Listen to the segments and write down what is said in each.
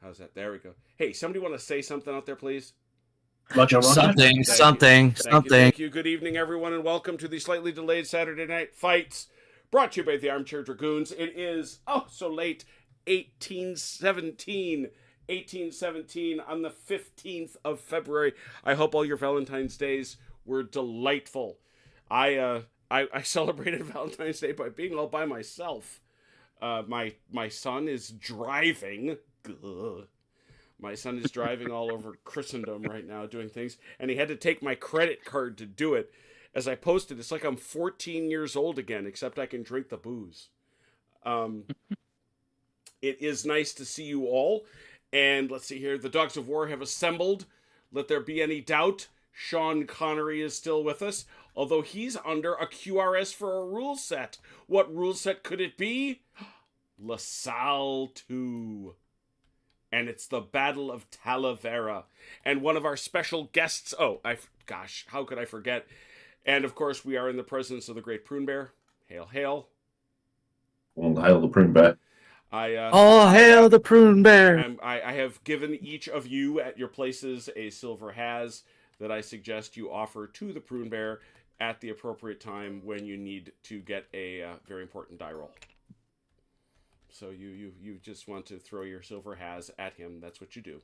How's that? There we go. Hey, somebody want to say something out there, please? Roger, Roger. Something, Thank you. something. Thank you. Good evening, everyone, and welcome to the slightly delayed Saturday Night Fights, brought to you by the Armchair Dragoons. It is, so late, 1817 on the 15th of February. I hope all your Valentine's days were delightful. I celebrated Valentine's Day by being all by myself. My son is driving. My son is driving all over Christendom right now doing things, and he had to take my credit card to do it. As I posted, it's like I'm 14 years old again, except I can drink the booze. It is nice to see you all. And let's see here. The Dogs of War have assembled. Let there be any doubt, Sean Connery is still with us, although he's under a QRS for a rule set. What rule set could it be? Lasalle 2. And it's the Battle of Talavera. And one of our special guests, how could I forget? And of course, we are in the presence of the great Prune Bear. Hail, hail. Well, hail the Prune Bear. All hail the Prune Bear. I have given each of you at your places a silver has that I suggest you offer to the Prune Bear at the appropriate time when you need to get a very important die roll. So you just want to throw your silver has at him. That's what you do,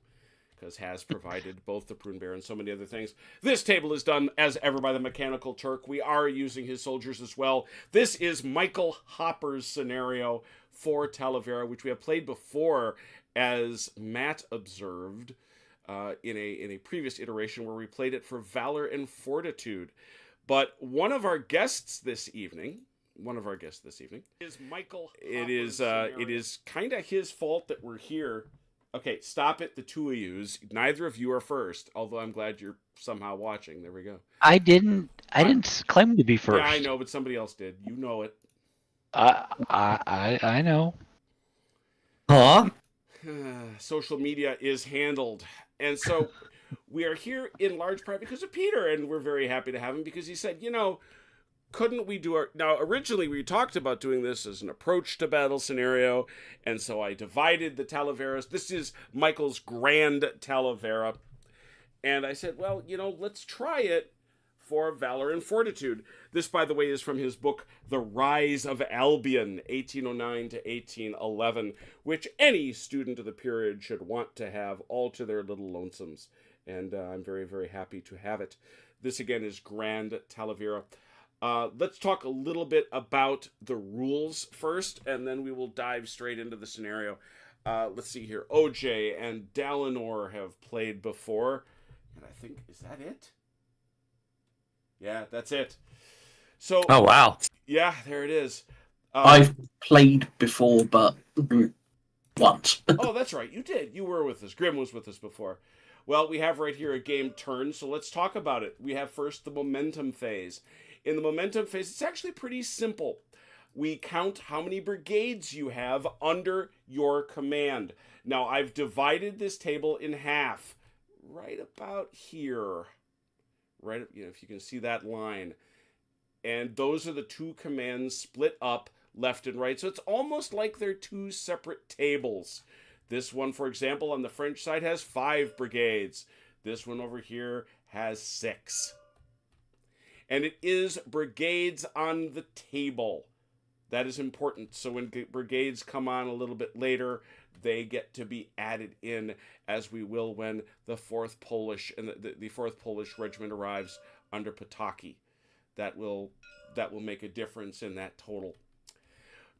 because has provided both the Prune Bear and so many other things. This table is done as ever by the Mechanical Turk. We are using his soldiers as well. This is Michael Hopper's scenario for Talavera, which we have played before, as Matt observed in a previous iteration where we played it for Valor and Fortitude. But one of our guests this evening is Michael Hopper's scenario. It is kind of his fault that we're here. Okay, stop it, the two of yous. Neither of you are first, although I'm glad you're somehow watching. There we go. I didn't claim to be first. Yeah, I know, but somebody else did. You know it. I know. Huh? Social media is handled. And so we are here in large part because of Peter, and we're very happy to have him because he said, couldn't we do now originally we talked about doing this as an approach to battle scenario, and so I divided the Talaveras. This is Michael's Grand Talavera. And I said, well, let's try it for Valor and Fortitude. This, by the way, is from his book, The Rise of Albion, 1809 to 1811, which any student of the period should want to have all to their little lonesomes. And I'm very, very happy to have it. This, again, is Grand Talavera. Let's talk a little bit about the rules first, and then we will dive straight into the scenario. Let's see here. OJ and Dalinor have played before. And I think, is that it? Yeah, that's it. So. Oh, wow. Yeah, there it is. I've played before, but once. Oh, that's right. You did. You were with us. Grim was with us before. Well, we have right here a game turn, so let's talk about it. We have first the momentum phase. In the momentum phase, it's actually pretty simple. We count how many brigades you have under your command. Now, I've divided this table in half, right about here. Right, if you can see that line. And those are the two commands split up left and right. So it's almost like they're two separate tables. This one, for example, on the French side has 5 brigades. This one over here has 6. And it is brigades on the table. That is important. So when brigades come on a little bit later, they get to be added in, as we will when the 4th Polish and the 4th Polish Regiment arrives under Potocki. That will make a difference in that total.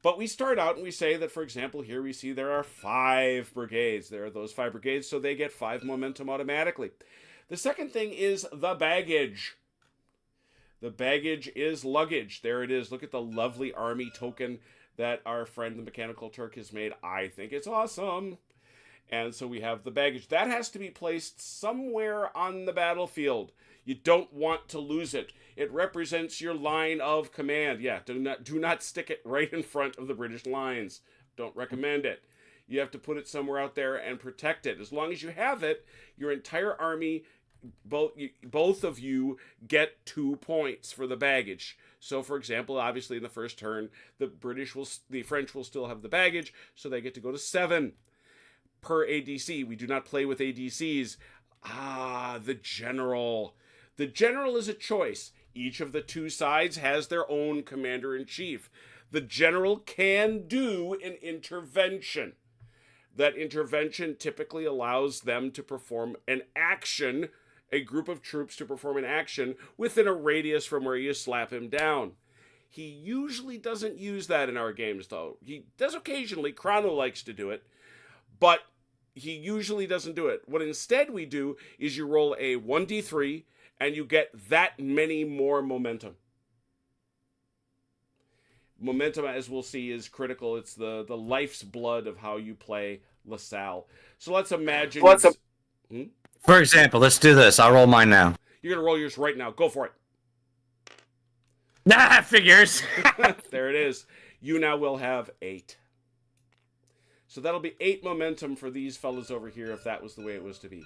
But we start out and we say that, for example, here we see there are 5 brigades. There are those 5 brigades, so they get 5 momentum automatically. The second thing is the baggage. The baggage is luggage. There it is. Look at the lovely army token that our friend the Mechanical Turk has made. I think it's awesome. And so we have the baggage. That has to be placed somewhere on the battlefield. You don't want to lose it. It represents your line of command. Yeah, do not stick it right in front of the British lines. Don't recommend it. You have to put it somewhere out there and protect it. As long as you have it, your entire army, both of you get 2 points for the baggage. So, for example, obviously in the first turn, the French will still have the baggage, so they get to go to 7. per ADC. We do not play with ADCs. The general. The general is a choice. Each of the two sides has their own commander-in-chief. The general can do an intervention. That intervention typically allows them to perform an action, a group of troops to perform an action within a radius from where you slap him down. He usually doesn't use that in our games, though. He does occasionally. Chrono likes to do it, but he usually doesn't do it. What instead we do is you roll a 1d3, and you get that many more momentum. Momentum, as we'll see, is critical. It's the life's blood of how you play Lasalle. So let's imagine... For example, let's do this. I'll roll mine now. You're going to roll yours right now. Go for it. Nah, figures. There it is. You now will have 8. So that'll be 8 momentum for these fellas over here if that was the way it was to be.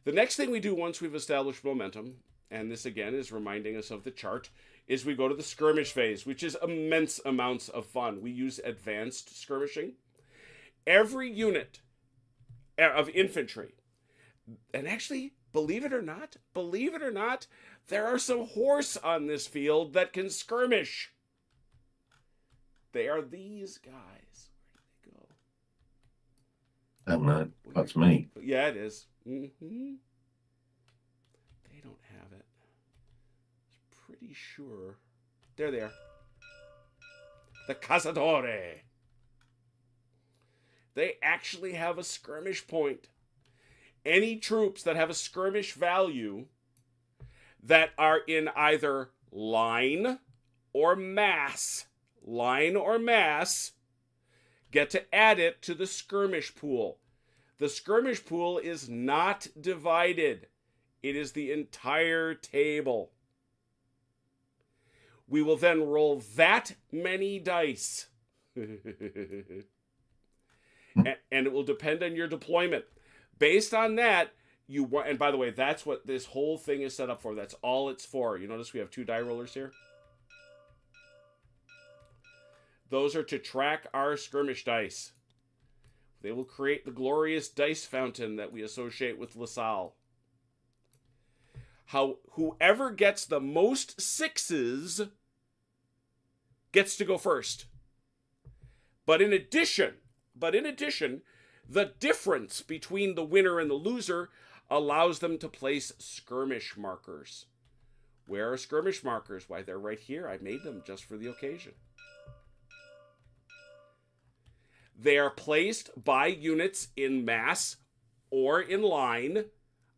The next thing we do once we've established momentum, and this again is reminding us of the chart, is we go to the skirmish phase, which is immense amounts of fun. We use advanced skirmishing. Every unit of infantry, and actually, believe it or not, there are some horse on this field that can skirmish. They are these guys. Where did they go? I'm not. That's me. Yeah, it is. Mm-hmm. They don't have it. Pretty sure. There they are. The Cazadore. They actually have a skirmish point. Any troops that have a skirmish value that are in either line or mass, get to add it to the skirmish pool. The skirmish pool is not divided. It is the entire table. We will then roll that many dice. And it will depend on your deployment. Based on that, and by the way, that's what this whole thing is set up for. That's all it's for. You notice we have 2 die rollers here? Those are to track our skirmish dice. They will create the glorious dice fountain that we associate with Lasalle. Whoever gets the most 6s gets to go first. But in addition, the difference between the winner and the loser allows them to place skirmish markers. Where are skirmish markers? Why, they're right here. I made them just for the occasion. They are placed by units in mass or in line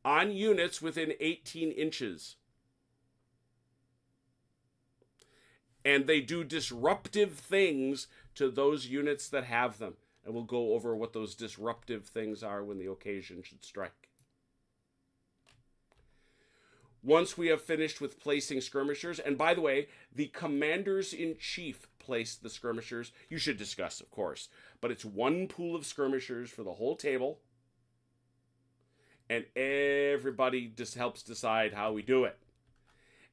on units within 18 inches. And they do disruptive things to those units that have them. And we'll go over what those disruptive things are when the occasion should strike. Once we have finished with placing skirmishers, and by the way, the commanders-in-chief place the skirmishers. You should discuss, of course, but it's 1 pool of skirmishers for the whole table, and everybody just helps decide how we do it.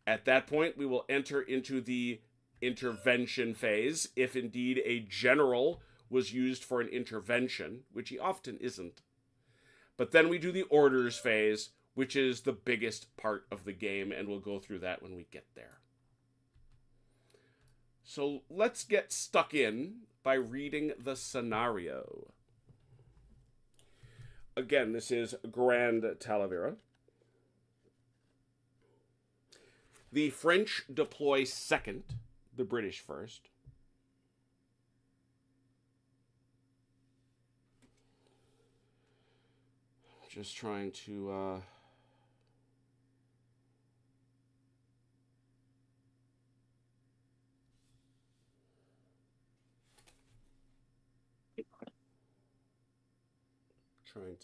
At that point, we will enter into the intervention phase, if indeed a general was used for an intervention, which he often isn't. But then we do the orders phase, which is the biggest part of the game, and we'll go through that when we get there. So let's get stuck in by reading the scenario. Again, this is Grand Talavera. The French deploy second, the British first. Just trying to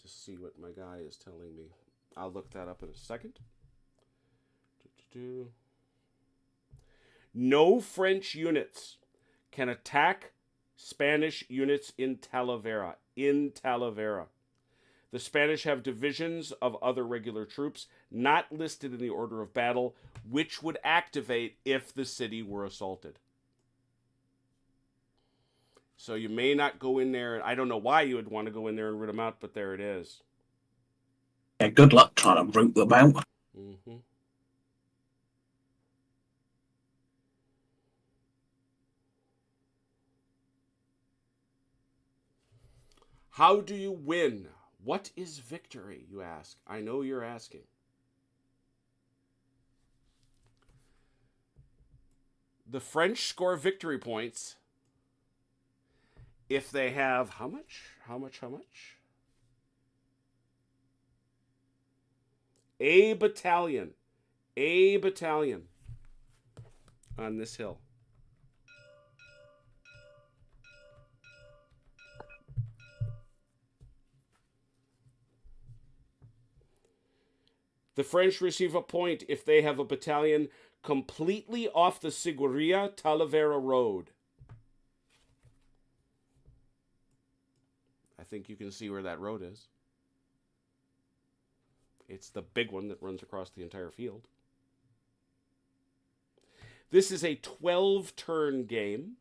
see what my guy is telling me. I'll look that up in a second. No French units can attack Spanish units in Talavera. The Spanish have divisions of other regular troops not listed in the order of battle, which would activate if the city were assaulted. So you may not go in there. I don't know why you would want to go in there and root them out, but there it is. Yeah, good luck trying to root them out. Mm-hmm. How do you win? What is victory, you ask? I know you're asking. The French score victory points if they have how much? How much? A battalion. A battalion on this hill. The French receive a point if they have a battalion completely off the Sigüenza Talavera road. I think you can see where that road is. It's the big one that runs across the entire field. This is a 12-turn game.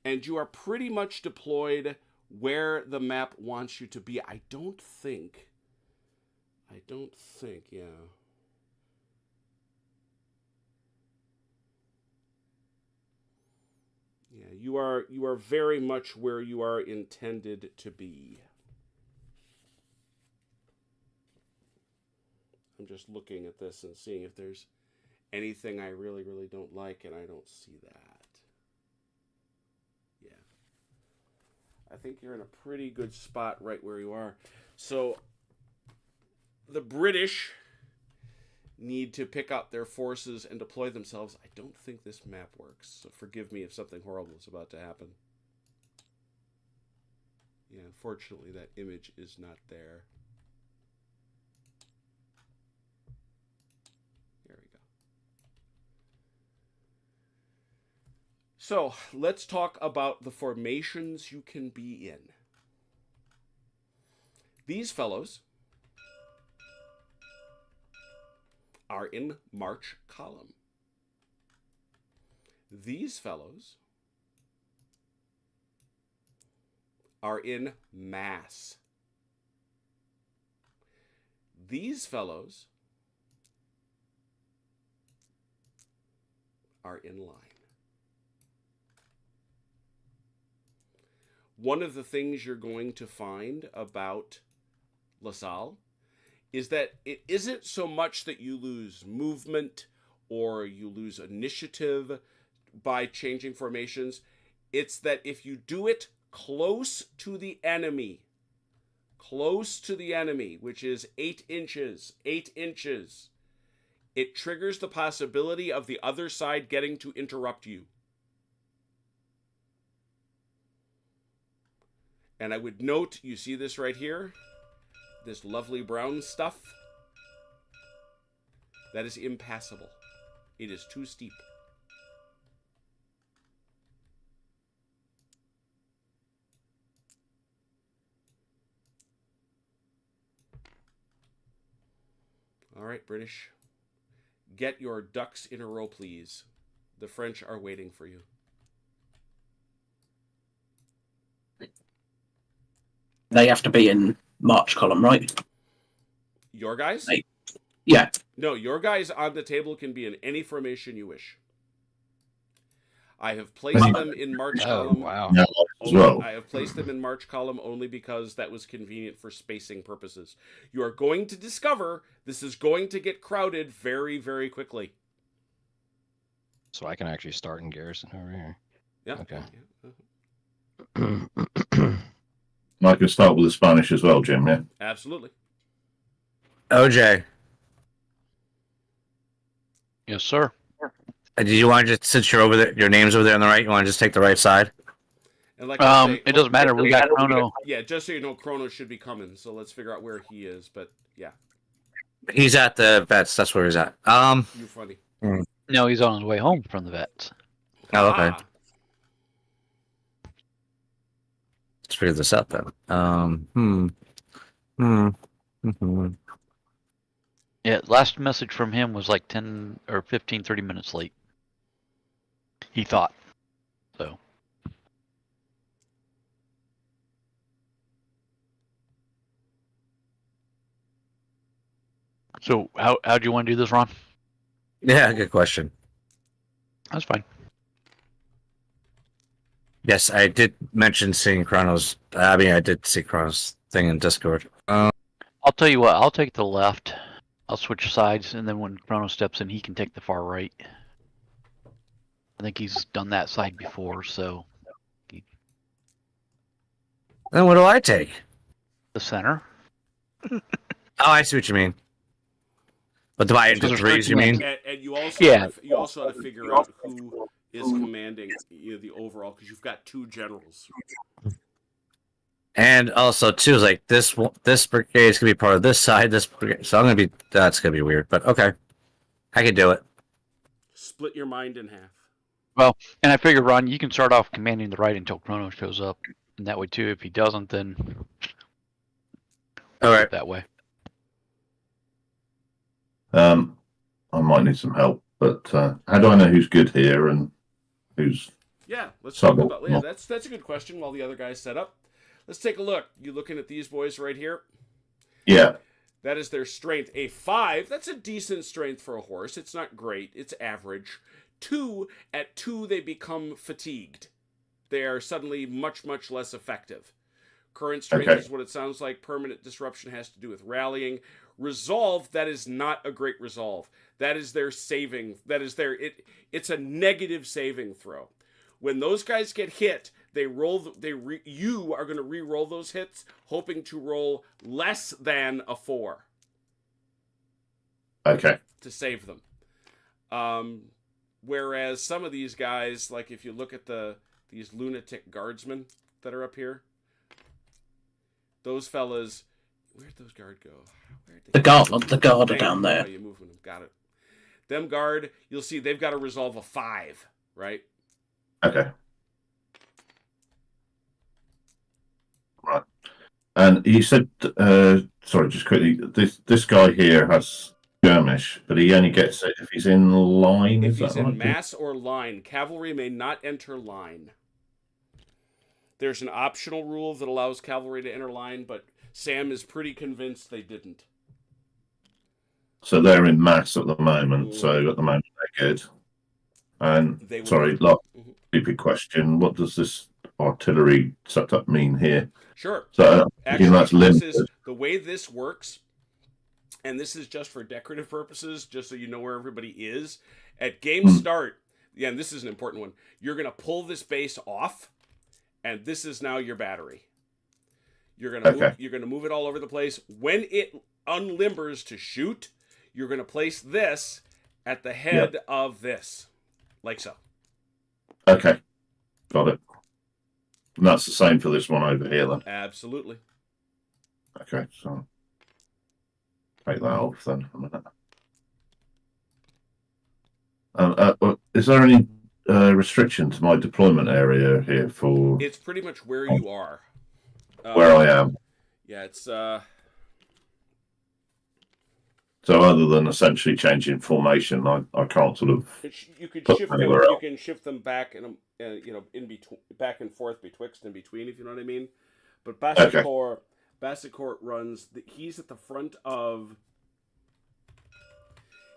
And you are pretty much deployed where the map wants you to be. I don't think, yeah. Yeah, you are very much where you are intended to be. I'm just looking at this and seeing if there's anything I really, really don't like, and I don't see that. Yeah. I think you're in a pretty good spot right where you are. So the British need to pick up their forces and deploy themselves. I don't think this map works, so forgive me if something horrible is about to happen. Yeah, unfortunately that image is not there. There we go. So, let's talk about the formations you can be in. These fellows are in march column. These fellows are in mass. These fellows are in line. One of the things you're going to find about Lasalle is that it isn't so much that you lose movement or you lose initiative by changing formations. It's that if you do it close to the enemy, which is 8 inches, it triggers the possibility of the other side getting to interrupt you. And I would note, you see this right here? This lovely brown stuff? That is impassable. It is too steep. All right, British. Get your ducks in a row, please. The French are waiting for you. They have to be in march column, right? Your guys? Yeah. No, your guys on the table can be in any formation you wish. I have placed them in march column. Wow. Yeah, as well. I have placed them in march column only because that was convenient for spacing purposes. You are going to discover this is going to get crowded very, very quickly. So I can actually start in garrison over here. Yeah. Okay. Yeah. I can start with the Spanish as well, Jim, yeah? Absolutely. OJ, Yes, sir. do you want to just, since you're over there, your name's over there on the right, you want to just take the right side? And like I say, It doesn't matter. We got Chrono. Yeah, just so you know, Chrono should be coming. So let's figure out where he is. But yeah, He's at the vets. That's where he's at. you're funny. No, he's on his way home from the vets. Oh, okay. Ah, Let's figure this out then. Mhm. Yeah, last message from him was like 10 or 15, 30 minutes late. He thought. So. So how do you want to do this, Ron? Yeah, good question. That's fine. Yes, I did mention seeing Chrono's. I mean, I did see Chrono's thing in Discord. I'll tell you what, I'll take the left. I'll switch sides, and then when Chrono steps in, he can take the far right. I think he's done that side before, so Then what do I take? the center. Oh, I see what you mean. But divide into So there's threes, you 13 mean? And you also Yeah. you also have to figure out who is commanding the overall, because you've got two generals. And also, too, is like this brigade is gonna be part of this side. This brigade, so I'm gonna be. That's gonna be weird, but okay, I can do it. Split your mind in half. Well, and I figure, Ron, you can start off commanding the right until Chrono shows up. And that way, too, if he doesn't, then All right. that way. I might need some help, but how do I know who's good here and who's... Yeah, let's talk about. Yeah, Well- that's a good question. While the other guys set up, let's take a look. You looking at these boys right here? Yeah, That is their strength. A 5, that's a decent strength for a horse. It's not great, it's average. 2, at 2 they become fatigued. They are suddenly much, much less effective. Current strength Okay. is what it sounds like. Permanent disruption has to do with rallying. Resolve, that is not a great resolve. That is their saving. That is their it's a negative saving throw. When those guys get hit, you are going to re-roll those hits, hoping to roll less than a 4 okay. to save them. Whereas some of these guys, like if you look at these lunatic guardsmen that are up here, those fellas, where'd those guard go? The guard are Thank down you. there. Oh, you moving them. Got it. Them guard, you'll see they've got to resolve a 5, right? Okay. Right. And you said, sorry, just quickly, this guy here has skirmish, but he only gets it if he's in line. If Is he's that in right? mass or line, cavalry may not enter line. There's an optional rule that allows cavalry to enter line, but Sam is pretty convinced they didn't. So they're in mass at the moment. So at the moment they're good. And They would sorry, be. last Mhm. stupid question. What does this artillery setup mean here? Sure. So Actually, that's this limited. is the way this works, and this is just for decorative purposes, just so you know where everybody is. At game start, yeah, and this is an important one, you're going to pull this base off, and this is now your battery. You're going to move it all over the place. When it unlimbers to shoot, you're going to place this at the head of this, like so. Okay, got it. And that's the same for this one over here then. Absolutely. Okay, so take that off then a minute. Is there any restriction to my deployment area here for It's pretty much where you are. where I am? Yeah, it's So other than essentially changing formation, I can't sort of... you could Put shift them. anywhere You else. can shift them back and in between, back and forth, betwixt and between, if you know what I mean. But Bassicourt runs. He's at the front of.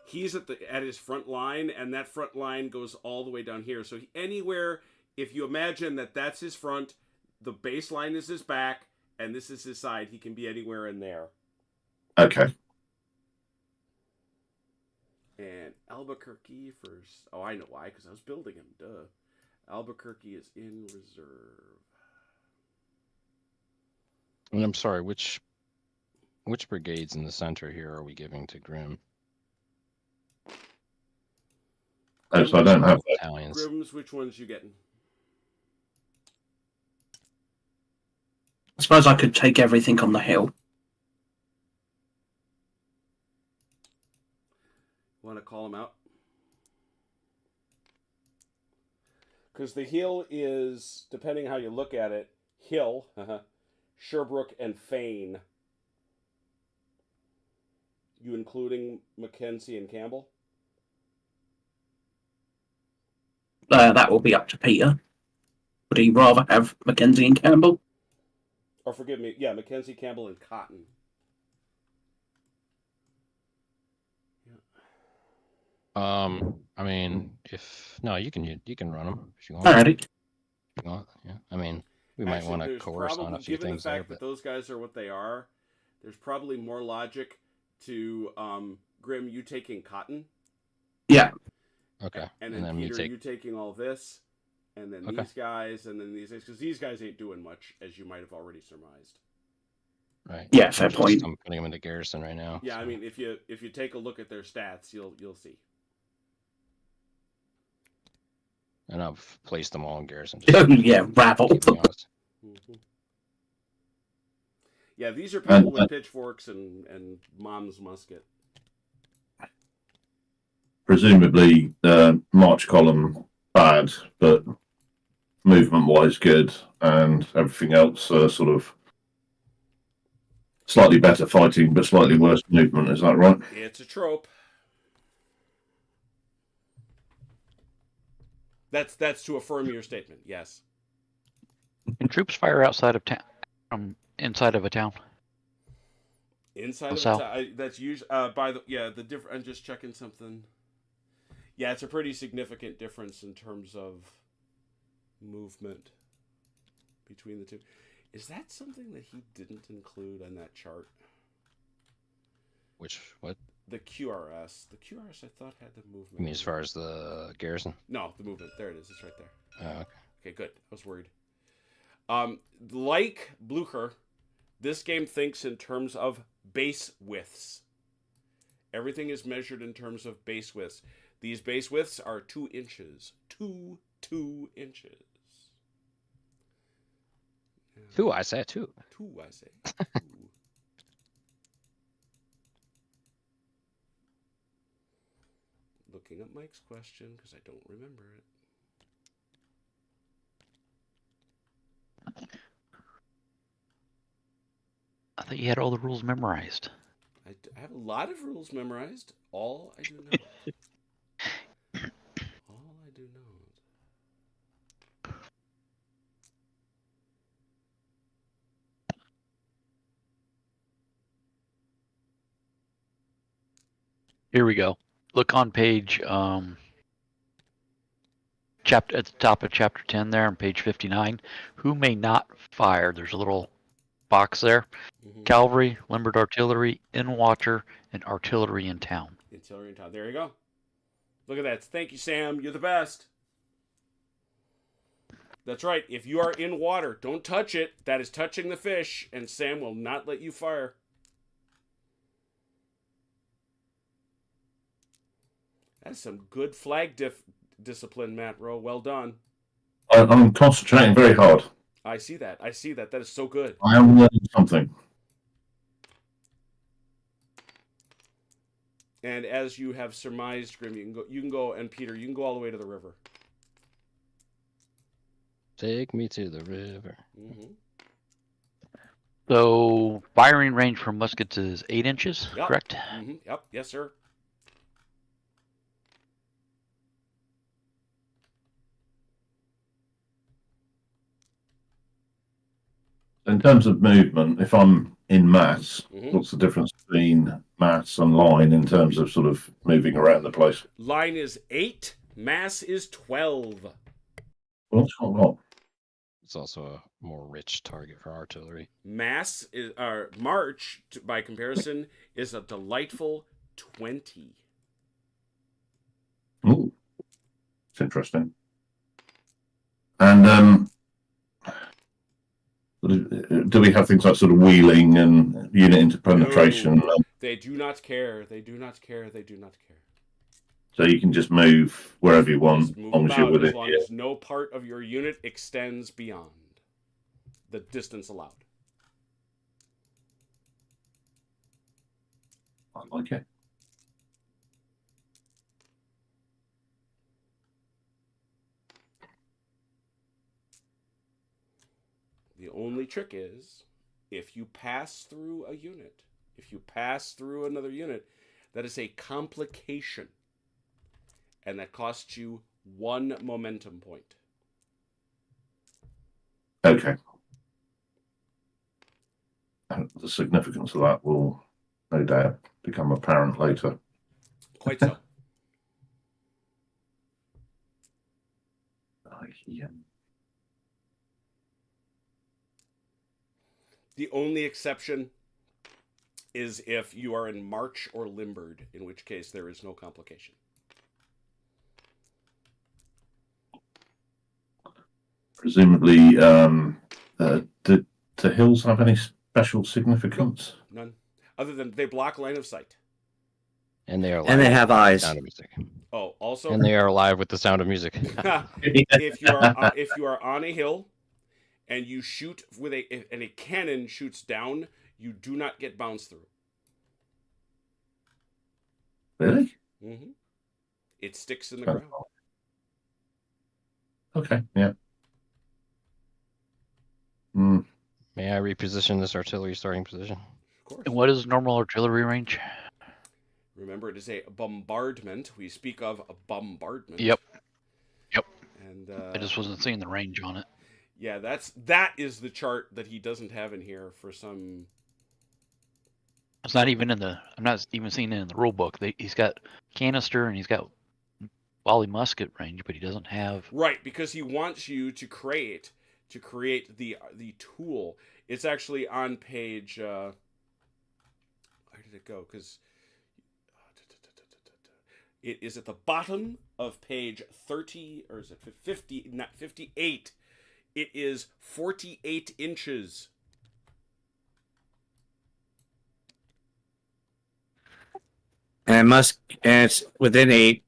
He's at his front line, and that front line goes all the way down here. So anywhere, if you imagine that that's his front, the baseline is his back, and this is his side, he can be anywhere in there. Okay. And Albuquerque first. Oh, I know why, because I was building him. Duh. Albuquerque is in reserve. And I'm sorry, which brigades in the center here are we giving to Grim? Oh, so I don't have that. Battalions. Grims, which ones you getting? I suppose I could take everything on the hill. Want to call them out? Because the hill is, depending how you look at it, Hill, Sherbrooke, and Fane. You including Mackenzie and Campbell? That will be up to Peter. Would he rather have Mackenzie and Campbell? Or forgive me, yeah, Mackenzie, Campbell, and Cotton. I mean, if no, you can run them if you want. Alrighty. If you want, yeah. I mean, we might want to there's coerce on a few given things the fact there, that those guys are what they are, there's probably more logic to Grim, you taking Cotton. Yeah. okay. And then Peter, you taking all this, and then these guys, and then these guys, because these guys ain't doing much, as you might have already surmised. Right. Yeah, fair point. I'm putting them into garrison right now. Yeah, so. I mean, if you take a look at their stats, you'll see. And I've placed them all in garrison. Oh, yeah, rabble. Mm-hmm. Yeah, these are people with pitchforks and mom's musket. Presumably, march column bad, but movement-wise good, and everything else sort of slightly better fighting, but slightly worse movement. Is that right? It's a trope. That's to affirm your statement. Yes. Can troops fire outside of town, from inside of a town? Inside of a town. That's usually the different. I'm just checking something. Yeah, it's a pretty significant difference in terms of movement between the two. Is that something that he didn't include on that chart? What? The QRS. The QRS I thought had the movement. You mean as far as the garrison? No, the movement. There it is. It's right there. Oh, okay. Okay, good. I was worried. Like Blucher, this game thinks in terms of base widths. Everything is measured in terms of base widths. These base widths are 2 inches. 2 inches. 2, I say 2. 2, I say. 2. Looking up Mike's question because I don't remember it. I thought you had all the rules memorized. I have a lot of rules memorized. All I do know. All I do know. Here we go. Look on page chapter at the top of chapter 10 there on page 59. Who may not fire? There's a little box there. Mm-hmm. Cavalry, limbered artillery, in water, and artillery in town. Artillery in town. There you go. Look at that. Thank you, Sam. You're the best. That's right. If you are in water, don't touch it. That is touching the fish, and Sam will not let you fire. That's some good flag discipline, Matt Rowe. Well done. I'm concentrating very hard. I see that. That is so good. I am learning something. And as you have surmised, Grim, you can go, and Peter, you can go all the way to the river. Take me to the river. Mm-hmm. So firing range for muskets is 8 inches, correct? Mm-hmm. Yep. Yes, sir. In terms of movement, if I'm in mass, what's the difference between mass and line in terms of sort of moving around the place? Line is 8, mass is 12. Well, that's not a lot. It's also a more rich target for artillery. Mass is march, by comparison, is a delightful 20. Ooh, it's interesting. And do we have things like sort of wheeling and unit interpenetration? No, they do not care. They do not care. They do not care. So you can just move wherever you want, as long as you're within. As long as no part of your unit extends beyond the distance allowed. I like it. The only trick is if you pass through a unit, If you pass through another unit, that is a complication. And that costs you 1 momentum point. Okay. And the significance of that will no doubt become apparent later. Quite so. Yeah. The only exception is if you are in March or Limbered, in which case there is no complication. Presumably, did the hills have any special significance? None. Other than they block line of sight. And they are And they live have with the eyes. Sound of music. Oh, also, And they are live with the sound of music. if you are on a hill and you shoot with and a cannon shoots down, you do not get bounced through. Really? Mm-hmm. It sticks in the ground. Okay, yeah. Mm. May I reposition this artillery starting position? Of course. And what is normal artillery range? Remember, it is a bombardment. We speak of a bombardment. Yep. And I just wasn't seeing the range on it. yeah, that is the chart that he doesn't have in here for some. It's not even in the. I'm not even seeing it in the rule book. He's got canister and he's got volley musket range, but he doesn't have. Right, because he wants you to create the tool. It's actually on page. Where did it go? Because it is at the bottom of page 30, or is it 50? Not 58. It is 48 inches. And it's within 8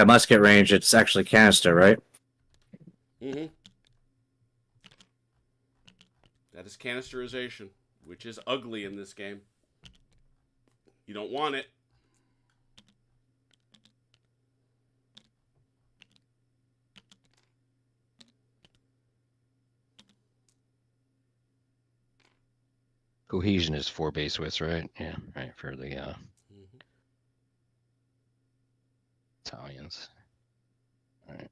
musket range. It's actually canister, right? Mm-hmm. That is canisterization, which is ugly in this game. You don't want it. Cohesion is 4 base widths, right? Yeah, right, for the Italians. All right.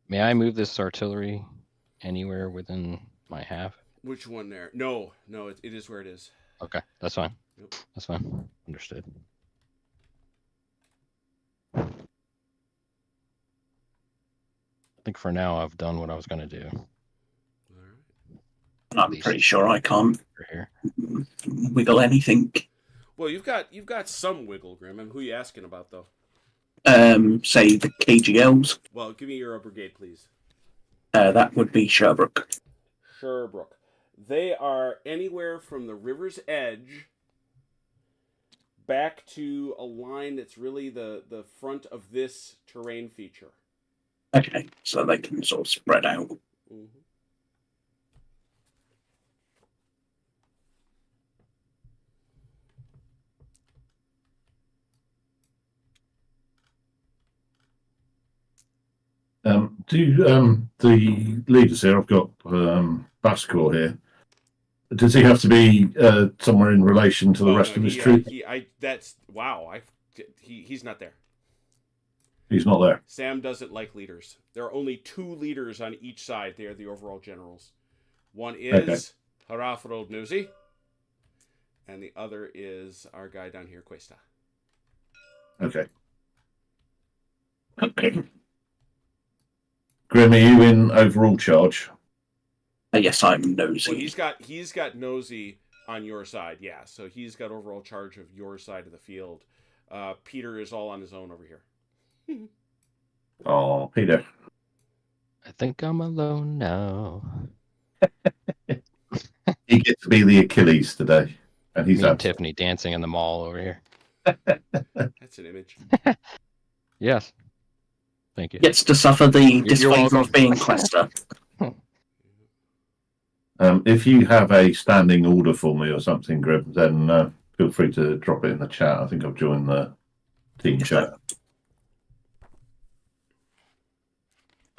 May I move this artillery anywhere within my half? Which one there? No, it is where it is. Okay, that's fine. Yep. That's fine. Understood. I think for now I've done what I was going to do. All right. And I'm pretty sure I can't For here. wiggle anything. Well, you've got some wiggle, Grim. And who are you asking about, though? Say the KGLs. Well, give me your brigade, please. That would be Sherbrooke. Sherbrooke. They are anywhere from the river's edge back to a line that's really the front of this terrain feature. Okay, so they can sort of spread out. Mm-hmm. The leaders here, I've got Bascore here. Does he have to be somewhere in relation to the rest of his troop? He's not there. He's not there. Sam doesn't like leaders. There are only 2 leaders on each side. They are the overall generals. One is Haraf Rodnuzi, and the other is our guy down here, Cuesta. Okay. Grim, are you in overall charge? Yes, I'm nosy. Well, he's got Nosy on your side, yeah. So he's got overall charge of your side of the field. Peter is all on his own over here. Oh, Peter. I think I'm alone now. He gets to be the Achilles today. And he's Me and absent. Tiffany dancing in the mall over here. That's an image. Yes. Thank you. Gets to suffer the disfavor welcome. of being Clester. If you have a standing order for me or something, Grim, then feel free to drop it in the chat. I think I've joined the team chat.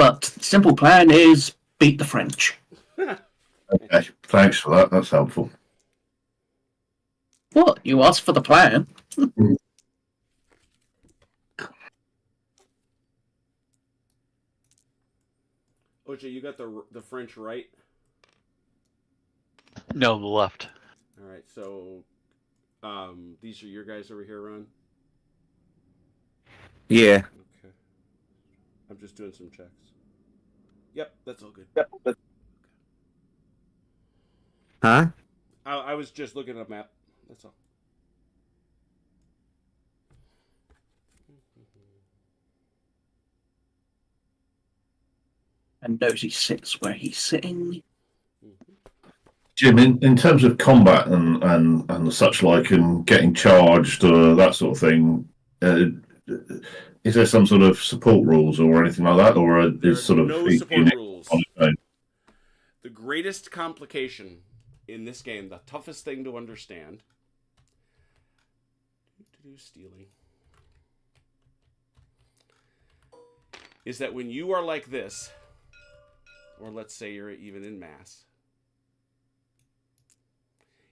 But the simple plan is beat the French. Okay, thanks for that. That's helpful. What? You asked for the plan. OJ, you got the French right. No, the left. All right, so these are your guys over here, Ron. Yeah. Okay. I'm just doing some checks. Yep, that's all good. Huh? I was just looking at a map. That's all. And Nosy sits where he's sitting. Jim, in terms of combat and the such like and getting charged or that sort of thing, is there some sort of support rules or anything like that, or There is sort are of no each support unit rules. on its own? The greatest complication in this game, the toughest thing to understand, stealing, is that when you are like this, or let's say you're even in mass,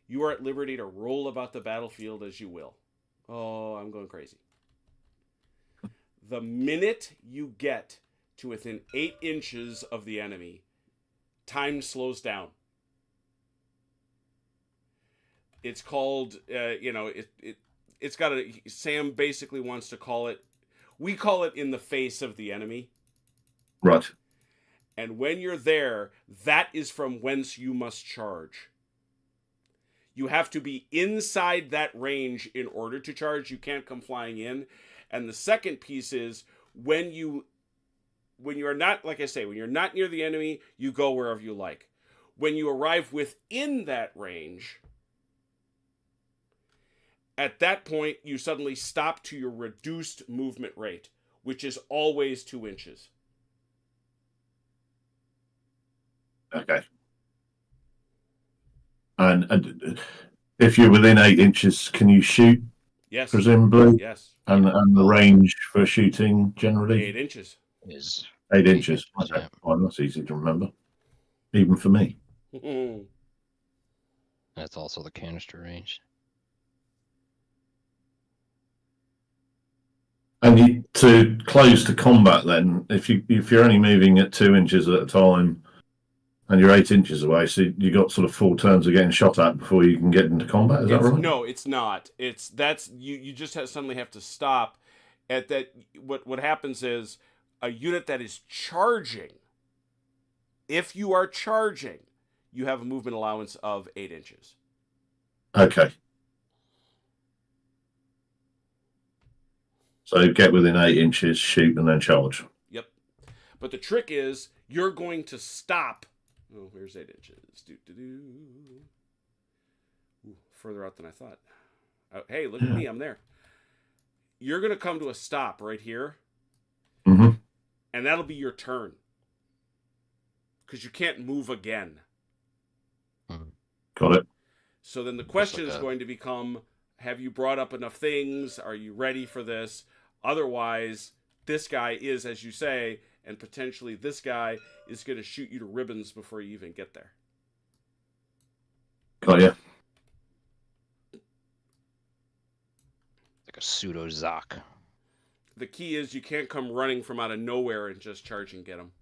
you are at liberty to roll about the battlefield as you will. Oh, I'm going crazy. The minute you get to within 8 inches of the enemy, time slows down. It's called, it's got a, Sam basically wants to call it, we call it in the face of the enemy. Right. And when you're there, that is from whence you must charge. You have to be inside that range in order to charge. You can't come flying in. And the second piece is when you are not, like I say, when you're not near the enemy, you go wherever you like. When you arrive within that range, at that point, you suddenly stop to your reduced movement rate, which is always 2 inches. Okay. And if you're within 8 inches, can you shoot? Yes. Presumably. Yes. And the range for shooting generally? 8 inches. Is 8 inches. Okay. Yeah. Well, that's easy to remember, even for me. That's also the canister range. And to close to combat, then, if you're only moving at 2 inches at a time, and you're 8 inches away, so you got sort of 4 turns of getting shot at before you can get into combat. Is that right? No, it's not. You just suddenly have to stop at that. What happens is a unit that is charging. If you are charging, you have a movement allowance of 8 inches. Okay. So get within 8 inches, shoot, and then charge. Yep. But the trick is you're going to stop. Oh, where's 8 inches? Ooh, further out than I thought. Oh, hey, look at me. I'm there. You're going to come to a stop right here. Mm-hmm. And that'll be your turn. Because you can't move again. Got it. So then the question is going to become, have you brought up enough things? Are you ready for this? Otherwise, this guy is, as you say, and potentially this guy is going to shoot you to ribbons before you even get there. Got you. Like a pseudo Zoc. The key is you can't come running from out of nowhere and just charge and get him.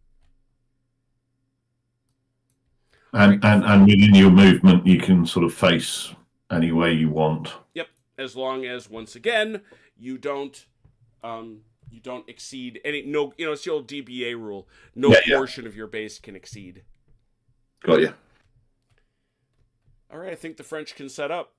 And within your movement, you can sort of face any way you want. Yep, as long as once again you don't exceed any. No, it's the old DBA rule. No portion of your base can exceed. Got you. All right, I think the French can set up.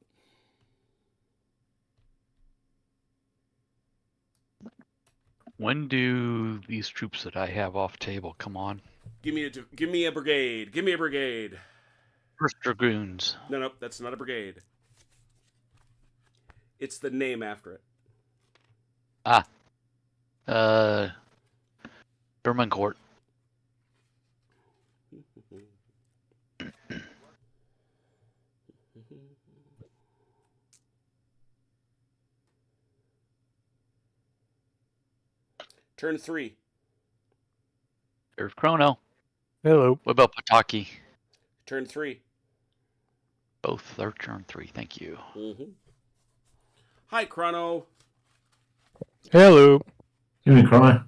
When do these troops that I have off table come on? Give me a brigade. Give me a brigade. First Dragoons. No, that's not a brigade. It's the name after it. German Court. Turn 3. There's Chrono. Hello. What about Pataki? Turn 3. Both are turn 3. Thank you. Hi, Chrono. Hello. You mean Chrono?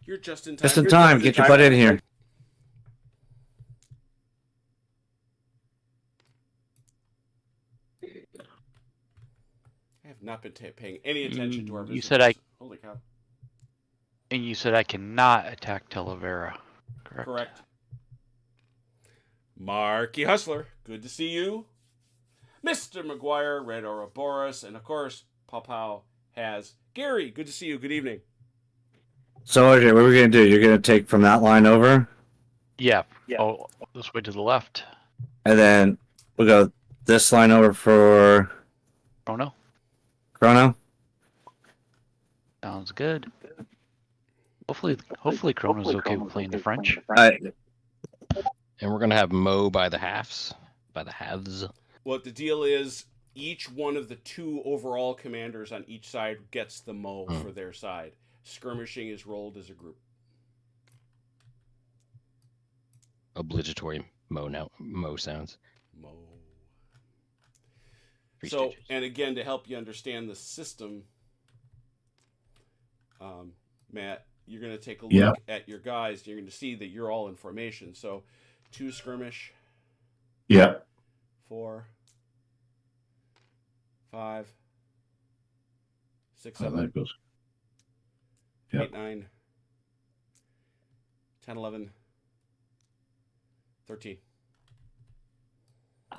You're just in time. Just in time. Get your butt in here. I have not been paying any attention to our You visitors. said Holy cow. And you said I cannot attack Talavera. Correct? Correct. Marky Hustler, good to see you. Mr. McGuire, Red Ouroboros, and of course, Paw has Gary. Good to see you. Good evening. So, okay, what are we going to do? You're going to take from that line over, Yeah. Oh, this way to the left. and then we'll go this line over for Chrono. Chrono. Sounds good. Hopefully Chrono's okay with playing the French. And we're gonna have Mo by the halves. What the deal is, each one of the 2 overall commanders on each side gets the Mo for their side. Skirmishing is rolled as a group. Obligatory Mo sounds. Mo. Three So, stitches. and again, to help you understand the system, Matt, you're going to take a look at your guys. You're going to see that you're all in formation. So, 2 skirmish. Yeah. 4, 5, 6, Oh, 7, they've got- Yeah. 8, 9, 10, 11, 13.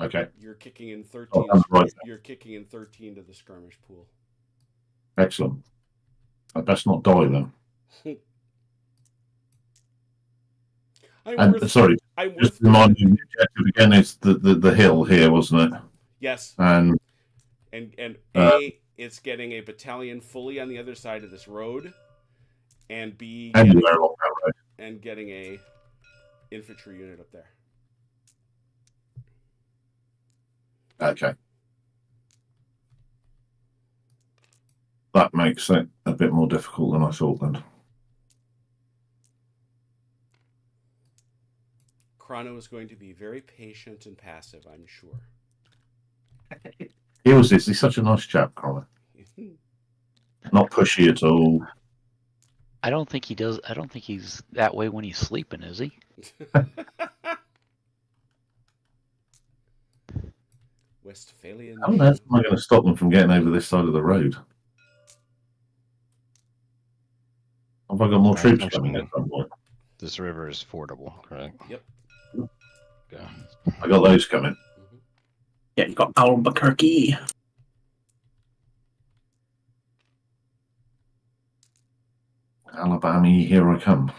Okay. You're kicking in 13. Oh, that's right. You're kicking in 13 to the skirmish pool. Excellent. I best not die then. And sorry, I'm just worth remind you, the objective again is the hill here, wasn't it? Yes. And It's getting a battalion fully on the other side of this road, and B, anywhere along that road. and getting a infantry unit up there. Okay. That makes it a bit more difficult than I thought then. Chrono is going to be very patient and passive, I'm sure. He was this. He's such a nice chap, Colin. Not pushy at all. I don't think he does. I don't think he's that way when he's sleeping, is he? Westphalian. How on earth am I going to stop them from getting over this side of the road? Have I got more troops coming in from one? This river is fordable, correct? Yep. Okay. I got those coming. Yeah, you got Albuquerque. Alabama, here I come.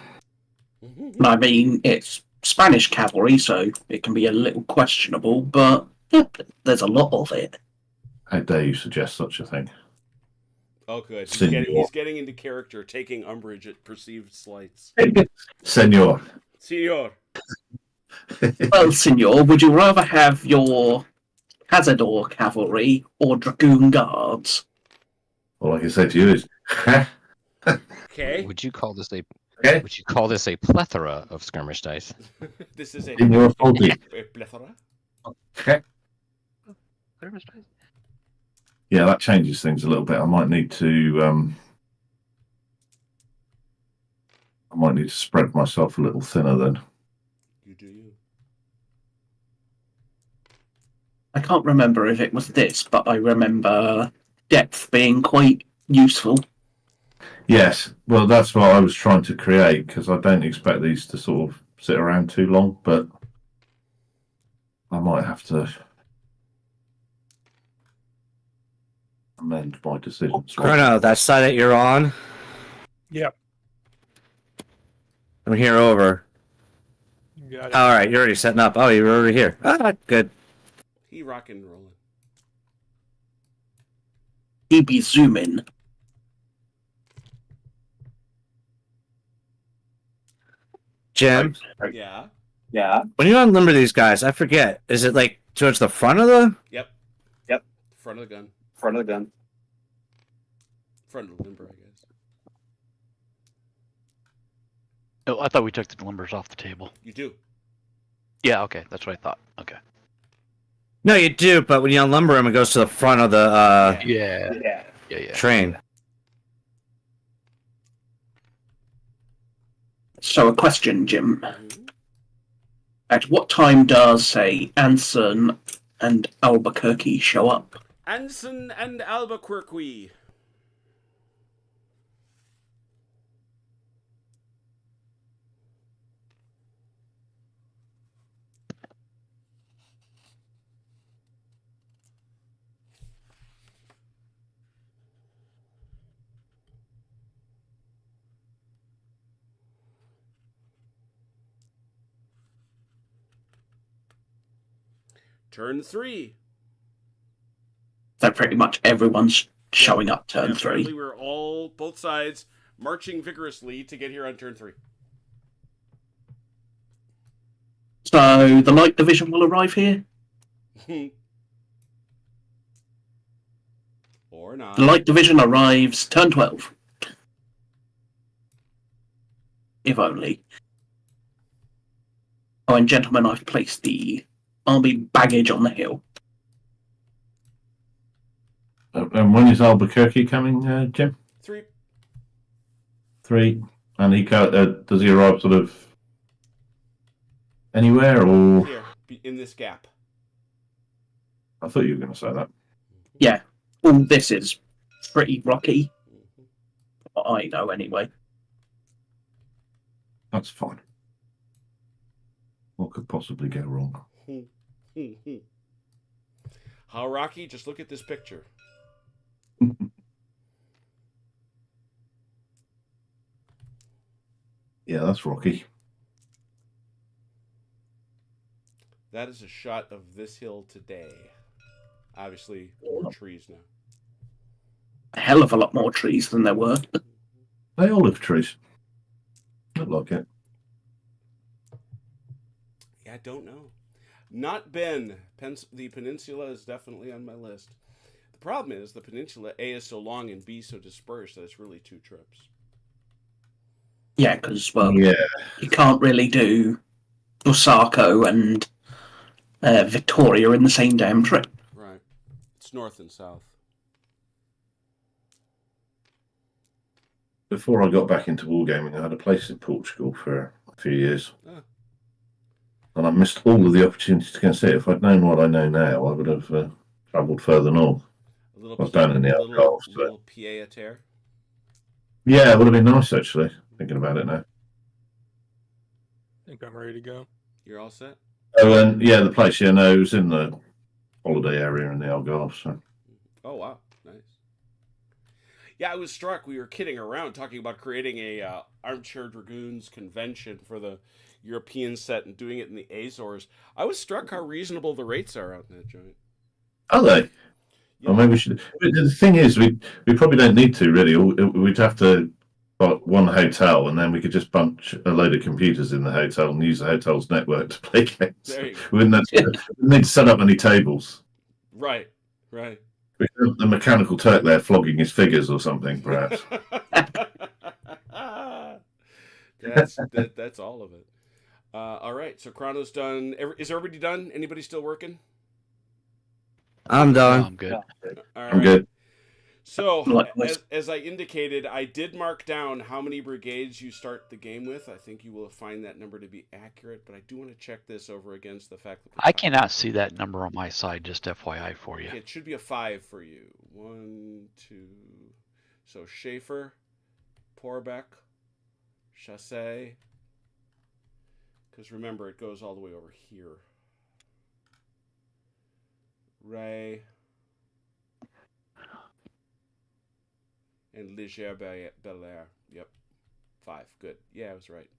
I mean, it's Spanish cavalry, so it can be a little questionable, but there's a lot of it. How dare you suggest such a thing? Oh, good. Senor. He's getting into character, taking umbrage at perceived slights. Senor. Senor. Well, senor, would you rather have your Cazador cavalry or Dragoon guards? All I can say to you is, Okay. Would you call this a Okay. Would you call this a plethora of skirmish dice? This is a Senor Faulty. plethora. Yeah, that changes things a little bit. I might need to spread myself a little thinner then. You do you. I can't remember if it was this, but I remember depth being quite useful. Yes, well, that's what I was trying to create because I don't expect these to sort of sit around too long, but I might have to amend my decisions. Chrono, that side that you're on. Yep. From here over. You got it. All right, you're already setting up. Oh, you're over here. Ah, good. He rockin' and rolling. He be zooming. Jim, Yeah. when you unlimber these guys, I forget. Is it like towards the front of the? Yep. Front of the gun. Front of the limber, I guess. Oh, I thought we took the limbers off the table. You do. Yeah, okay, that's what I thought. Okay. No, you do, but when you unlumber them, it goes to the front of the Yeah. train. So a question, Jim. Mhm. At what time does, say, Anson and Albuquerque show up? Anson and Albuquerque. Turn 3. So pretty much everyone's showing up turn And apparently 3. we're all, both sides, marching vigorously to get here on turn 3. So the Light Division will arrive here? Or not. The Light Division arrives turn 12. If only. Oh, and gentlemen, I've placed the army baggage on the hill. And when is Albuquerque coming, Jim? 3. 3. And he does he arrive sort of anywhere, or Here, in this gap. I thought you were going to say that. Yeah, all this is pretty rocky. What I know, anyway. That's fine. What could possibly go wrong? How rocky? Just look at this picture. Yeah, that's rocky. That is a shot of this hill today. Obviously, more trees now. A hell of a lot more trees than there were. They olive trees. Look like it. Yeah, I don't know. Not Ben. The peninsula is definitely on my list. The problem is the peninsula, A, is so long and B, so dispersed that it's really 2 trips. Yeah, because, well, Yeah. you can't really do Osako and Victoria in the same damn trip. Right. It's north and south. Before I got back into wargaming, I had a place in Portugal for a few years. Ah. And I missed all of the opportunities to go and see it. If I'd known what I know now, I would have travelled further north. A little, I was down in the Algarve, so- little pied à terre. Yeah, it would have been nice, actually, thinking about it now. I think I'm ready to go. You're all set? Oh, and yeah, the place, yeah, no, it was in the holiday area in the Algarve, so. Oh, wow. Nice. Yeah, I was struck. We were kidding around talking about creating a Armchair Dragoons convention for the European set and doing it in the Azores. I was struck how reasonable the rates are out in that joint. Are they? Yeah. Or maybe we should. The thing is, we probably don't need to, really. We'd have to buy one hotel, and then we could just bunch a load of computers in the hotel and use the hotel's network to play games. There you go. We wouldn't need to set up any tables. Right, right. We could have the mechanical Turk there flogging his figures or something, perhaps. That's all of it. All right, so Chrono's done. Is everybody done? Anybody still working? I'm No, done. I'm good. All right. I'm good. So, Likewise. as I indicated, I did mark down how many brigades you start the game with. I think you will find that number to be accurate, but I do want to check this over against the fact that I cannot see that number on my side, just FYI for you. Okay, it should be a 5 for you. 1, 2. So Schaefer, Porbeck, Chassé. Because remember, it goes all the way over here. Ray. And Ligier Belair. Yep. 5. Good. Yeah, I was right.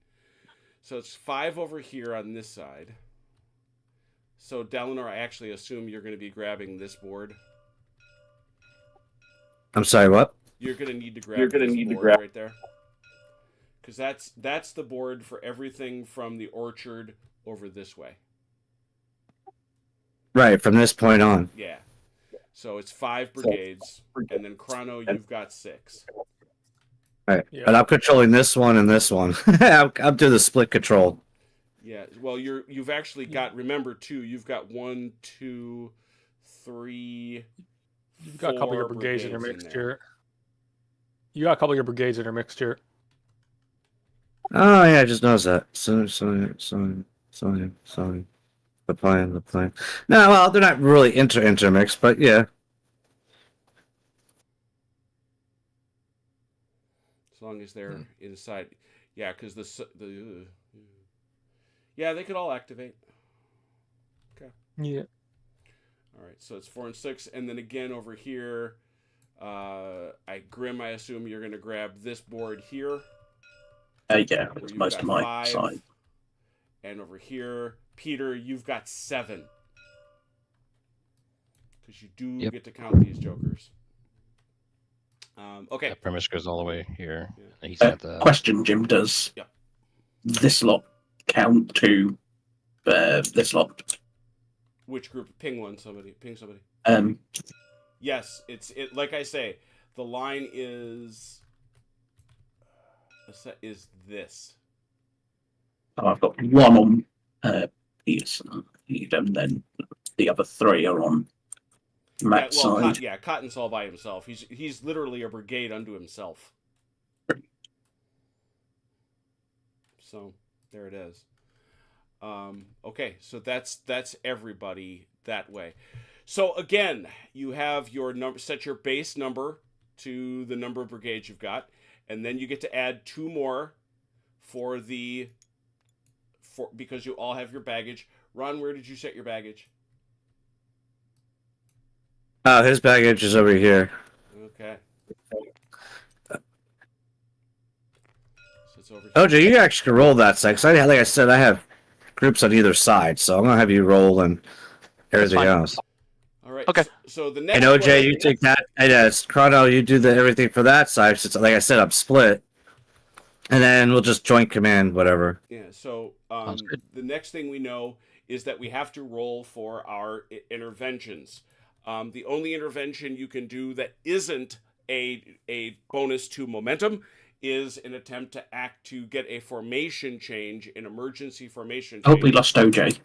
So it's 5 over here on this side. So, Dalinar, I actually assume you're going to be grabbing this board. I'm sorry, what? You're going to need to grab this board right there. Because that's the board for everything from the orchard over this way. Right, from this point on. Yeah. So it's 5 brigades, and then Chrono, you've got 6. Right. Yeah. But I'm controlling this one and this one. I'm doing the split control. Yeah. Well, you've actually got, remember too. You've got 1, 2, 3. You've got a couple of your 4 brigades in your there. mixture. You got a couple of your brigades in your mixture. Oh yeah, I just noticed that. Sorry. The plan. No, well, they're not really intermixed, but yeah. As long as they're inside. Yeah, because yeah, they could all activate. Okay. Yeah. All right, so it's 4 and 6, and then again over here, Grim, I assume you're going to grab this board here. Yeah, where it's you've most got of my 5, side. and over here, Peter, you've got 7. Because you do Yep. get to count these jokers. Okay. That premise goes all the way here. Yeah. He's got the Question, Jim, does Yep. this lot count to this lot? Which group? Ping somebody. Um, Yes, it. Like I say, the line is this. I've got one on Peter's side, and then the other 3 are on Matt's side. Cotton's all by himself. He's literally a brigade unto himself. So there it is. Okay, so that's everybody that way. So again, you have your number. Set your base number to the number of brigades you've got, and then you get to add 2 more because you all have your baggage. Ron, where did you set your baggage? His baggage is over here. Okay. So it's over here. OJ, you actually can roll that side. 'Cause like I said, I have groups on either side, so I'm gonna have you roll and everything fine. else. All right. Okay. So the next And OJ, one- you take that. And Chrono, you do everything for that side. Since, like I said, I'm split, and then we'll just joint command whatever. Yeah. So Sounds good. the next thing we know is that we have to roll for our interventions. The only intervention you can do that isn't a bonus to momentum is an attempt to get a formation change, an emergency formation change. Hope we lost OJ.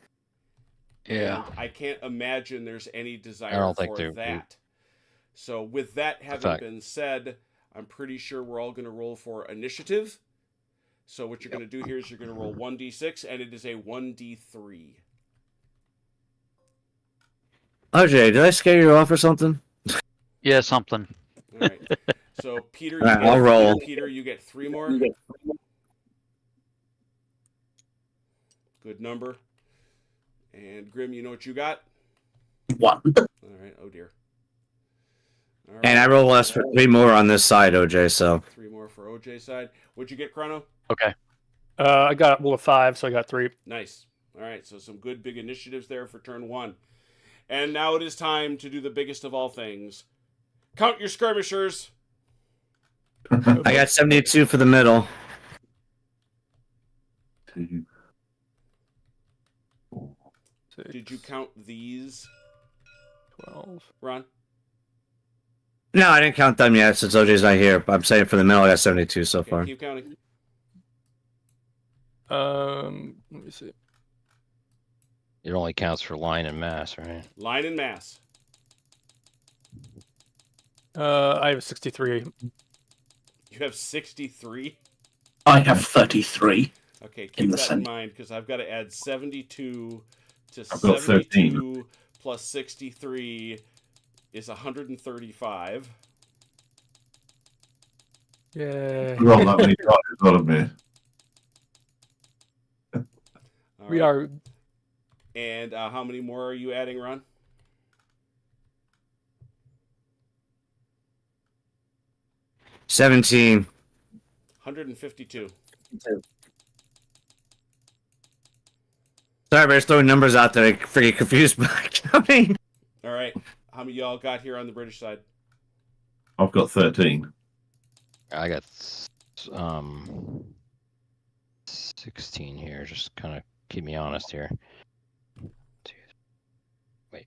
Yeah. And I can't imagine there's any desire I don't think for there- that. So with that having fact- been said, I'm pretty sure we're all going to roll for initiative. So what you're going to do here is you're going to roll 1d6, and it is a 1d3. OJ, did I scare you off or something? Yeah, something. All right. So Peter, All right, I'll roll. Peter, you get 3 more. Good number. And Grim, you know what you got? 1. All right. Oh dear. All right. And I roll less for 3 more on this side, OJ. So 3 more for OJ's side. What'd you get, Chrono? Okay. I got a 5, so I got 3. Nice. All right. So some good big initiatives there for turn 1. And now it is time to do the biggest of all things. Count your skirmishers. I got 72 for the middle. 2, Did you count these, 12. Ron? No, I didn't count them yet since OJ's not here. But I'm saying for the middle, I got 72 so Okay, far. keep counting. Let me see. it only counts for line and mass, right? Line and mass. I have 63. You have 63. I have 33. Okay, In keep the that in center. mind because I've got to add 72 to I've got 72 plus 63 is 135. Yeah. Roll that many times out of me. All We right. are. And how many more are you adding, Ron? 17. 152. Sorry, but just throwing numbers out there. I freaking confused by counting. All right. How many y'all got here on the British side? I've got 13. I got 16 here. Just kind of keep me honest here. Two- Wait.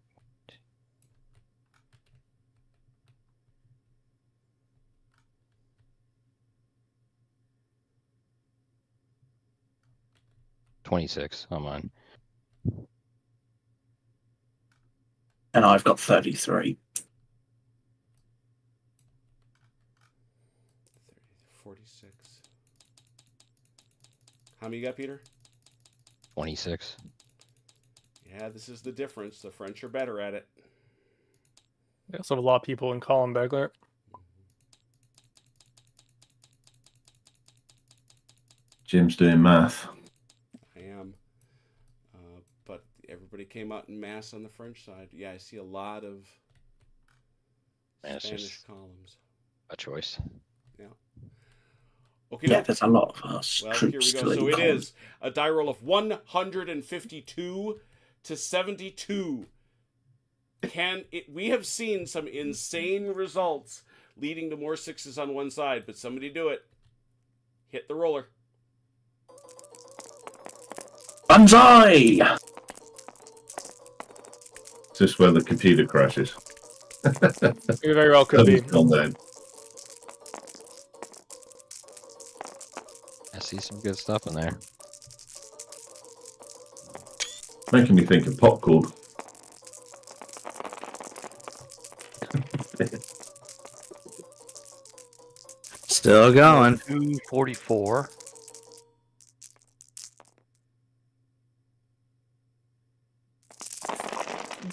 26 on mine. And I've got 33. 46. How many you got, Peter? 26. Yeah, this is the difference. The French are better at it. We also have a lot of people in column back there. Jim's doing math. I am. But everybody came out in mass on the French side. Yeah, I see a lot of Man, it's Spanish just columns. a choice. Okay, Yeah, there's a lot of us well, here we troops go. still So in it column. is a die roll of 152 to 72. We have seen some insane results leading to more sixes on one side, but somebody do it. Hit the roller. Banzai! Is this where the computer crashes? It very well could be. It's gone down. I see some good stuff in there. Making me think of popcorn. Still going. 244.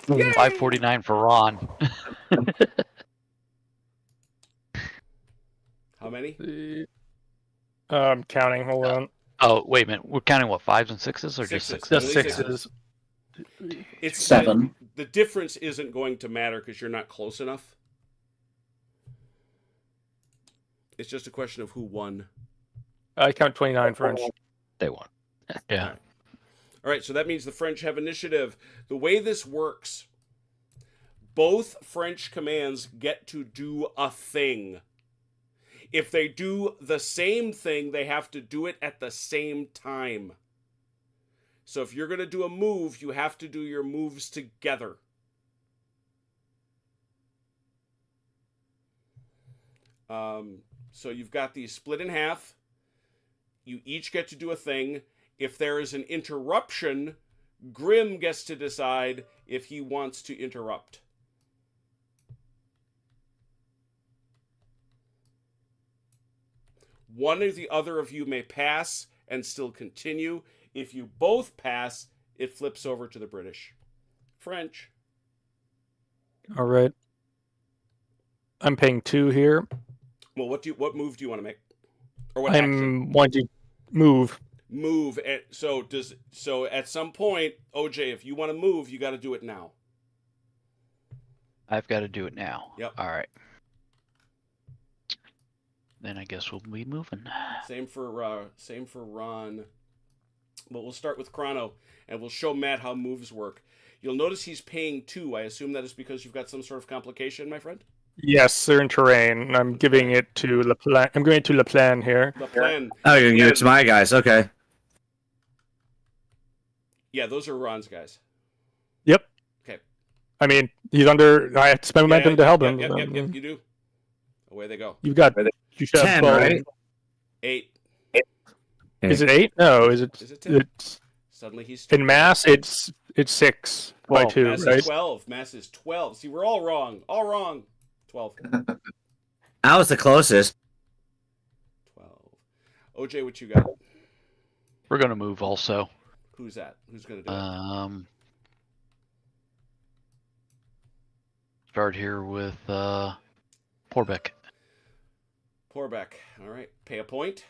Yay! 549 for Ron. How many? Counting. Hold on. Oh, wait a minute. We're counting what, fives and sixes or just Sixes. sixes? Just Only sixes. It's 7. The difference isn't going to matter because you're not close enough. It's just a question of who won. I count 29 French. They won. Yeah. All right, so that means the French have initiative. The way this works, both French commands get to do a thing. If they do the same thing, they have to do it at the same time. So if you're going to do a move, you have to do your moves together. So you've got these split in half. You each get to do a thing. If there is an interruption, Grim gets to decide if he wants to interrupt. One or the other of you may pass and still continue. If you both pass, it flips over to the British. French. All right. I'm paying 2 here. Well, what move do you want to make? Or what action? I'm wanting to move. Move. So at some point, OJ, if you want to move, you got to do it now. I've got to do it now. Yep. All right. Then I guess we'll be moving. Same for Ron. But we'll start with Chrono, and we'll show Matt how moves work. You'll notice he's paying 2. I assume that is because you've got some sort of complication, my friend? Yes, they're in terrain. I'm giving it to Le Plan. I'm going to Le Plan here. The plan. Oh, you're gonna give it to my guys. Okay. Yeah, those are Ron's guys. Yep. Okay. I mean, he's under. I have to spend momentum to help him. Yep, you do. Away they go. You've got. You should have 10, 12. right? 8. Is it 8? No, is it? Is it 10? It's Suddenly he's in mass. It's 6 by 2, Mass right? is 12. Mass is 12. See, we're all wrong. All wrong. 12. I was the closest. 12. OJ, what you got? We're going to move also. Who's that? Who's going to do it? Start here with Porbeck. Pourback. All right. Pay a point.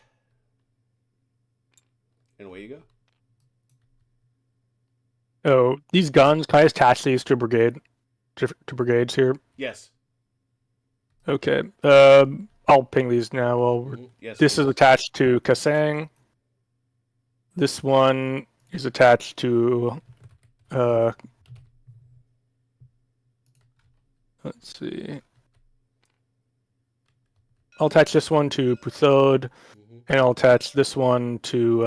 And away you go. Oh, these guns. Can I attach these to brigade? To brigades here. Yes. Okay. I'll ping these now. Well, Mhm. Yes. this please. is attached to Kassang. This one is attached to. Let's see. I'll attach this one to Puthode, Mhm. and I'll attach this one to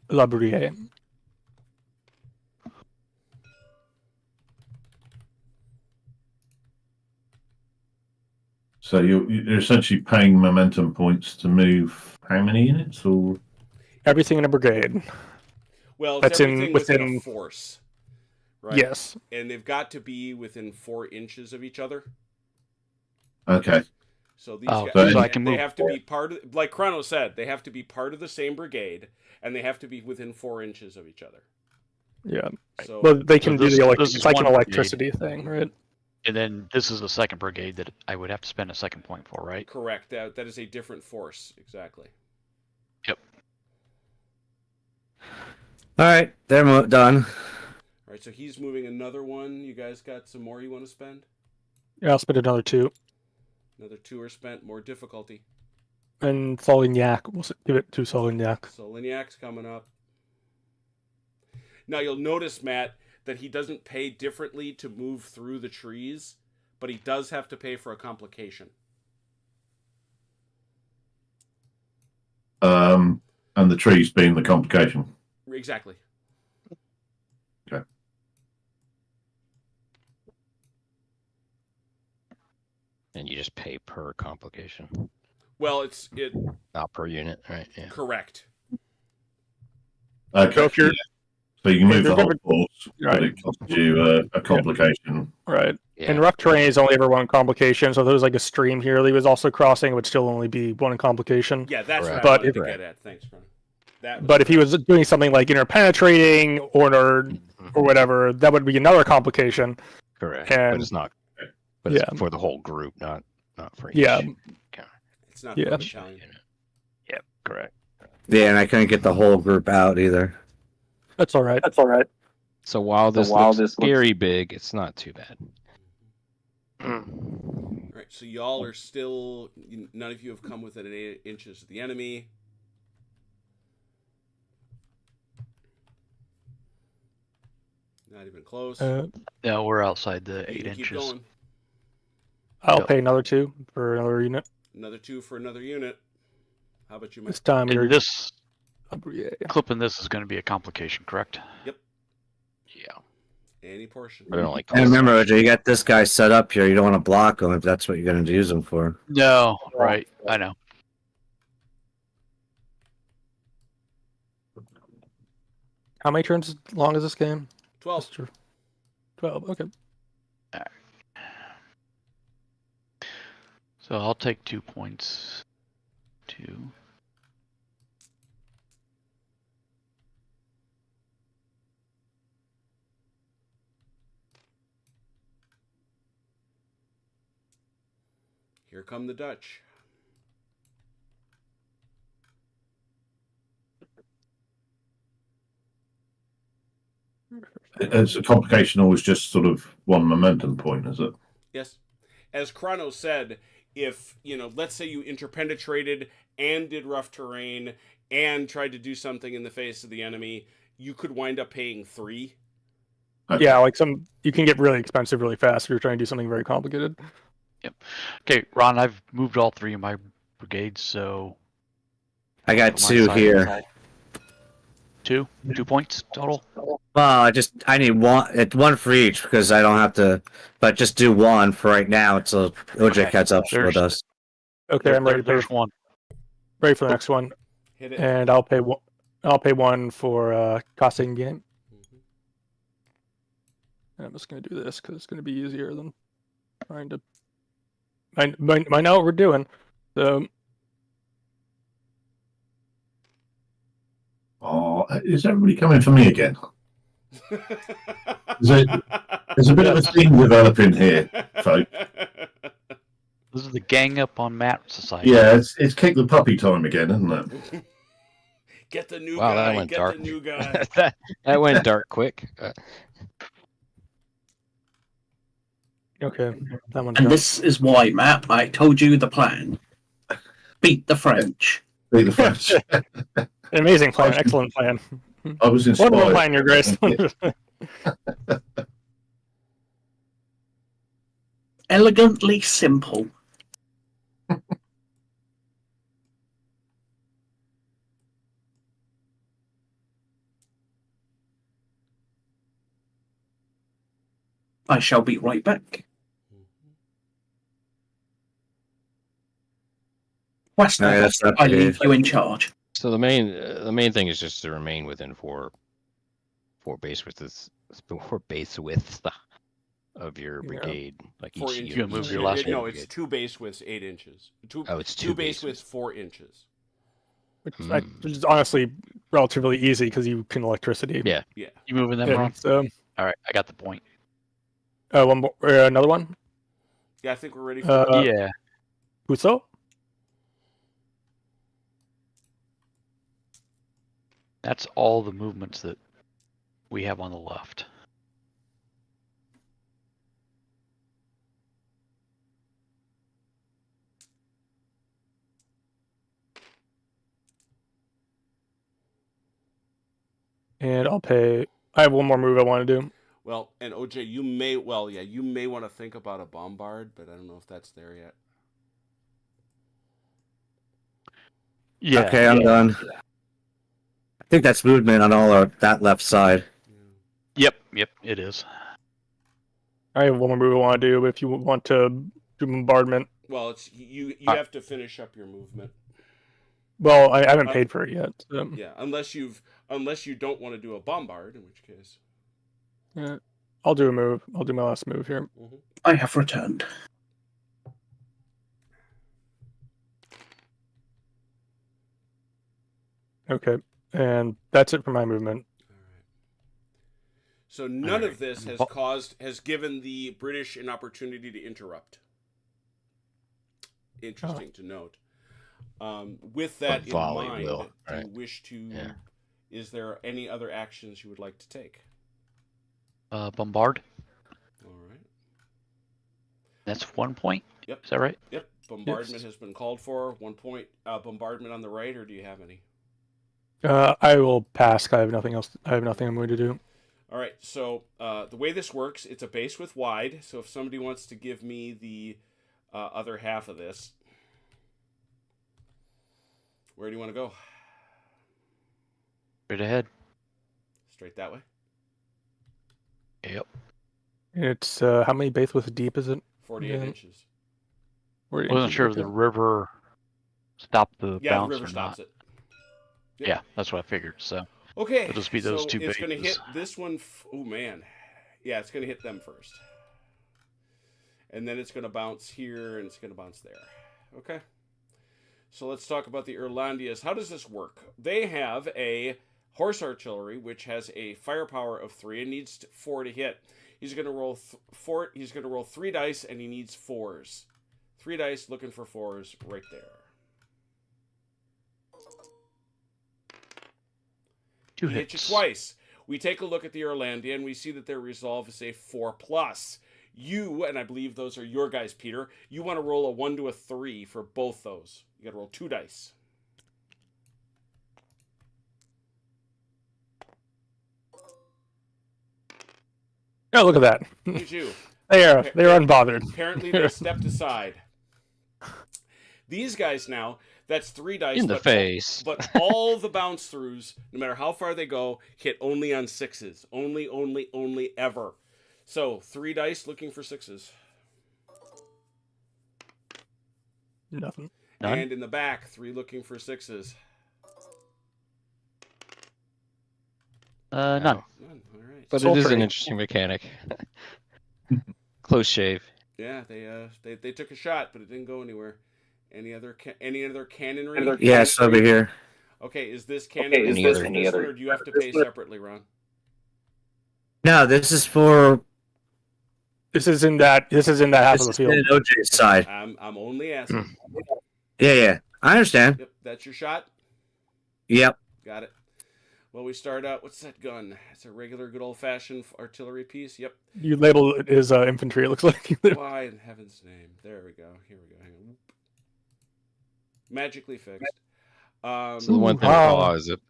La Bruyere. So you're essentially paying momentum points to move how many units? Or everything in a brigade. Well, it's That's in- everything within a within- force, right? Yes. And they've got to be within 4 inches of each other. Okay. So these Oh, guys, so I can they move. have to be part of, like Chrono said, they have to be part of the same brigade, and they have to be within 4 inches of each other. Yeah. So Well, they can do this- the this is it's like an one electricity thing, right? And then this is the second brigade that I would have to spend a second point for, right? correct. That is a different force, exactly. Yep. All right, they're done. All right, so he's moving another one. You guys got some more you want to spend? Yeah, I'll spend another 2. Another 2 are spent. More difficulty. And Solignac, we'll give it to Solignac. So Lignac's coming up. Now you'll notice, Matt, that he doesn't pay differently to move through the trees, but he does have to pay for a complication. And the trees being the complication. Exactly. Okay. And you just pay per complication, Well, it not per unit, right? Yeah. correct. Okay. So if you're- yeah. So you can move if the you're whole gonna- force, but Right. it costs you a complication. Right. Yeah. In rough terrain is only ever 1 complication, so if there was like a stream here that he was also crossing, it would still only be 1 complication. Yeah, that's Correct. what I But wanted if- to get at. Thanks, Ron. That was But if he was doing something like interpenetrating Mhm. or whatever, that would be another complication. Correct. and- But it's not. But Yeah. it's for the whole group, not for each. Yeah. it's not Yeah. the battalion. unit. Yep. Correct. Yeah, and I couldn't get the whole group out either. That's all right. That's all right. So while this looks scary big, it's not too bad. All right, so y'all are still. None of you have come within 8 inches of the enemy. Not even close. No, we're outside the You 8 can keep inches. going. I'll Yep. pay another 2 for another unit. Another 2 for another unit. How about you, Mike? This time you're And this yeah. clipping this is going to be a complication, correct? Yeah. Any portion. But it only And costs. remember, OJ, you got this guy set up here. You don't want to block him if that's what you're going to use him for. No, right. I know. How many turns long is this game? 12. 12. Okay. So I'll take 2 points. 2. Here come the Dutch. It's a complication always just sort of 1 momentum point, is it? Yes. As Chrono said, if, let's say you interpenetrated and did rough terrain and tried to do something in the face of the enemy, you could wind up paying 3. Okay. Yeah, like you can get really expensive really fast if you're trying to do something very complicated. Okay, Ron, I've moved all 3 of my brigades, so I got for my 2 side, here. it's all 2 points total. Well, I need 1. It's 1 for each because I don't have to. But just do 1 for right now until OJ Okay, catches up there's- with us. Okay, I'm ready to pay. There's 1. Ready for the next one, Hit it. and I'll pay 1. I'll pay 1 for costing game. Mhm. And I'm just gonna do this because it's gonna be easier than trying to. I know what we're doing. So Oh, is everybody coming for me again? There's a bit of a theme developing here, folks. This is the gang up on Matt Society. Yeah, it's kick the puppy time again, isn't it? Get the new Wow, that guy. went Get dark. the new guy. that went dark quick. okay, that one's And done. this is why, Matt, I told you the plan. Beat the French. Be the French. Amazing plan, excellent plan. I was inspired. Wonderful plan, Your Grace. Elegantly simple. I shall be right back. Western, Alright, that's up I to leave you in charge. So the main thing is just to remain within four base widths of your Yeah. brigade. Like 4 each inches. You move your last No, one. it's 2 base widths, 8 inches. Oh, it's two two base base widths, 4 inches. Which Hmm. is honestly relatively easy because you can electricity. Yeah. Yeah. You moving them, Yeah, Ron? so, All right, I got the point. one more, another one. Yeah, I think we're ready for it. Yeah. Huso. That's all the movements that we have on the left. And I'll pay. I have one more move I want to do. Well, and OJ, you may want to think about a bombard, but I don't know if that's there yet. Yeah. Okay, I'm done. I think that's movement on all of that left side. Yep, it is. I have one more move I want to do. If you want to do bombardment, Well, it's you have to finish up your movement. well, I haven't paid for it yet. So. Yeah, unless you don't want to do a bombard, in which case. Yeah, I'll do a move. I'll do my last move here. Mm-hmm. I have returned. Okay, and that's it for my movement. All right. So none of this has given the British an opportunity to interrupt. Interesting to note. With that in volley mind, will, do right? you wish to? Yeah. Is there any other actions you would like to take? Bombard. All right. That's 1 point. Yep. Is that right? Yep. Bombardment has been called for. 1 point. Bombardment on the right, or do you have any? I will pass. I have nothing else. I have nothing I'm going to do. All right. So the way this works, it's a base with wide. So if somebody wants to give me the other half of this, where do you want to go? Straight ahead. Straight that way. Yep. It's how many base widths deep is it? 48 Yeah. inches. Where I wasn't sure if the river stopped the Yeah, the bounce river or stops not. it. Yep. Yeah, that's what I figured. So Okay. it'll just be those so two it's going to bases. hit this one. Oh, man. Yeah, it's going to hit them first. And then it's going to bounce here, and it's going to bounce there. Okay. So let's talk about the Irlandias. How does this work? They have a horse artillery, which has a firepower of 3 and needs 4 to hit. He's going to roll 4. He's going to roll 3 dice, and he needs 4s. 3 dice, looking for 4s, right there. 2 He hit you hits. twice. We take a look at the Irlandia, and we see that their resolve is a 4+. You, and I believe those are your guys, Peter, you want to roll a 1 to a 3 for both those. You got to roll 2 dice. Oh, look at that. Look at you. They're unbothered. Apparently, they stepped aside. These guys now, that's 3 dice. In the face. But all the bounce throughs, no matter how far they go, hit only on 6s. Only, ever. So, 3 dice looking for 6s. Nothing. None? And in the back, 3 looking for 6s. None. None. All right. But Soul it is trade. an interesting mechanic. Close shave. Yeah, they took a shot, but it didn't go anywhere. Any other cannonry? Yes, over here. Okay, is this cannonry? is Is this this any one, other- or do you have to pay separately, Ron? No, this is for This is in that half this of the is field. in OJ's side. I'm only asking. Yeah, I understand. Yep, that's your shot. Yep. Got it. Well, we start out. What's that gun? It's a regular, good old-fashioned artillery piece. Yep. You label it as infantry. It looks like. Why in heaven's name? There we go. Here we go. Hang on. Magically fixed. So the one thing Wow. to call out is that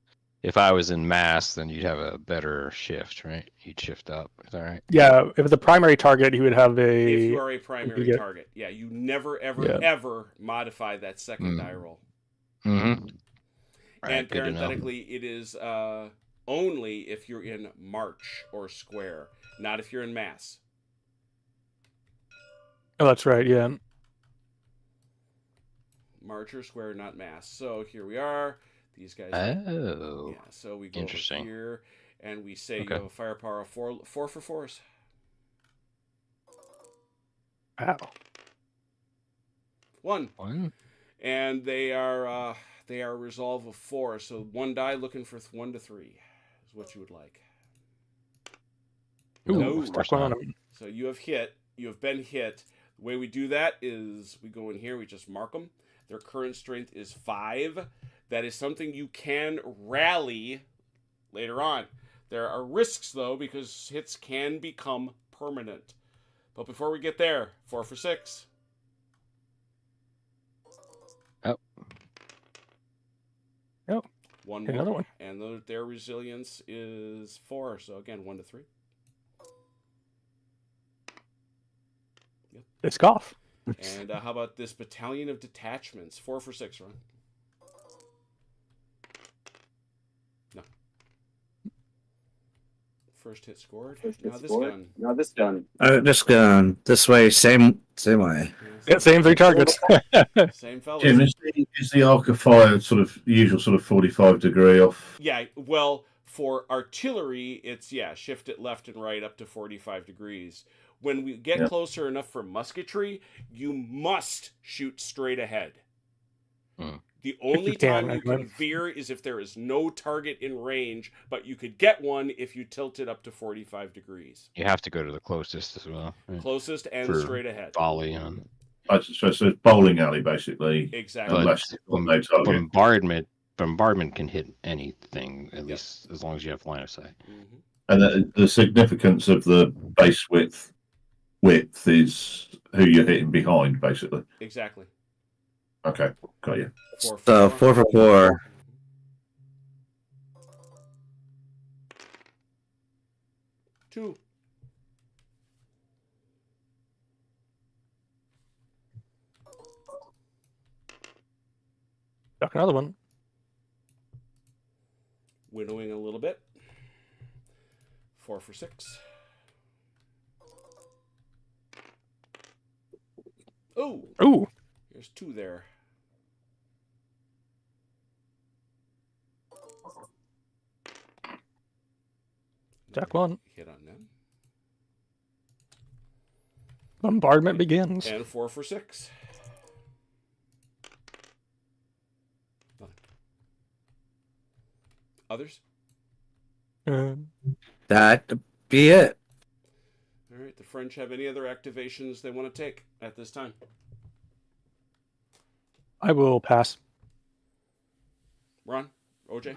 if I was in mass, then you'd have a better shift, right? You'd shift up. Is that right? Yeah, if it's a primary target, he would have If you a. are a primary get- target, yeah, you never, ever, Yeah. ever modify that second die roll. Mm-hmm. Right, And good to know. parenthetically, it is only if you're in march or square, not if you're in mass. Oh, that's right. Yeah. March or square, not mass. So here we are. These guys. Oh. Yeah. So we go Interesting. over here, and we say Okay. you have a firepower of four for fours. Wow. One. One. And they are resolve of 4. So 1 die looking for 1 to 3 is what you would like. Ooh, No. stuck one on him. So you have hit. You have been hit. The way we do that is we go in here. We just mark them. Their current strength is 5. That is something you can rally later on. There are risks though because hits can become permanent. But before we get there, 4 for 6. Oh. Yep. One Another more. one. And their resilience is 4. So again, 1 to 3. Yep. It's golf. And how about this battalion of detachments? 4 for 6, Ron. No. First hit scored. Now this gun. Just going this way, same way. Yeah, same 3 targets. Same fellas. Jim, is the arc of fire sort of usual sort of 45 degree off? Yeah, well, for artillery, it's, shift it left and right up to 45 degrees. When we get closer enough for musketry, you must shoot straight ahead. The only time you can veer is if there is no target in range, but you could get one if you tilt it up to 45 degrees. You have to go to the closest as well. Right? Closest and For straight ahead. Volley. So it's a bowling alley, basically. Exactly. Unless no target. Bombardment can hit anything, at least as long as you have line of sight. Mm-hmm. And the significance of the base width is who you're hitting behind, basically. Exactly. Okay, got you. 4 for So 4. 4 for 4. 2. Stuck another one. Winnowing a little bit. 4 for 6. Oh! Ooh. There's 2 there. Stuck one. Hit on them. Bombardment begins. And 4 for 6. Nothing. Others? That be it. All right. The French have any other activations they want to take at this time? I will pass. Ron? OJ?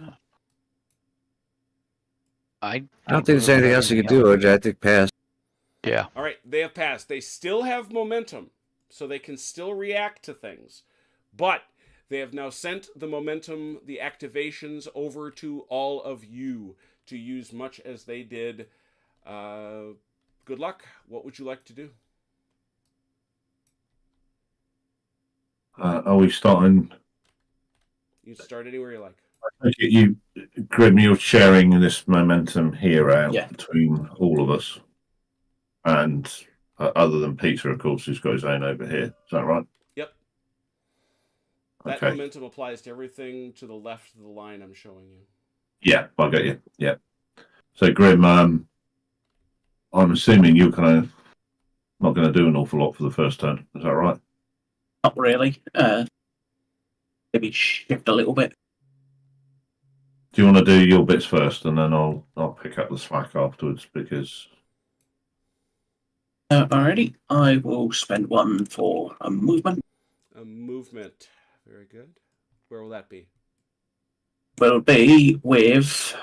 I don't think there's anything else you can do, OJ. I think pass. Yeah. All right. They have passed. They still have momentum, so they can still react to things. But they have now sent the momentum, the activations over to all of you to use much as they did. Good luck. What would you like to do? Are we starting? You can start anywhere you like. You, Grim, you're sharing this momentum here out between all of us, and other than Peter, of course, who's got his own over here. Is that right? Yep. That Okay. momentum applies to everything to the left of the line I'm showing you. Yeah, I got you. Yeah. So, Grim, I'm assuming you're kind of not going to do an awful lot for the first turn. Is that right? Not really. Maybe shift a little bit. Do you want to do your bits first, and then I'll pick up the slack afterwards? Because Alrighty, I will spend 1 for a movement. A movement. Very good. Where will that be? Will be with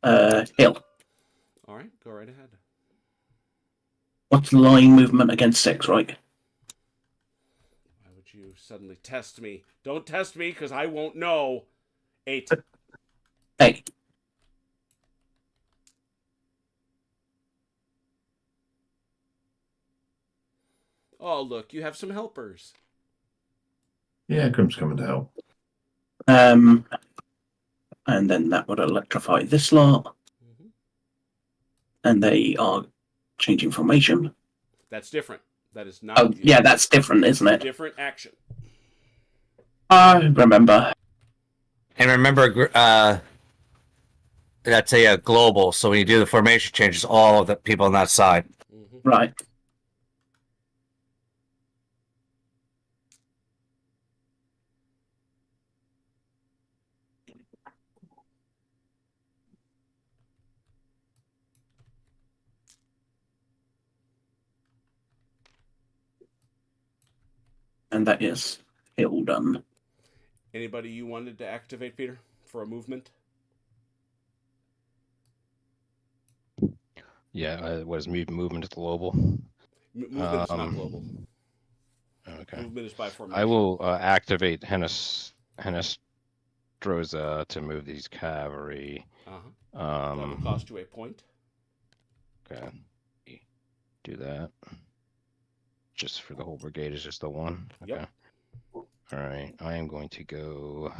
Hill. All right. Go right ahead. What's line movement against 6, right? Why would you suddenly test me? Don't test me, because I won't know. 8. 8. Oh, look, you have some helpers. yeah, Grim's coming to help. And then that would electrify this lot. Mm-hmm. And they are changing formation. That's different. That is not. Oh, yeah, that's different, isn't it? Different action. I remember. And remember, that's a global. So when you do the formation changes, all of the people on that side. Mhm. Right. And that is hill done. Anybody you wanted to activate, Peter, for a movement? Yeah, what is movement is global? Movement is not global. Okay. Movement is by formation. I will activate Henestroza to move these cavalry. That will cost you a point. Okay. Do that. Just for the whole brigade is just the one. Okay. Yep. All right. I am going to go.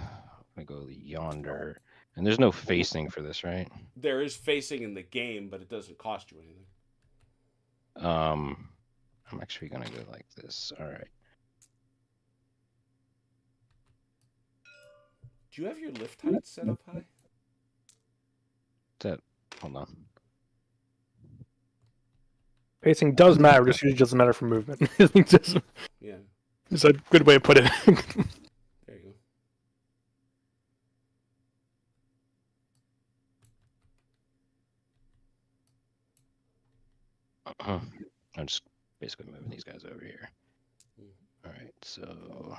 Yonder, and there's no facing for this, right? There is facing in the game, but it doesn't cost you anything. I'm actually gonna go like this. All right. Do you have your lift height set up high? Hold on. Pacing does matter, just usually doesn't matter for movement. Yeah. It's a good way to put it. There you go. I'm just basically moving these guys over here. Mm-hmm. All right, so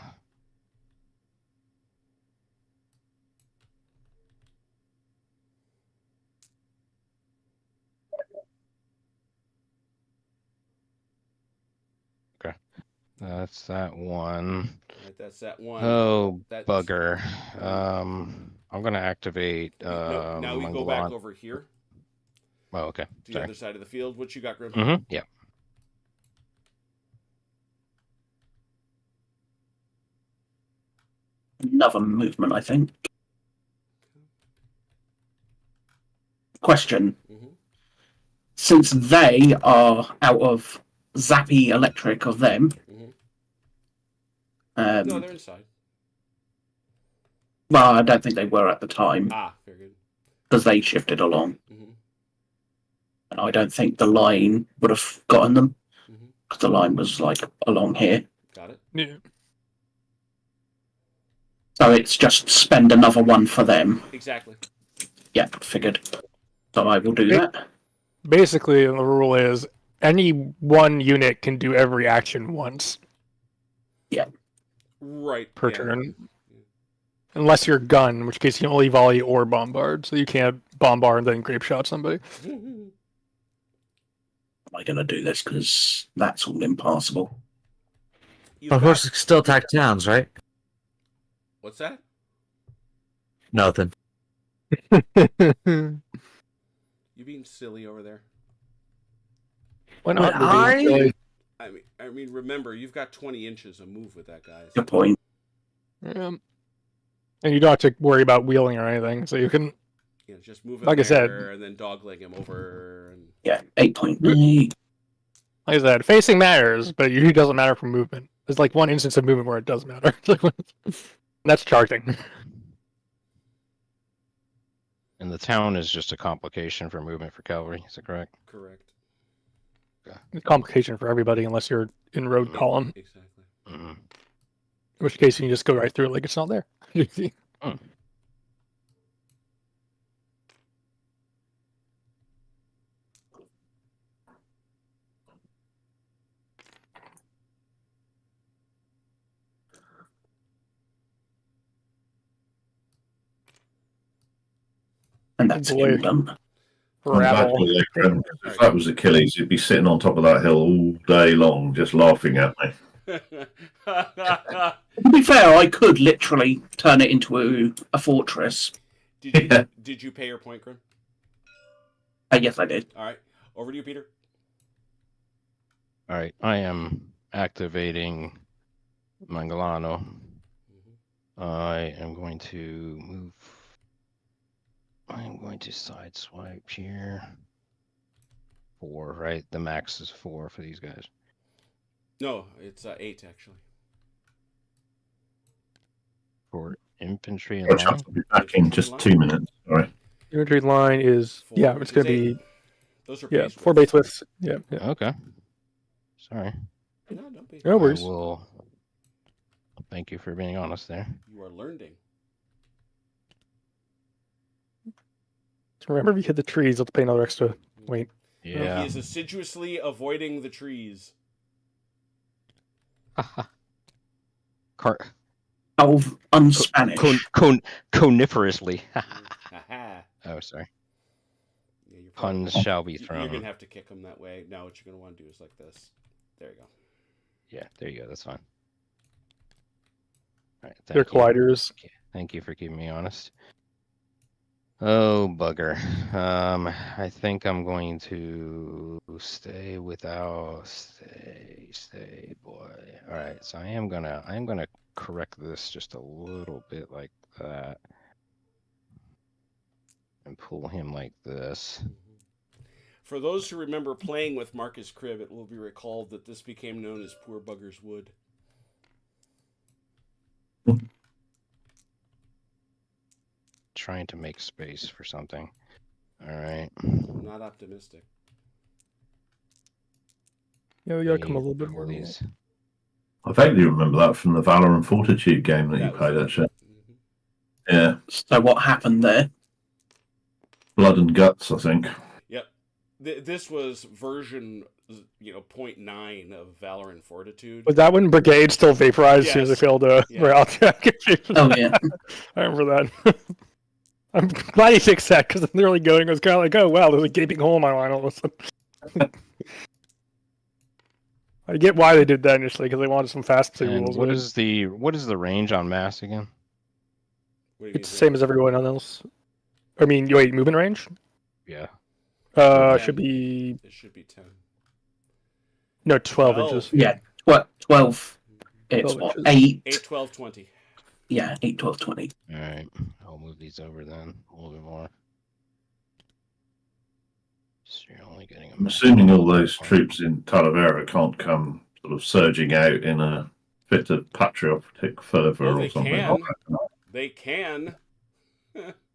okay, that's that one. Right, that's that one. Oh, that's... bugger. I'm gonna activate. No, now we go back over here. Oh, okay. To the other side of the field. What you got, Grim? Mm-hmm. Yeah. Another movement, I think. Question. Mm-hmm. Since they are out of zappy electric of them, no, they're inside. Well, I don't think they were at the time. Ah, very good. Because they shifted along. And I don't think the line would have gotten them. Because the line was like along here. Got it. Yeah. So it's just spend another one for them. Exactly. Yeah, figured. So I will do that. Basically, the rule is any one unit can do every action once. Yeah. Right. Per turn. Unless you're gun, in which case you can only volley or bombard. So you can't bombard and then grape shot somebody. Am I going to do this? Because that's all impossible. Of course, it's still attack towns, right? What's that? Nothing. You being silly over there? Why not? I mean, remember, you've got 20 inches of move with that, guys. Good point. And you don't have to worry about wheeling or anything, so you can. Yeah, just move it like there I said, and then dogleg him over. And... Yeah, 8.8. Like I said, facing matters, but it usually doesn't matter for movement. There's like one instance of movement where it does matter. That's charging. And the town is just a complication for movement for cavalry. Is that correct? Correct. Okay. Complication for everybody unless you're in road column. Exactly. Mm-hmm. In which case you can just go right through it like it's not there. And that's him done. Rabble. If that was Achilles, he'd be sitting on top of that hill all day long, just laughing at me. To be fair, I could literally turn it into a fortress. Did you pay your point, Grim? Yes, I did. All right. Over to you, Peter. All right. I am activating Mangalano. I am going to move. I'm going to sideswipe here. 4, right? The max is 4 for these guys. No, it's 8 actually. 4 infantry in I'll line. be back in just 2 minutes. Sorry. Infantry line is it's going to be Those are 4 base widths. Yeah. Okay. Sorry. No, don't be. No worries. I will. Thank you for being honest there. You are learning. Remember, if you hit the trees, you'll have to pay another extra weight. Yeah. He is assiduously avoiding the trees. Un-Spanish. Coniferously. Haha. Oh, sorry. Yeah, you're Puns shall be You're thrown. gonna have to kick him that way. Now what you're gonna want to do is like this. There you go. Yeah, there you go. That's fine. All right. They're colliders. Thank you for keeping me honest. Oh, bugger. I think I'm going to stay without stay, boy. All right, so I am gonna correct this just a little bit like that, and pull him like this. For those who remember playing with Marcus Cribb, it will be recalled that this became known as Poor Bugger's Wood. Trying to make space for something. All right. Not optimistic. Yeah, we gotta come a little bit more. These. I vaguely remember that from the Valor and Fortitude game that you That was played, it. actually. Mhm. Yeah. So what happened there? Blood and Guts, I think. Yep. This was version 0.9 of Valor and Fortitude. Was that when Brigade still vaporized as soon as they Yes. failed to Yeah. route? Oh yeah. I remember that. I'm glad he fixed that because the early going was kind of like, oh wow, there's a gaping hole in my line all of a sudden. I get why they did that initially because they wanted some fast play And rules. what is the range on mass again? What do you It's the mean? same as everyone else. I mean, wait, movement range? Yeah. Should be It should be 10. no 12 12. inches. Yeah. 12. It's 12 what? inches. 8. 8, 12, 20. Yeah, 8, 12, 20. All right. I'll move these over then a little bit more. So you're only getting a I'm assuming all those troops in Talavera can't come sort of surging out in a fit of patriotic fervor Well, or they something. can. like that. They can.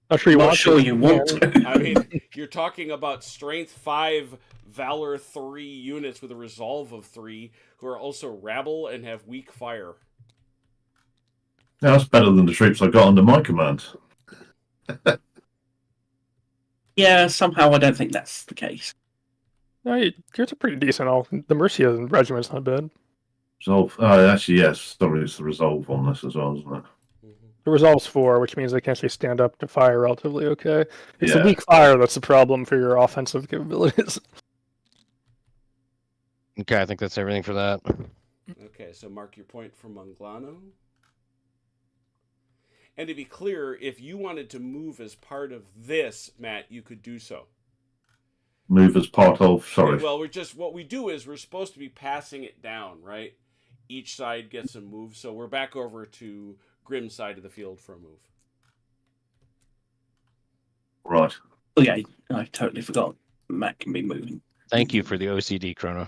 Not sure you Not want sure to. you want to. I mean, you're talking about Strength 5, Valor 3 units with a Resolve of 3 who are also rabble and have weak fire. Yeah, that's better than the troops I got under my command. Yeah, somehow I don't think that's the case. No, yours are pretty decent. All the Mercia regiment's not bad. Resolve. Oh, actually, yes. Sorry, it's the resolve on this as well, isn't it? The resolve's 4, which means they can actually stand up to fire relatively okay. It's the Yeah. weak fire that's the problem for your offensive capabilities. Okay, I think that's everything for that. Okay, so mark your point for Monglano. And to be clear, if you wanted to move as part of this, Matt, you could do so. Move as part of. Sorry. Well, what we do is we're supposed to be passing it down, right? Each side gets a move, so we're back over to Grimm's side of the field for a move. Right. Oh yeah, I totally forgot. Matt can be moving. Thank you for the OCD, Chrono.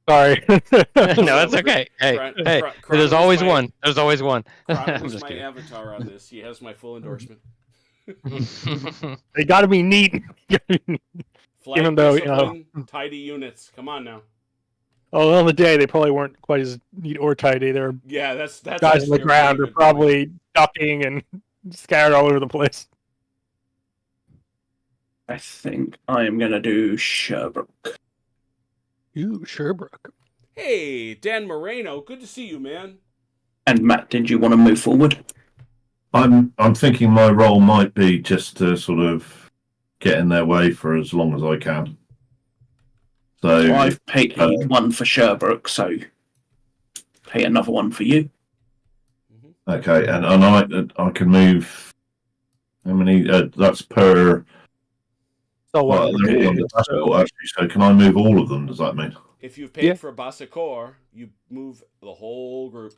Sorry. No, that's okay. Hey, Chron- there's Chrono's always my- one. There's always one. I'm Chrono's just my kidding. avatar on this. He has my full endorsement. They gotta be neat. Flag Even though, discipline, tidy units. Come on now. Oh, on the day they probably weren't quite as neat or tidy. They're Yeah, that's guys on actually the a ground really are good probably ducking and scattered all over the place. I think I am going to do Sherbrooke. Ooh, Sherbrooke. point. Hey, Dan Moreno, good to see you, man. And Matt, did you want to move forward? I'm thinking my role might be just to sort of get in their way for as long as I can. So So I've paid one for Sherbrooke, so pay another one for you. okay, and I can move. How many? That's per. So Well, they're all under Basel, actually. So can I move all of them? Does that mean? If you've paid Yeah. for Bassacor, you move the whole group.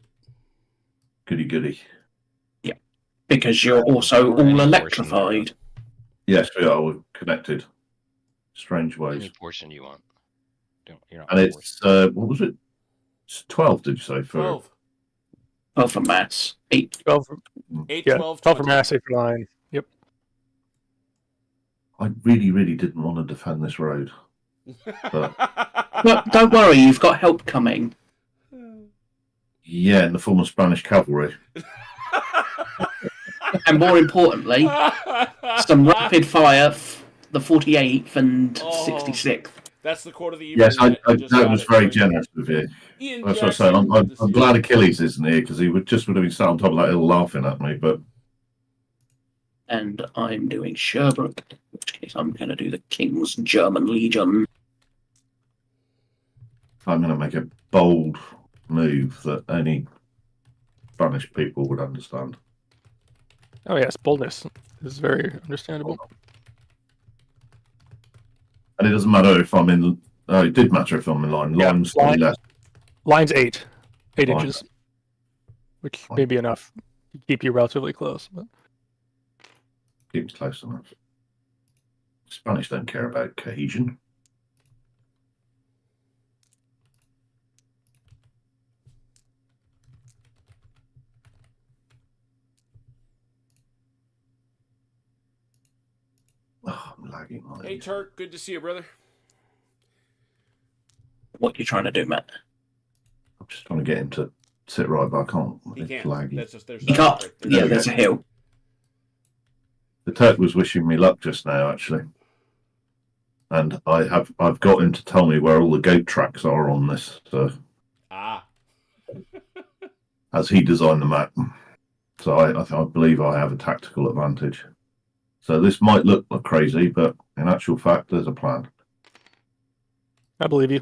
Goody goody. Because you're also Or any all portion electrified. Yes, we are. We're connected. Strange Any ways. portion you want. You're not And forced. it's what was it? It's 12. Did you say for 12. 12 for maths. 8. 12. 8, Yeah, 12, 12 for 20. mass, 8 for line. Yep. I really, really didn't want to defend this road. But don't worry, you've got help coming. Yeah, in the form of Spanish cavalry. And more importantly, some rapid fire, the 48th and Oh. 66th. That's the quote of the evening. Yes, that was very generous of you. Ian That's what I Jackson, say. good to I'm see glad you. Achilles isn't here because he would have sat on top of that hill laughing at me. But And I'm doing Sherbrooke, in which case I'm going to do the King's German Legion. I'm going to make a bold move that only Spanish people would understand. Oh yes, boldness is very understandable. And it doesn't matter if I'm in. Oh, it did matter if I'm in line. Yeah, Line's slightly less. Line's 8 Line. inches, which may be enough to keep you relatively close. But Keeps close enough. Spanish don't care about cohesion. Oh, I'm lagging. Hey, Turk, good to see you, brother. What are you trying to do, Matt? I'm just trying to get him to sit right, but I can't. He It's can't. laggy. That's just, there's You can't. right Yeah, there. there's a hill. The Turk was wishing me luck just now, actually, and I've got him to tell me where all the goat tracks are on this, so as he designed the map. So I believe I have a tactical advantage. So this might look crazy, but in actual fact, there's a plan. I believe you.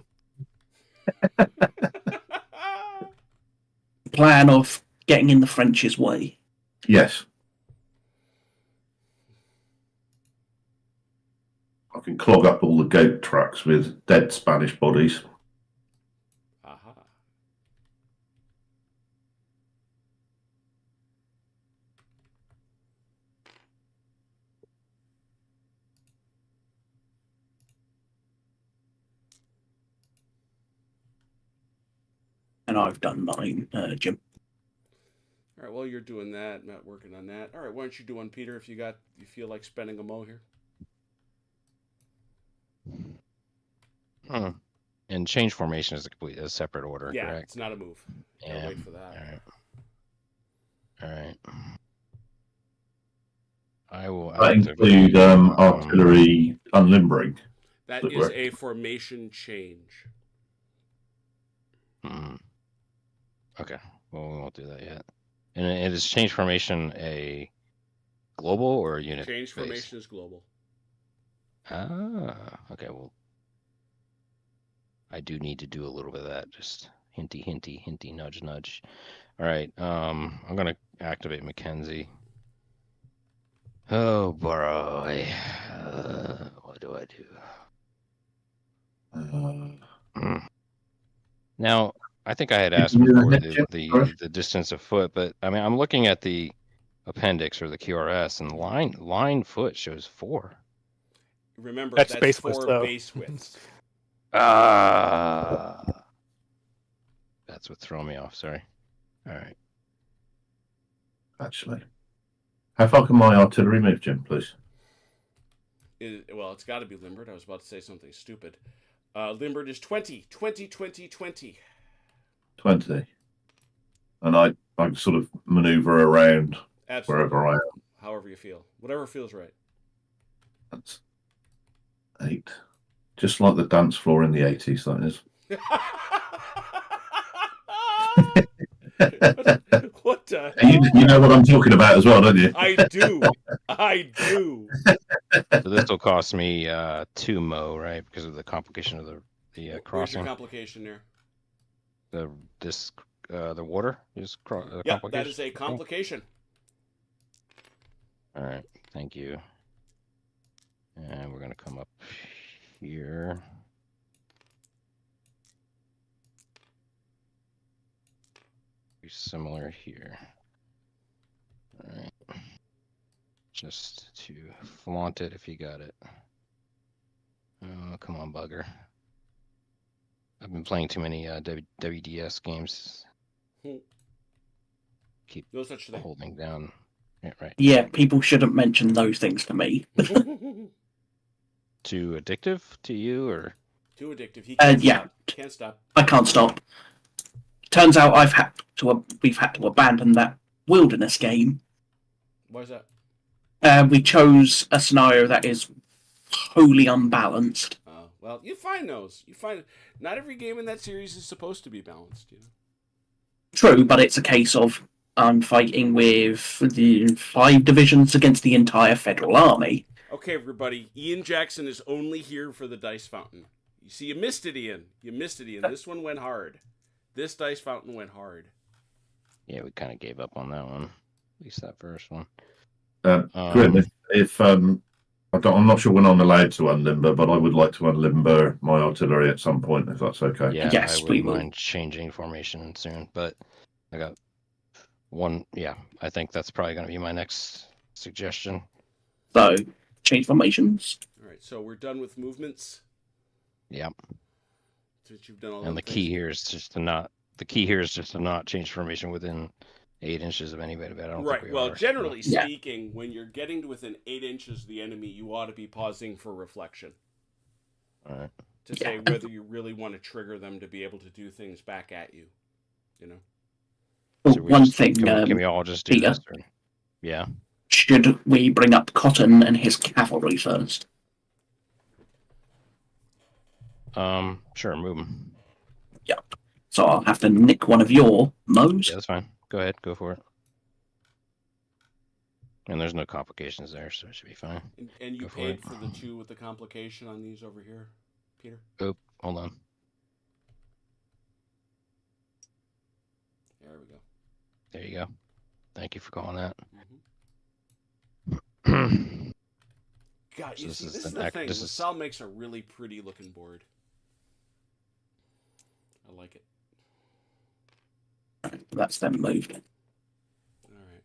Plan of getting in the French's way. Yes. I can clog up all the goat tracks with dead Spanish bodies. Aha. And I've done mine, Jim. All right, well, you're doing that, Matt working on that. All right, why don't you do one, Peter, if you feel like spending a mo here? And change formation is a separate order, Yeah, correct? it's not a move. Gotta wait for that. All right. I will That include artillery unlimbering. That is a formation change. Okay, well, we won't do that yet. And it is change formation a global or a unit? Change base? formation is global. Okay, well, I do need to do a little bit of that. Just hinty, nudge, nudge. All right, I'm gonna activate Mackenzie. Oh boy, what do I do? Now, I think I had asked before the distance of foot, but I mean, I'm looking at the appendix or the QRS, and line foot shows 4. Remember, that's that's base 4 width, though. base widths. That's what threw me off. Sorry. All right. Actually, how far can my artillery move, Jim, please? Well, it's got to be limbered. I was about to say something stupid. Limbered is 20. 20. 20. And I sort of maneuver around wherever I am. However you feel. Whatever feels right. That's 8. Just like the dance floor in the 80s, that is. What the hell? You know what I'm talking about as well, don't you? I do. So this will cost me 2 mo, right? Because of the complication of the Where's crossing. your complication there? The water is Yeah, that is a complication. All right, thank you. And we're gonna come up here. Be similar here. All right. Just to flaunt it if you got it. Oh, come on, bugger. I've been playing too many WDS games. keep No such thing. holding down. Yeah, right. Yeah, people shouldn't mention those things to me. Too addictive to you, or Too addictive. He can't yeah. stop. Can't stop. I can't stop. Turns out we've had to abandon that wilderness game. Why is that? We chose a scenario that is wholly unbalanced. Well, you find those. You find not every game in that series is supposed to be balanced. You know. True, but it's a case of I'm fighting with the 5 divisions against the entire Federal Army. Okay, everybody. Ian Jackson is only here for the dice fountain. You see, you missed it, Ian. You missed it, Ian. This one went hard. This dice fountain went hard. yeah, we kind of gave up on that one. At least that first one. Grim, if I'm not sure when I'm allowed to unlimber, but I would like to unlimber my artillery at some point, if that's okay. Yeah, Yes, I we wouldn't will. mind changing formation soon, but I got one. Yeah, I think that's probably going to be my next suggestion. So, change formations. All right, so we're done with movements. Yeah, Since you've done all and the the key here is just to not. The key here is just to not change formation within 8 inches of anybody. But I don't Right. think we Well, are. generally Yeah. speaking, when you're getting to within 8 inches of the enemy, you ought to be pausing for reflection All right. to say whether you really want to trigger them to be able to do things back at you. You know. Well, So we one just- thing, Can we all just do Peter? this? Or... Yeah. should we bring up Cotton and his cavalry first? Sure. Move them. So I'll have to nick one of your mows. Yeah, that's fine. Go ahead. Go for it. And there's no complications there, so it should be fine. And you Go for paid it. for the 2 with the complication on these over here, Peter? Oh, hold on. There we go. There you go. Thank you for calling that. Mm-hmm. God, So you this see, is this is an the act- thing. this is- LaSalle makes a really pretty looking board. I like it. That's them moved. All right.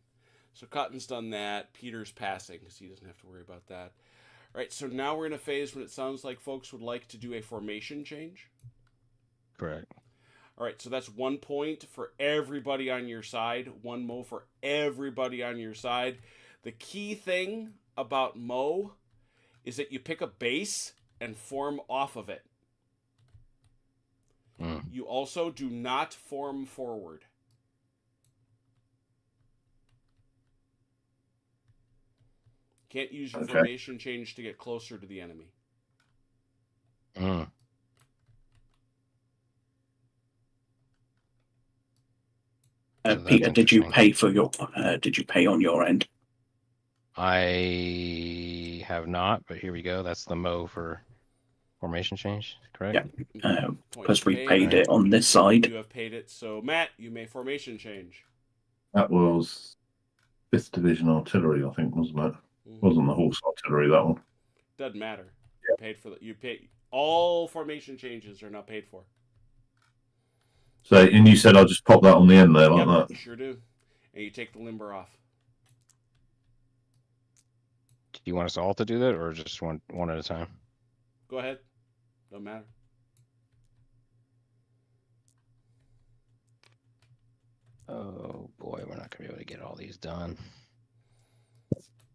So Cotton's done that. Peter's passing because he doesn't have to worry about that. All right. So now we're in a phase when it sounds like folks would like to do a formation change. Correct. All right. So that's 1 point for everybody on your side. 1 mo for everybody on your side. The key thing about mo is that you pick a base and form off of it. Mm. You also do not form forward. Can't use your Okay. formation change to get closer to the enemy. Mm. So that's Peter, did you interesting. pay for your? Did you pay on your end? I have not, but here we go. That's the mo for formation change, correct? Yeah. Point Because we paid. paid it on this side. You have paid it. So, Matt, you may formation change. That was 5th Division Artillery, I think, wasn't it? Mhm. Wasn't the horse artillery, that one? Doesn't matter. You paid for that. You pay. All formation changes are not paid for. So, and you said I'll just pop that on the end there like Yep, that. you sure do. And you take the limber off. Do you want us all to do that, or just one at a time? Go ahead. Don't matter. Oh boy, we're not gonna be able to get all these done.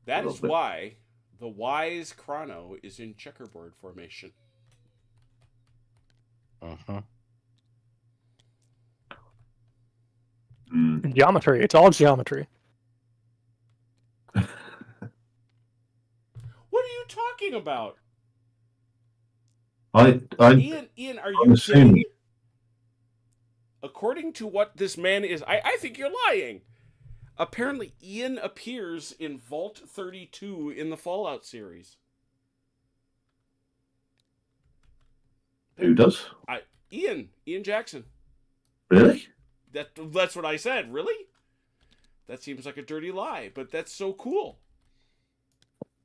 That little is bit. why the wise chrono is in checkerboard formation. Uh-huh. Mm. Geometry. It's all geometry. What are you talking about? I Ian, are I'm you assuming- kidding? According to what this man is, I think you're lying. Apparently, Ian appears in Vault 32 in the Fallout series. who does? Ian Jackson. Really? That's what I said. Really? That seems like a dirty lie, but that's so cool.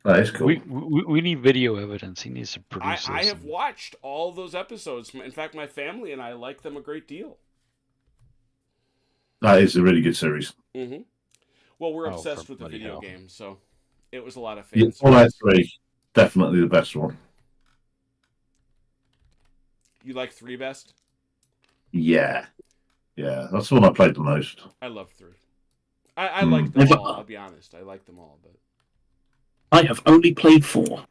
That is cool. We need video evidence. He needs to produce I this. have watched all those episodes. In fact, my family and I like them a great deal. That is a really good series. Mm-hmm. Well, we're Oh, obsessed for with the bloody video hell. game, so it was a lot of Yeah, fun. Fallout 3, definitely the best one. You like 3 best? Yeah. Yeah, that's the one I played the most. I love 3. I like them all. I'll be honest. I like them all, but I have only played 4.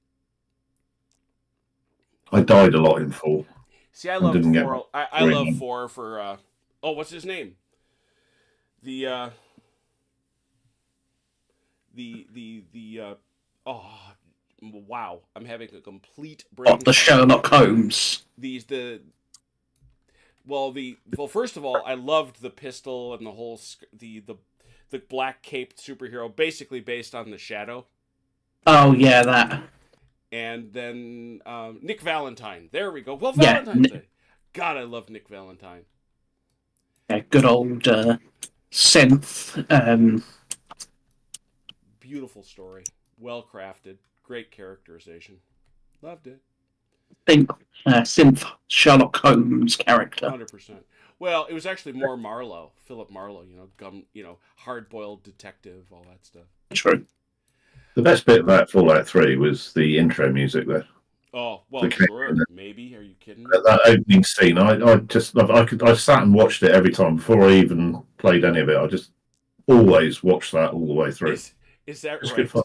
I died a lot in 4. see, I I love didn't get 4. I three, love man. 4 for. Oh, what's his name? The. Oh, wow! I'm having a complete brain. The Sherlock Holmes. Well, first of all, I loved the pistol and the whole the black caped superhero, basically based on the Shadow. Oh yeah, that. And then Nick Valentine. There we go. Well, Yeah, Valentine's Day. God, I love Nick Valentine. Yeah, good old synth. Beautiful story, well crafted, great characterization. Loved it. Think synth Sherlock Holmes character. 100%. Well, it was actually more Marlowe, Philip Marlowe. Hard boiled detective, all that stuff. True. The best bit about Fallout 3 was the intro music there. Oh well, Okay. sure, maybe. Are you kidding me? That opening scene, I sat and watched it every time before I even played any of it. I just always watched that all the way through. Is that It's right? good fun.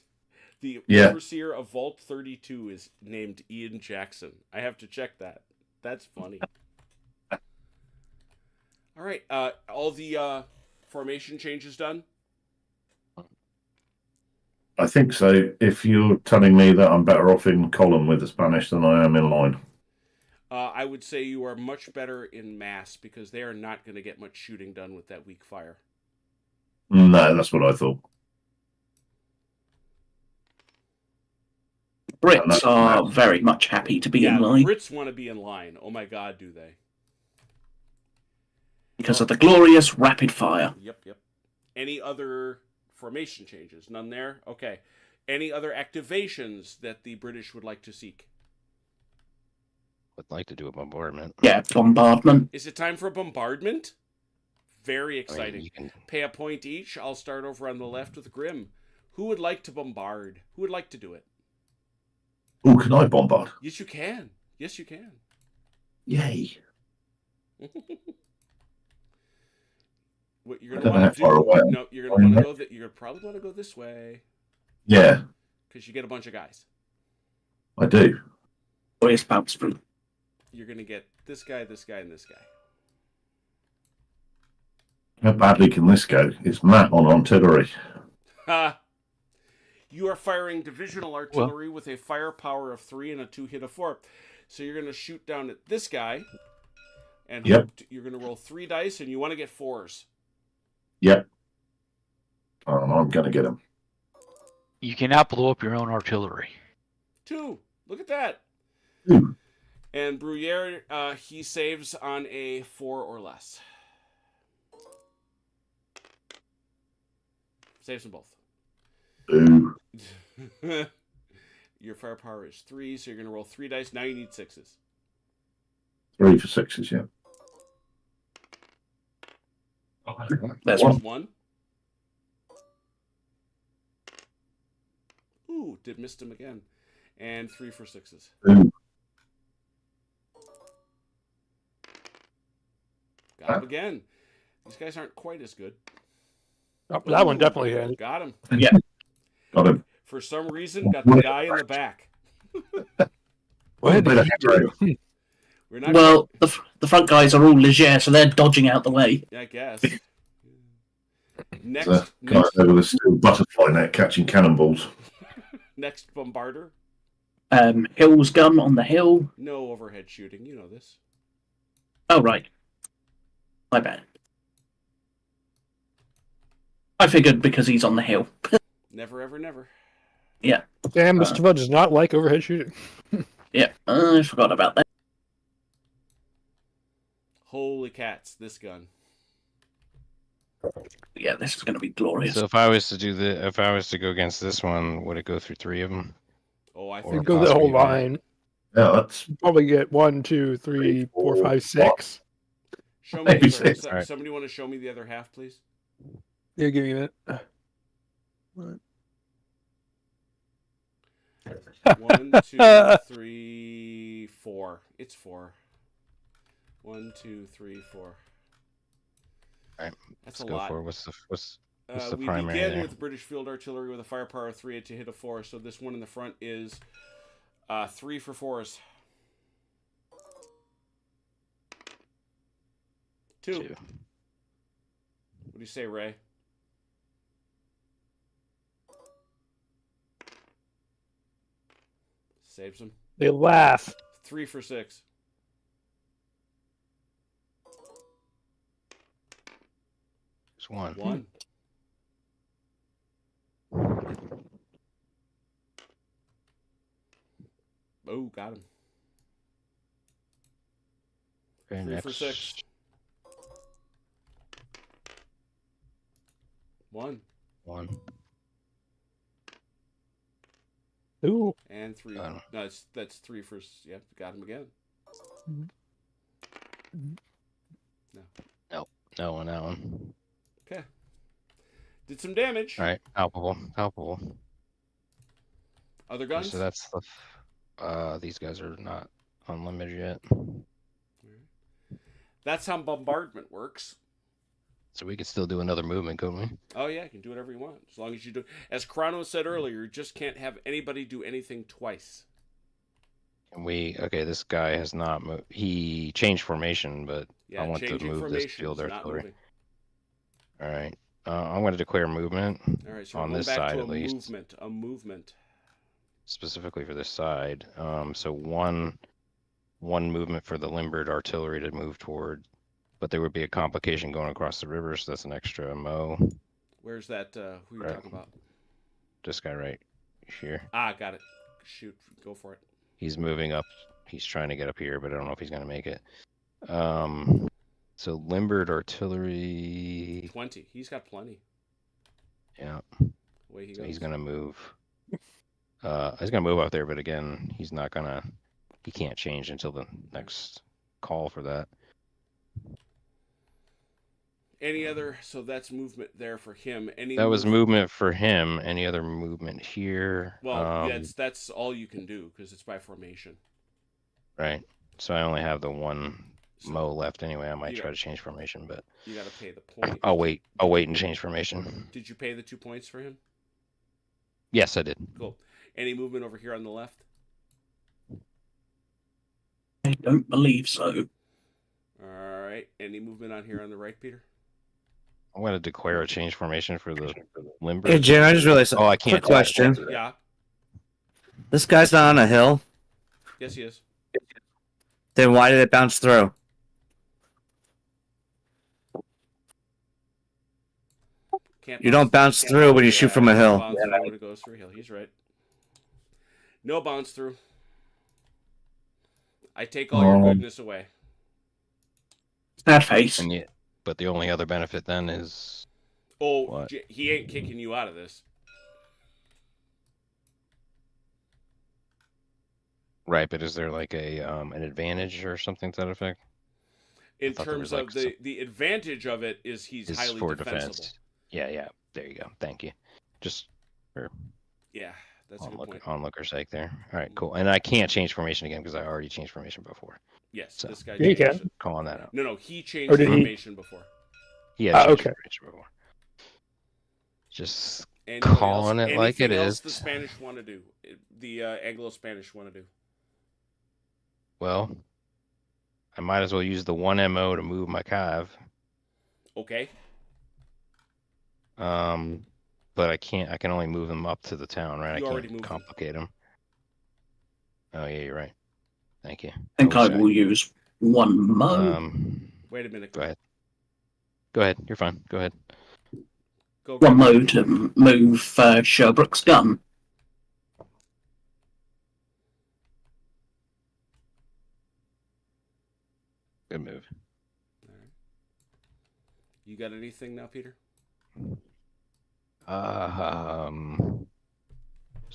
The Yeah. overseer of Vault 32 is named Ian Jackson. I have to check that. That's funny. All right, all the formation changes done. I think so. If you're telling me that I'm better off in column with the Spanish than I am in line. I would say you are much better in mass because they are not going to get much shooting done with that weak fire. No, that's what I thought. Brits are very much happy to be in line Brits want to be in line. Oh my God, do they? because of the glorious rapid fire. Yep. Any other formation changes? None there? Okay. Any other activations that the British would like to seek? Would like to do a bombardment. Yeah, bombardment. Is it time for a bombardment? Very I mean, exciting. you can Pay a point each. I'll start over on the left with Grim. Who would like to bombard? Who would like to do it? Oh, can I bombard? Yes, you can. Yes, you can. Yay. What you're I gonna don't know want to how far do? away No, you're gonna want to go. You're probably want to go this way Yeah, because you get a bunch of guys. I do. Glorious bounce through. You're gonna get this guy, this guy, and this guy. How badly can this go? It's Matt on artillery. Ha! You are firing divisional artillery with a firepower of 3 and a 2-hit of 4. So you're gonna shoot down at this guy, and Yep. you're gonna roll 3 dice, and you want to get 4s. Yep. I'm going to get him. You cannot blow up your own artillery. 2. Look at that. Ooh. And Bruyere, he saves on a 4 or less. Saves them both. Ooh. Your firepower is 3, so you're going to roll 3 dice. Now you need 6s. 3 for 6s, yeah. There's One. one. 1. Ooh, missed him again. And 3 for 6s. Ooh. Got him again. These guys aren't quite as good. Oh, that one Ooh, definitely hit. got him. Yeah. Got him. For some reason, got the guy in the back. What Bit of hero. We're not. Well, the front guys are all leger, so they're dodging out the way. I guess. There's a guy Next over the steel butterfly net catching cannonballs. bombarder. Hill's gun on the hill. No overhead shooting. You know this. Oh, right. My bad. I figured because he's on the hill. Never, ever, never. Damn, Mr. Fudge does not like overhead shooting. Yeah, I forgot about that. Holy cats! This gun. Yeah, this is going to be glorious. So if I was to go against this one, would it go through 3 of them? Oh, I Or think You go the whole possibly one. line. Yeah, that's Probably get 1, 2, 3, 4, 5, 6. Show me. Maybe The other, six. Alright. Somebody want to show me the other half, please? Yeah, give me a minute. 1, 2, 3, 4. It's 4. 1, 2, 3, 4. Alright, That's Let's a go lot. for it. What's What's the We primary begin there? with British Field Artillery with a firepower of 3 to hit a 4. So this one in the front is 3 for 4s. 2. 2. What do you say, Ray? Saves him. They laugh. 3 for 6. Just 1. 1. Oh, got him. Okay, 3 next. for 6. 1. 1. Ooh. And 3. Got him. No, that's 3 for... Yeah, got him again. No on that one. Okay. Did some damage. All right, palpable, palpable. Other Okay, guns? so that's the. These guys are not unlimited yet, That's how bombardment works. so we could still do another movement, couldn't we? Oh, yeah, you can do whatever you want. As long as you do... As Chrono said earlier, you just can't have anybody do anything twice. And okay, this guy has not moved. He changed formation, but Yeah, I want to changing move this formations, field not artillery. moving. All right, I'm going to declare movement All right, so we're on going this back side to at least, a movement. specifically for this side. So one movement for the limbered artillery to move toward, but there would be a complication going across the river, so that's an extra mo. Where's that? Who you Right. talking about? This guy right here. Ah, got it. Shoot, go for it. He's moving up. He's trying to get up here, but I don't know if he's going to make it. So limbered artillery. 20. He's got plenty. Yeah. Away he So goes. he's going to move. He's going to move up there, but again, he's not going to. He can't change until the next call for that. Any other? So that's movement there for him. Any? That was movement for him. Any other movement here? Well, that's all you can do because it's by formation. Right. So I only have the one So mo left anyway. I might you try got- to change formation, but you got to pay the point. I'll wait. I'll wait and change formation. Did you pay the 2 points for him? Yes, I did. Cool. Any movement over here on the left? I don't believe so. All right. Any movement on here on the right, Peter? I'm going to declare a change formation for the limber. Hey, Jim, I just realized. Oh, I can't. Quick question. Yeah. This guy's not on a hill. Yes, he is. Then why did it bounce through? Can't You don't bounce through when you shoot from a hill. Bounce through when it goes through a hill. He's right. No bounce through. I take all your goodness away. Sad face. And yet, but the only other benefit then is Oh, What? he ain't kicking you out of this. right. But is there like a an advantage or something to that effect? In thought there terms was, of like, the advantage of it is he's Is highly for defensible. defense. Yeah, yeah. There you go. Thank you. Just Yeah, that's a good point. onlooker's sake there. All right, cool. And I can't change formation again because I already changed formation before. Yes, So- this guy Yeah, you changed can. it. Calling that out. No, he changed Or did he? formation before. He had changed okay. formation before. Just Anybody Calling else, it like it anything else is. The Spanish want to do. The Anglo-Spanish want to do. well, I might as well use the one MO to move my cav. Okay. But I can't. I can only move them up to the town, right? You I already can't moved them. complicate them. Oh yeah, you're right. Thank you. I think I wish will use one mo. Wait a minute. Go ahead. Go ahead. You're fine. Go ahead. Go. One Greg. mo to move Sherbrooke's gun. Good move. All right. You got anything now, Peter? There's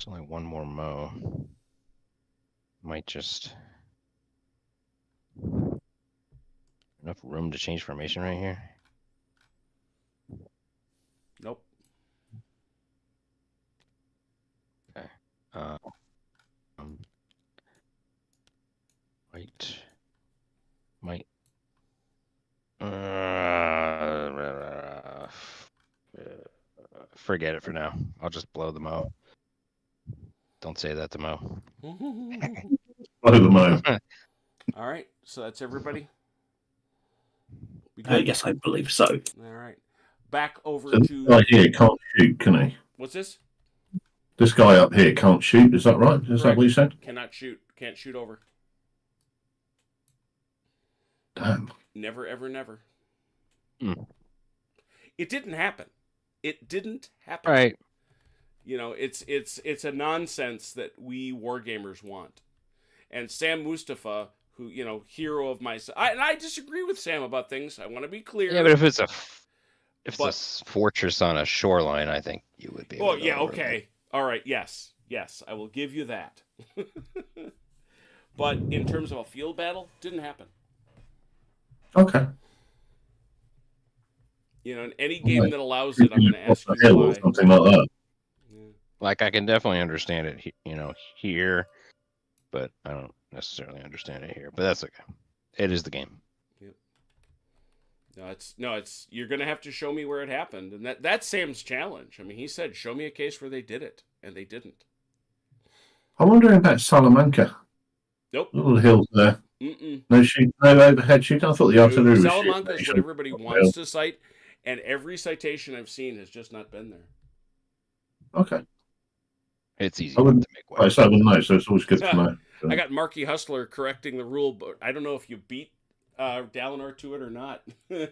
only one more mo. Might just enough room to change formation right here. Nope. Um, might. forget it for now. I'll just blow the Mo. Don't say that to Mo. Blow the Mo. All right, so that's everybody. We Yes, I believe so. All right, back over So this to guy here can't shoot, can he? what's this? This guy up here can't shoot. Is that right? Is that Correct. what you said? Cannot shoot. Can't shoot over. Damn. Never, ever, never. Hmm. It didn't happen. It didn't happen. Right. You know, it's a nonsense that we wargamers want. And Sam Mustafa, who, you know, hero of my... and I disagree with Sam about things. I want to be clear. Yeah, but if it's a fortress on a shoreline, I think you would be able to overlook. Okay. All right, yes. Yes, I will give you that. But in terms of a field battle, didn't happen. Okay. You know, in any game that allows it, I'm going to ask you Hill or why. something like that. Yeah. Like, I can definitely understand it, here, but I don't necessarily understand it here. But that's okay. It is the game. No, it's you're going to have to show me where it happened, and that's Sam's challenge. I mean, he said, "Show me a case where they did it," and they didn't. I'm wondering about Salamanca. Nope. Little hills there. Mm-mm. No shoot, no overhead shoot. I thought the artillery was Salamanca is shooting. what everybody wants to cite, and every citation I've seen has just not been there. Okay. It's easy I to wouldn't- make I way. so no, so it's always good to know. I got Marky Hustler correcting the rule, but I don't know if you beat Dalinar to it or not. That's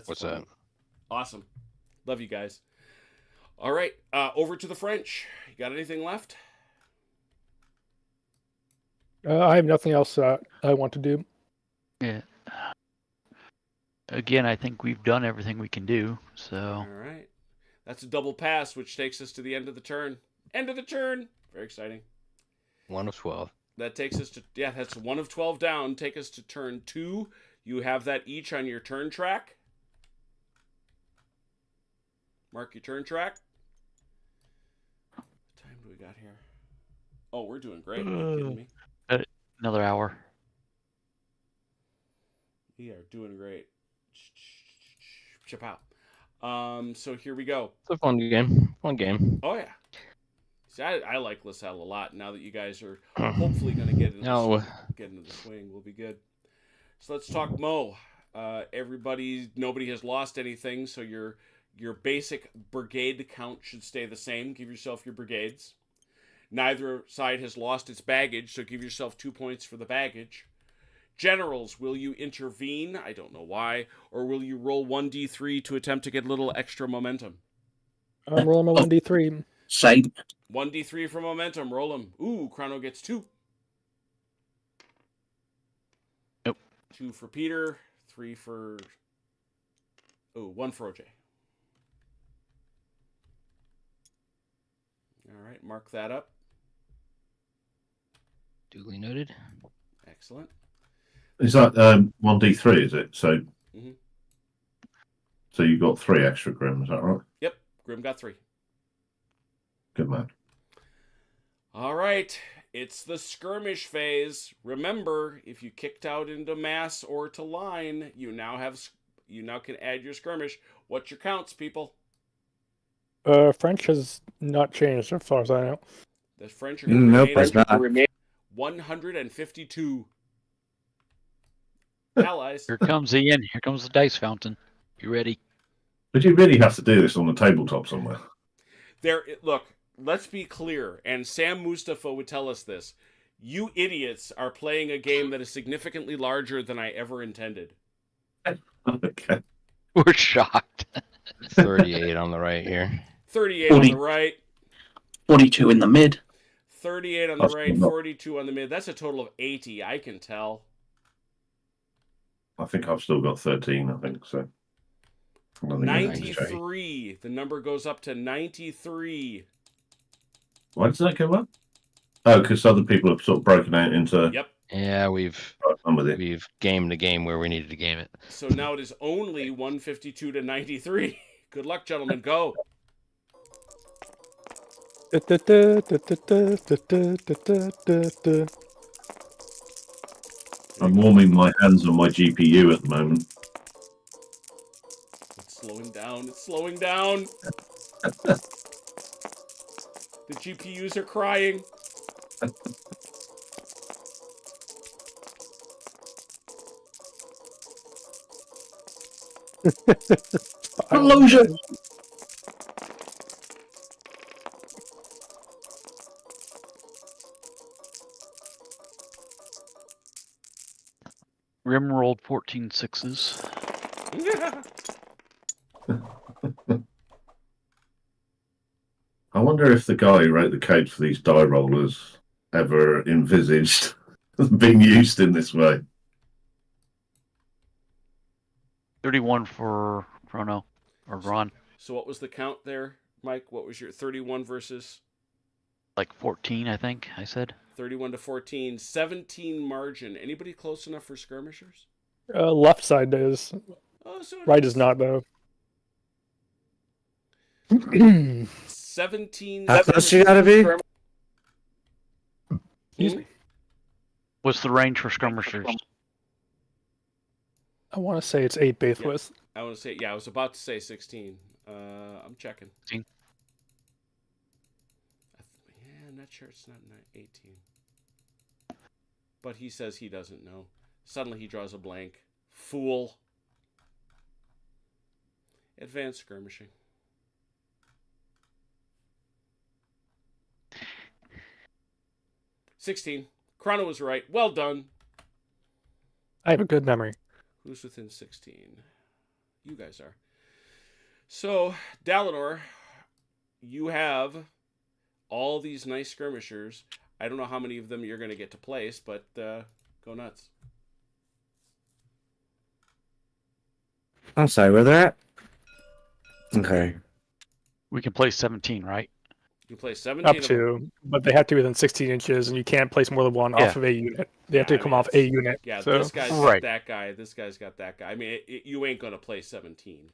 What's funny. that? Awesome. Love you guys. All right, over to the French. You got anything left? I have nothing else I want to do. Yeah. Again, I think we've done everything we can do. So All right. That's a double pass, which takes us to the end of the turn. End of the turn. Very exciting. 1 of 12. That takes us to, that's 1 of 12 down. Take us to turn 2. You have that each on your turn track. Mark your turn track. What time do we got here? Oh, we're doing great. Are you kidding me? another hour. We are doing great. Chip out. So here we go. It's a fun game. Fun game. Oh, yeah. See, I like Lasalle a lot. Now that you guys are hopefully going to get into the swing, we'll be good. So let's talk Mo. Nobody has lost anything, so your basic brigade count should stay the same. Give yourself your brigades. Neither side has lost its baggage, so give yourself 2 points for the baggage. Generals, will you intervene? I don't know why. Or will you roll 1d3 to attempt to get a little extra momentum? I'm rolling my 1d3. Same. 1d3 for momentum. Roll them. Ooh, Chrono gets 2. Nope. 2 for Peter. 3 for... Oh, 1 for OJ. All right, mark that up. Duly noted. Excellent. Is that 1d3? Is it? So, Mhm. so you got 3 extra Grim. Is that right? Yep, Grim got 3. Good man. All right, it's the skirmish phase. Remember, if you kicked out into mass or to line, you now can add your skirmish. What's your counts, people? French has not changed as far as I know. The French are going to Nope, remain it's not. 152. Allies. Here comes Ian. Here comes the dice fountain. You ready? But you really have to do this on the tabletop somewhere. Look, let's be clear, and Sam Mustafa would tell us this. You idiots are playing a game that is significantly larger than I ever intended. Okay. We're shocked. 38 on the right here. 38 on 40. the right, 42 in the mid. 38 on the That's right, not- 42 on the mid. That's a total of 80, I can tell. I think I've still got 13, I think, so. I don't think anything's changed. 93. The number goes up to 93. Why does that go up? Oh, because other people have sort of broken out into... Yep. Yeah, we've I'm with it. gamed the game where we needed to game it. So now it is only 152 to 93. Good luck, gentlemen. Go. I'm warming my hands on my GPU at the moment. slowing down. It's slowing down. The GPUs are crying. Illusion. Rim rolled 14 sixes. I wonder if the guy who wrote the code for these die rollers ever envisaged being used in this way. 31 for Chrono or Ron. So what was the count there, Mike? What was your 31 versus? Like 14, I think I said. 31 to 14, 17 margin. Anybody close enough for skirmishers? Left side is. Oh, so Right is not, though. 17. How close you gotta be? Excuse me. What's the range for skirmishers? I want to say it's 8 base Yeah. width. I want to say, yeah, I was about to say 16. I'm checking. 16. Yeah, I'm not sure it's not 18. But he says he doesn't know. Suddenly he draws a blank. Fool. Advanced skirmishing. $16. Chrono was right. Well done. I have a good memory. Who's within 16? You guys are. So, Dalinor, you have all these nice skirmishers. I don't know how many of them you're going to get to place, but go nuts. I'm sorry, where they're at? Okay. We can play 17, right? You can play 17 Up of them. to, but they have to be within 16 inches, and you can't place more than one Yeah. off of a unit. They have Yeah, to I come mean, off a unit. Yeah, so. this guy's got Right. that guy. This guy's got that guy. I mean, you ain't going to play 17.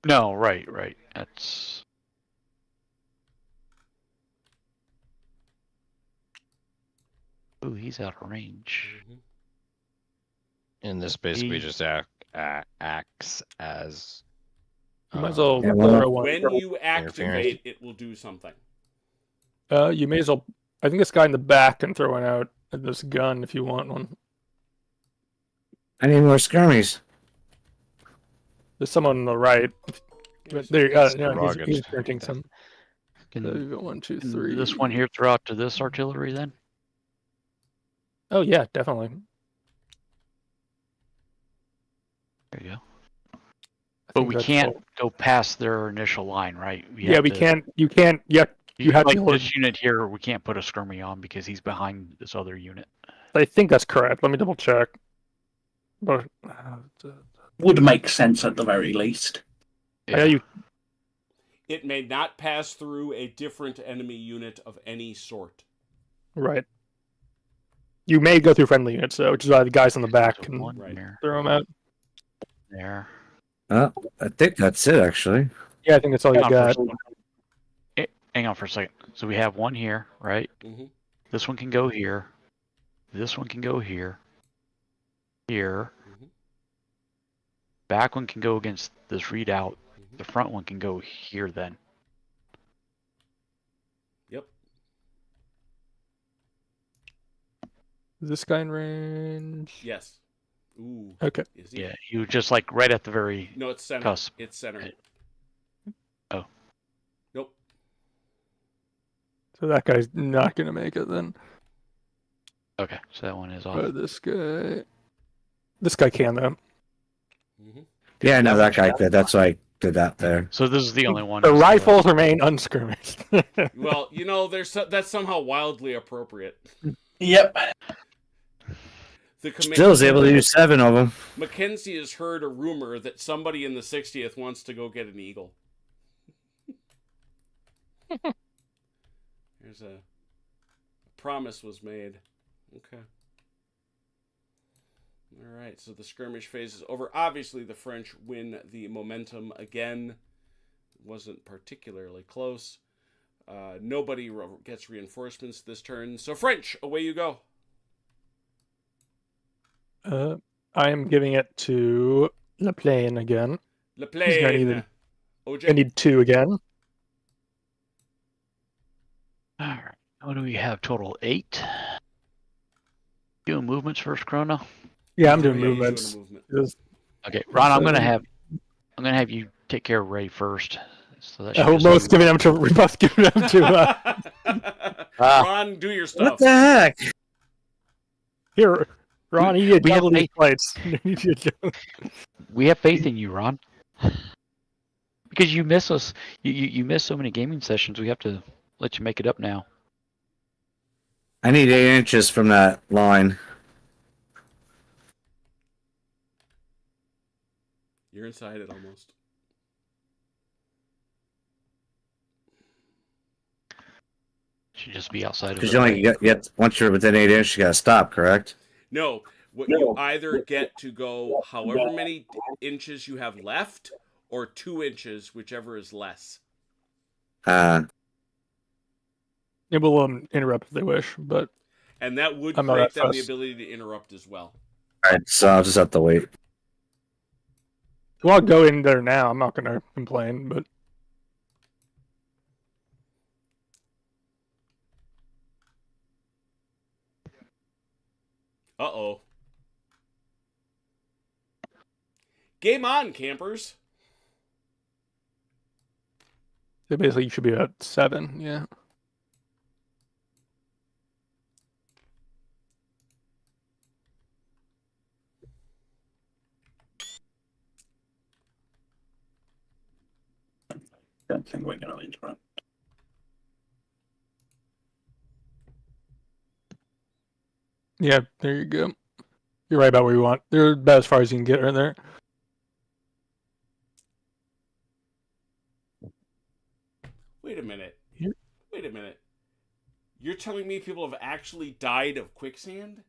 No, right. That's. Ooh, he's out of range. And this basically He- just acts as. You might as well Yeah, throw one. When you activate, it will do something. You may as well. I think this guy in the back can throw one out at this gun if you want one. I need more skirmies. There's someone on the right. But there, yeah, Rugged. he's printing some. Can, So you've got 1, 2, can 3. this one here throw out to this artillery then? Oh yeah, definitely. There you go. I But think we that's can't all. go past their initial line, right? Yeah, we can't. You can't. Yeah, you have like to hold- this unit here. We can't put a skirmy on because he's behind this other unit. I think that's correct. Let me double check. But Would make sense at the very least. I know you. It may not pass through a different enemy unit of any sort. Right. You may go through friendly units, though, which is why the guys on the back There's can one right. there. throw them out. There. Oh, I think that's it, actually. Yeah, I think that's all you Hang on got. for a second. Hang on for a second. So we have one here, right? Mm-hmm. This one can go here. This one can go here. Here. Mhm. Back one can go against this readout. Mhm. The front one can go here then. Yep. Is this guy in range? Yes. Ooh. Okay. Is he? Yeah, you just like right at the very No, it's center. cusp. It's center. Oh. Nope. So that guy's not gonna make it then. Okay, so that one is off. But this guy can though. Mm-hmm. Yeah, I know that guy did. That's why I did that there. So this is the only one. The who's rifles remain unskirmished. Well, you know, that's somehow wildly appropriate. Yep. The Still was able to use 7 of them. Mackenzie has heard a rumor that somebody in the 60th wants to go get an eagle. There's a promise was made. Okay. All right, so the skirmish phase is over. Obviously, the French win the momentum again. Wasn't particularly close. Nobody gets reinforcements this turn. So French, away you go. I am giving it to Le Plain again. Le He's gonna need plane. it. OJ. I need 2 again. All right. What do we have total? 8. Doing movements first, Chrono. Yeah, I'm doing Yeah, he's movements. doing a movement. Just- Okay, Ron. I'm gonna have you take care of Ray first. So that should we're just both giving them to. We're both giving them to. Ron, do your stuff. What the heck? Here, Ron. You need we have double these faith. plates. We have faith in you, Ron. Because you miss us. You miss so many gaming sessions. We have to let you make it up now. I need 8 inches from that line. You're inside it almost. Should just be outside of Because it. you only get once you're within 8 inches, you gotta stop, correct? No, you either get to go however many inches you have left, or 2 inches, whichever is less. It will interrupt if they wish, but And that would I'm not create that them the fussed. ability to interrupt as well. Alright, so I'll just have to wait. well, I'll go in there now. I'm not gonna complain, but Uh-oh. Game on, campers. so basically you should be at 7. Yeah. Don't think we're going to interrupt. Yeah, there you go. You're right about where you want. You're about as far as you can get right there. Wait a minute. Here? Wait a minute. You're telling me people have actually died of quicksand?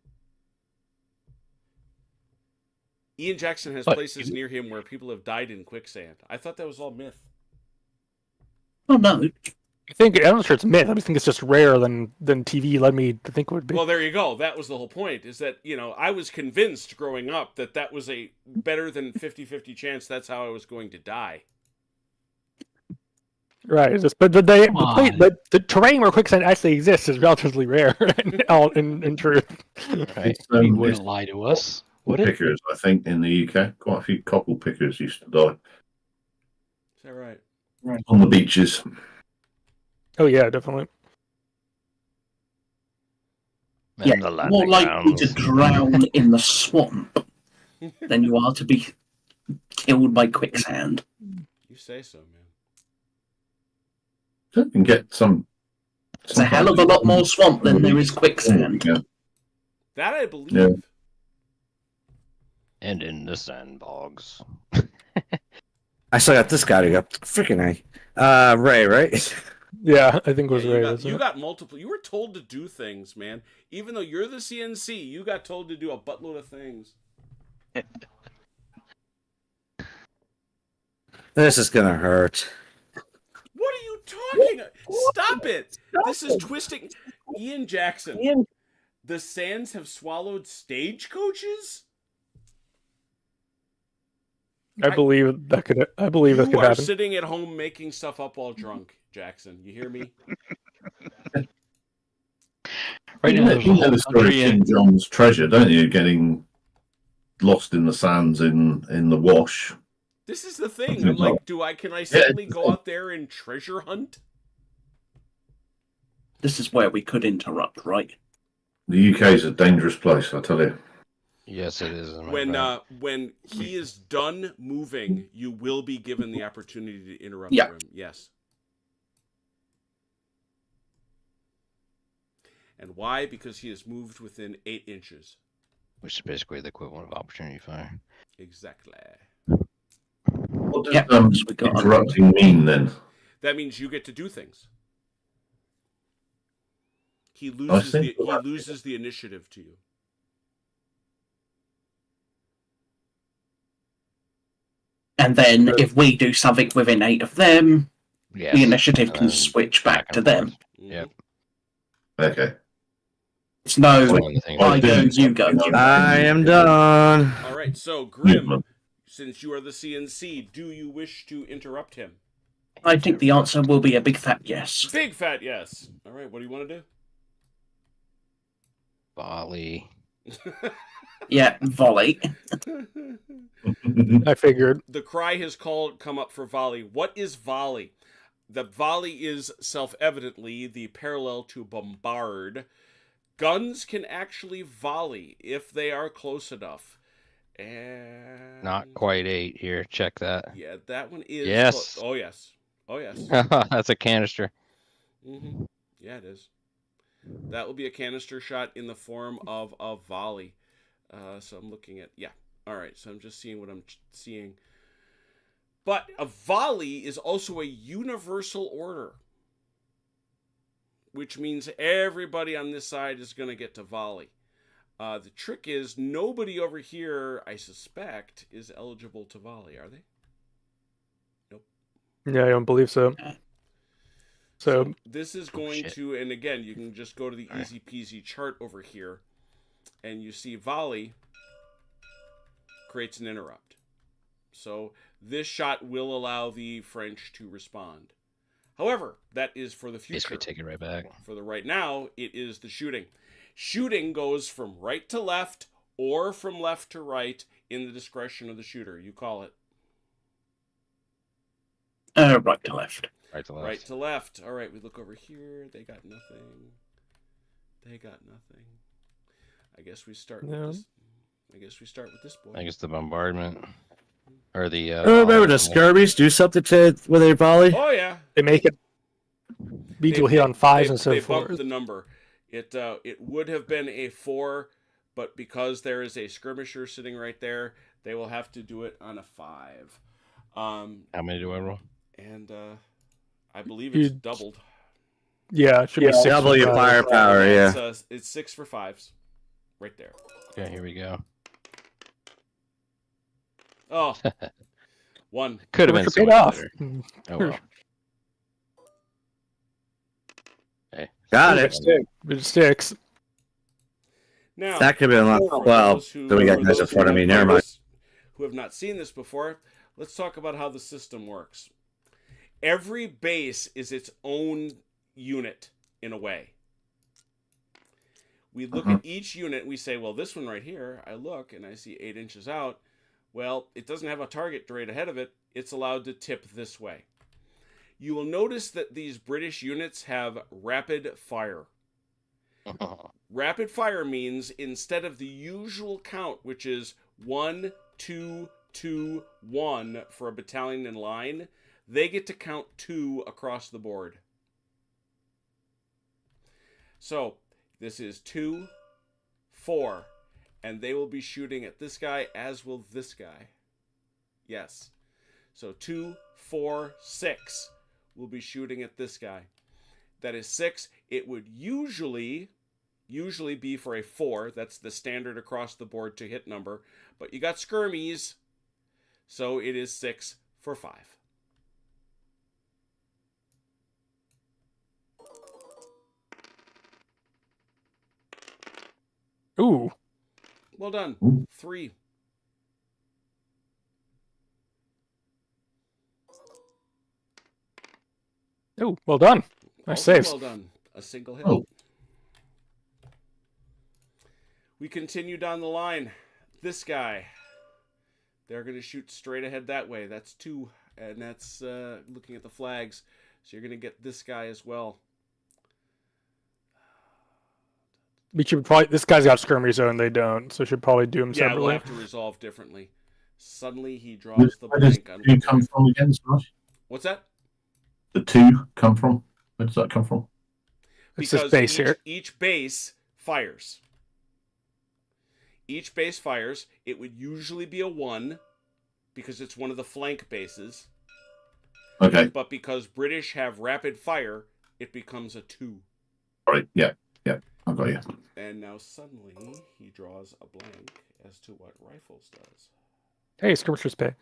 Ian Jackson has What? places near him where people have died in quicksand. I thought that was all myth. Oh, no. I'm not sure it's myth. I just think it's just rarer than TV led me to think it would be. Well, there you go. That was the whole point, is that, I was convinced growing up that was a better than 50-50 chance that's how I was going to die. Right. But the terrain where quicksand actually exists is relatively rare in truth. Right. It's, He wouldn't lie to us. Would it? pickers, I think, in the UK. Quite a few cockle pickers used to die Is that right? on the beaches. Oh yeah, definitely. Yeah, And the more landing likely to grounds. drown in the swamp than you are to be killed by quicksand. You say so, man. You can get some. It's a hell of a lot more swamp than there is quicksand. Yeah. That I believe. Yeah. And in the sandbogs. I still got this guy to go. Freaking A. Ray, right? Yeah, I think it was Yeah, right. you got multiple. You were told to do things, man. Even though you're the CNC, you got told to do a buttload of things. This is gonna hurt. What are you talking? Stop it! This is twisting. Ian Jackson. The sands have swallowed stagecoaches? I believe that could You are happen. sitting at home making stuff up while drunk, Jackson. You hear me? Right now, there's a You know whole the story country of in. King John's treasure, don't you? Getting lost in the sands in the wash. This is the thing. I'm like, can I suddenly go out there and treasure hunt? This is where we could interrupt, right? The UK is a dangerous place, I tell you. Yes, it is. my friend. When he is done moving, you will be given the opportunity to interrupt Yeah. him. Yes. And why? Because he has moved within 8 inches. Which is basically the equivalent of opportunity fire. Exactly. What does Yeah, we got interrupting mean then? That means you get to do things. He see. loses the initiative to you. And then if we do something within 8 of them, Yes. the initiative and can then switch back to and them. forth. Yep. Okay. It's no, That's one of the things I I go, did. you go. I am done. All right, so Grim, since you are the CNC, do you wish to interrupt him? I think the answer will be a big fat yes. Big fat yes. All right, what do you want to Volley. do? Yeah, volley. I figured. The cry has come up for volley. What is volley? The volley is self-evidently the parallel to bombard. Guns can actually volley if they are close enough. And Not quite 8 here. Check that. Yeah, that one is. Yes. Oh yes. Oh yes. That's a canister. Mm-hmm. Yeah, it is. That will be a canister shot in the form of a volley. So I'm looking at, yeah. All right, so I'm just seeing what I'm seeing. But a volley is also a universal order, which means everybody on this side is going to get to volley. The trick is nobody over here, I suspect, is eligible to volley, are they? Nope. Yeah, I don't believe so. So this is going shit. to, and again, you can just go to the easy peasy chart over here, and you see volley creates an interrupt. So this shot will allow the French to respond. However, that is for the future. Basically, take it right back. For the right now, it is the shooting. Shooting goes from right to left or from left to right in the discretion of the shooter. You call it. Right to left. Right to left. Right to left. All right, we look over here. They got nothing. They got nothing. I guess we start with this. I guess we start with this boy. I guess the bombardment. Or the... remember the skirmies do something to with a volley? Oh, yeah. they make it beat to hit on 5s and so they forth. bumped the number. It would have been a 4, but because there is a skirmisher sitting right there, they will have to do it on a 5. How many do I roll? And I believe it's doubled. Yeah, it should be 6 double your for 5. firepower, yeah. It's 6 for 5s, right there. Okay, here we go. Oh, 1. Could have been so paid much off. better. Oh well. Hey, Got it. It sticks. Now That could be a lot. for Well, those who- then we got for guys in those front of who me. have Never played mind. this- Who have not seen this before, let's talk about how the system works. Every base is its own unit in a way. We look at each unit and we say, well, this one right here, I look and I see 8 inches out. Well, it doesn't have a target right ahead of it. It's allowed to tip this way. You will notice that these British units have rapid fire. Rapid fire means instead of the usual count, which is 1, 2, 2, 1 for a battalion in line, they get to count 2 across the board. So this is 2, 4, and they will be shooting at this guy, as will this guy. Yes. So 2, 4, 6 will be shooting at this guy. That is 6. It would usually be for a 4. That's the standard across the board to hit number. But you got skirmies, so it is 6 for 5. Ooh. Well done. Ooh. 3. Ooh, well done. Nice Also saves. well done. A single hit. Oh. We continue down the line. This guy. They're going to shoot straight ahead that way. That's 2. And that's looking at the flags. So you're going to get this guy as well. We should probably. This guy's got skirmish zone. They don't, so should probably do them Yeah, separately. we'll have to resolve differently. Suddenly he draws the Where does blank on the 2 come from again, Smash? What's that? The 2 come from? Where does that come from? It's this base here. Each base fires. Each base fires. It would usually be a 1 because it's one of the flank bases. Okay. But because British have rapid fire, it becomes a 2. All right. Yeah. I've got you. And now suddenly he draws a blank as to what Rifles does. Hey, skirmishers pay.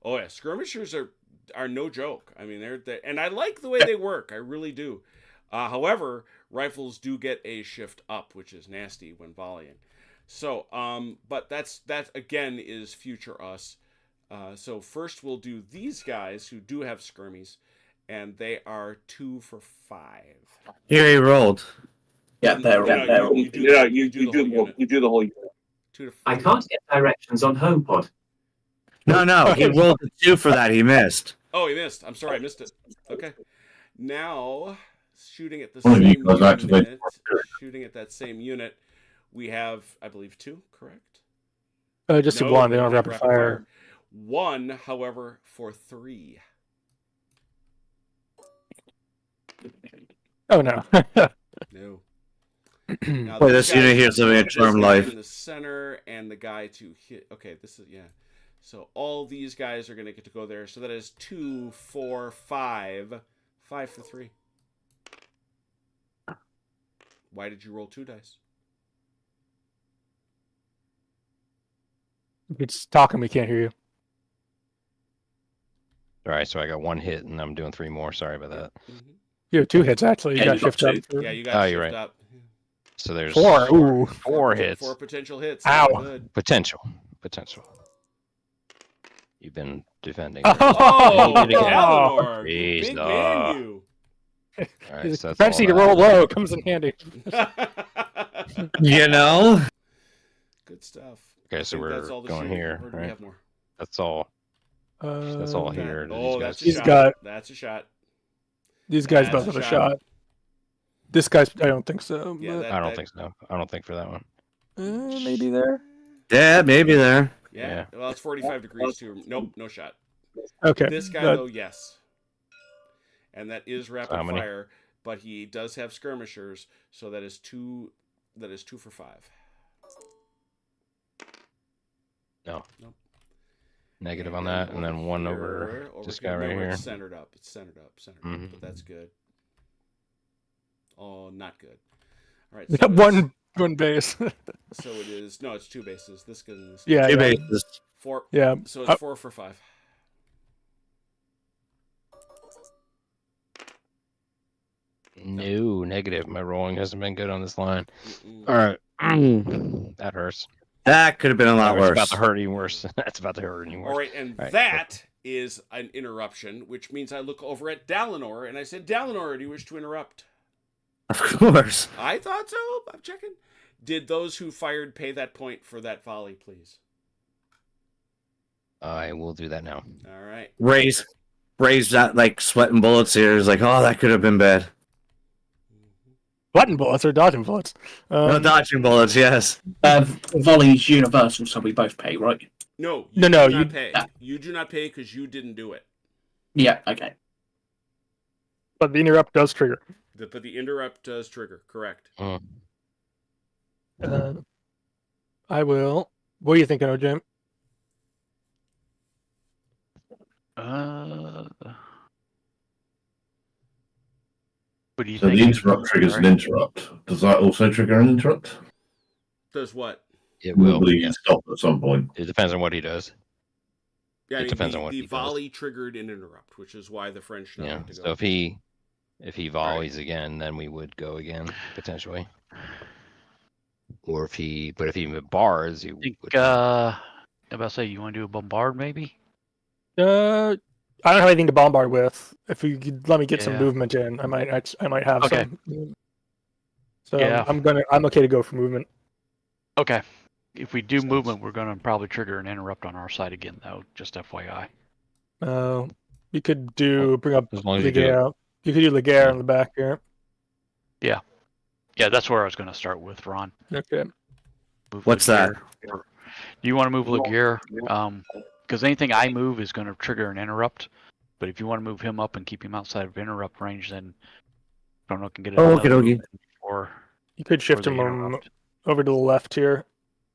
Oh yeah, skirmishers are no joke. I mean, they're and I like the way they work. I really do. However, Rifles do get a shift up, which is nasty when volleying. So, but that again is future us. So first we'll do these guys who do have skirmies, and they are 2 for 5. Here he rolled. Yeah, they're You do the whole unit. 2 to 5. I can't get directions on HomePod. No, he rolled a 2 for that. He missed. Oh, he missed. I'm sorry, I missed it. Okay. Now, shooting at the One of same you guys activate unit, shooting at that same unit, we have, I believe, 2, correct? Just a one. They don't have rapid fire. 1, however, for 3. Oh no. No. Now, Wait, this unit here is living a charmed life. In the center, and the guy to hit. Okay, this is So all these guys are going to get to go there. So that is 2, 4, 5. 5 for 3. Why did you roll 2 dice? It's talking. We can't hear you. All right, so I got 1 hit, and I'm doing 3 more. Sorry about that. Mm-hmm. You have 2 hits actually. You Yeah, got shift up. Yeah, you got shift you're right. up. So there's 4. Ooh. 4 hits. 4 potential hits. Ow. Good. Potential. You've been defending. Oh, You did it again. Eleanor, Jeez, big no. man, you. All right, so that's Fancy to all roll that. low comes in handy. You know? Good stuff. Okay, I so think we're that's all the going shooting, here, or do we right? have more? That's all. That's all here. Oh, These guys that's a He's shot. got- That's a shot. These guys That's both a have a shot. shot. This guy's. I don't think so. Yeah, but, I don't think so. I don't think for that one. maybe there. Yeah, maybe there. Yeah. Well, it's 45 degrees too. Nope, no shot. Okay. This guy that- though, yes. And that is How rapid many? fire, but he does have skirmishers, so that is 2. That is 2 for 5. No. Nope. Negative on that, and then 1 over this guy right no, here. It's centered up. It's centered up. Mhm. But that's good. Oh, not good. All right. We So got it's- one base. So it is. No, it's 2 bases. This goes in this. Yeah, Two yeah. bases. 4. Yeah. So it's 4 for 5. No, negative. My rolling hasn't been good on this line. Mm-mm. All right. That hurts. That could have been a lot It's worse. about to hurt even worse. That's about to hurt even worse. All right, and All right, that is an interruption, which means I look over at Dalinor and I said, Dalinor, do you wish to interrupt? Of course. I thought so. I'm checking. Did those who fired pay that point for that volley, please? I will do that now. All right. Ray's not like sweating bullets here. He's like, oh, that could have been bad. Button bullets or dodging bullets. No dodging bullets, yes. Volley's universal, so we both pay, right? No, No, do you- not pay. You do not pay because you didn't do it. Yeah, okay. But the interrupt does trigger. But the interrupt does trigger. Correct. I will. What are you thinking, OJ? What do you So think? the interrupt triggers an interrupt. Does that also trigger an interrupt? Does what? It will. Will Yeah. stop at some point? It depends on what he does. Yeah, It depends the, on what the he does. volley triggered an interrupt, which is why the French know Yeah. how to go. So if he volleys again, then we would go again potentially. Or if he bars, he I think, would. I'm about to say, you want to do a bombard, maybe? I don't have anything to bombard with. If you could let me get some Yeah. movement in, I might have Okay. some. So Yeah. I'm okay to go for movement. Okay. If we do movement, we're going to probably trigger an interrupt on our side again, though. Just FYI. You could bring up As long as you do it. Laguerre. You could do Laguerre in the back here. Yeah, that's where I was going to start with, Ron. Okay. Move What's that? Laguerre. Do you want to move Laguerre? Because anything I move is going to trigger an interrupt. But if you want to move him up and keep him outside of interrupt range, then I don't know, can get it. Oh, okie-dokie. Or You could shift the him interrupt. over to the left here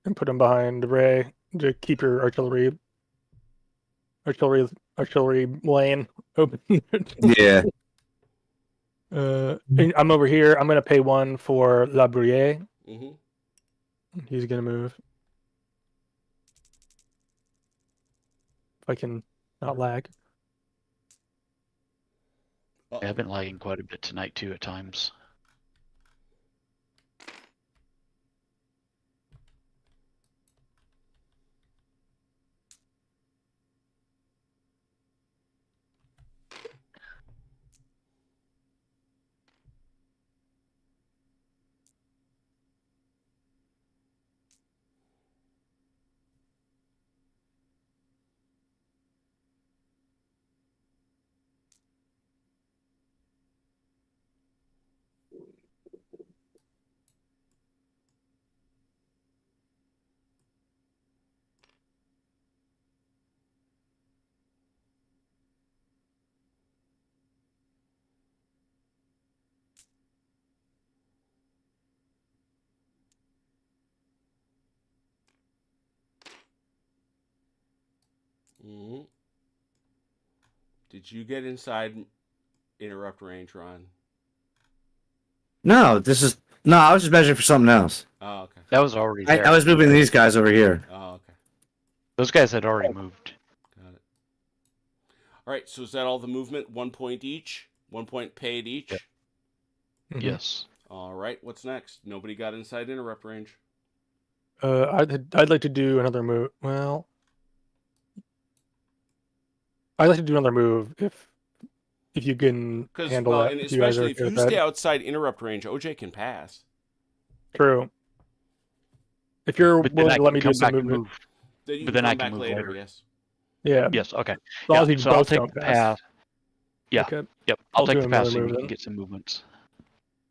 and put him behind Ray to keep your artillery lane open. Yeah. And I'm over here. I'm gonna pay 1 for La Bruyere. Mm-hmm. He's gonna move. If I can not lag. I've been lagging quite a bit tonight, too, at times. Mm-hmm. Did you get inside interrupt range, Ron? No, I was just measuring for something else. Oh, okay. That was already there. I was moving these guys over here. Oh, okay. Those guys had already moved. Got it. All right, so is that all the movement? 1 point each? 1 point paid each? Yep. Mhm. Yes. All right, what's next? Nobody got inside interrupt range. I'd like to do another move. Well, I'd like to do another move if you can handle that. And if you guys are especially if okay you with that. stay outside interrupt range, OJ can pass. True. If you're But then willing I to let can me do come some back and movement, move. Then you But can then I come can back move later, later. yes. yeah. Yes. Okay. As long as you So I'll both take don't the pass. pass. Yeah. Okay. Yep. I'll I'll take do the another pass, and move you can then. get some movements.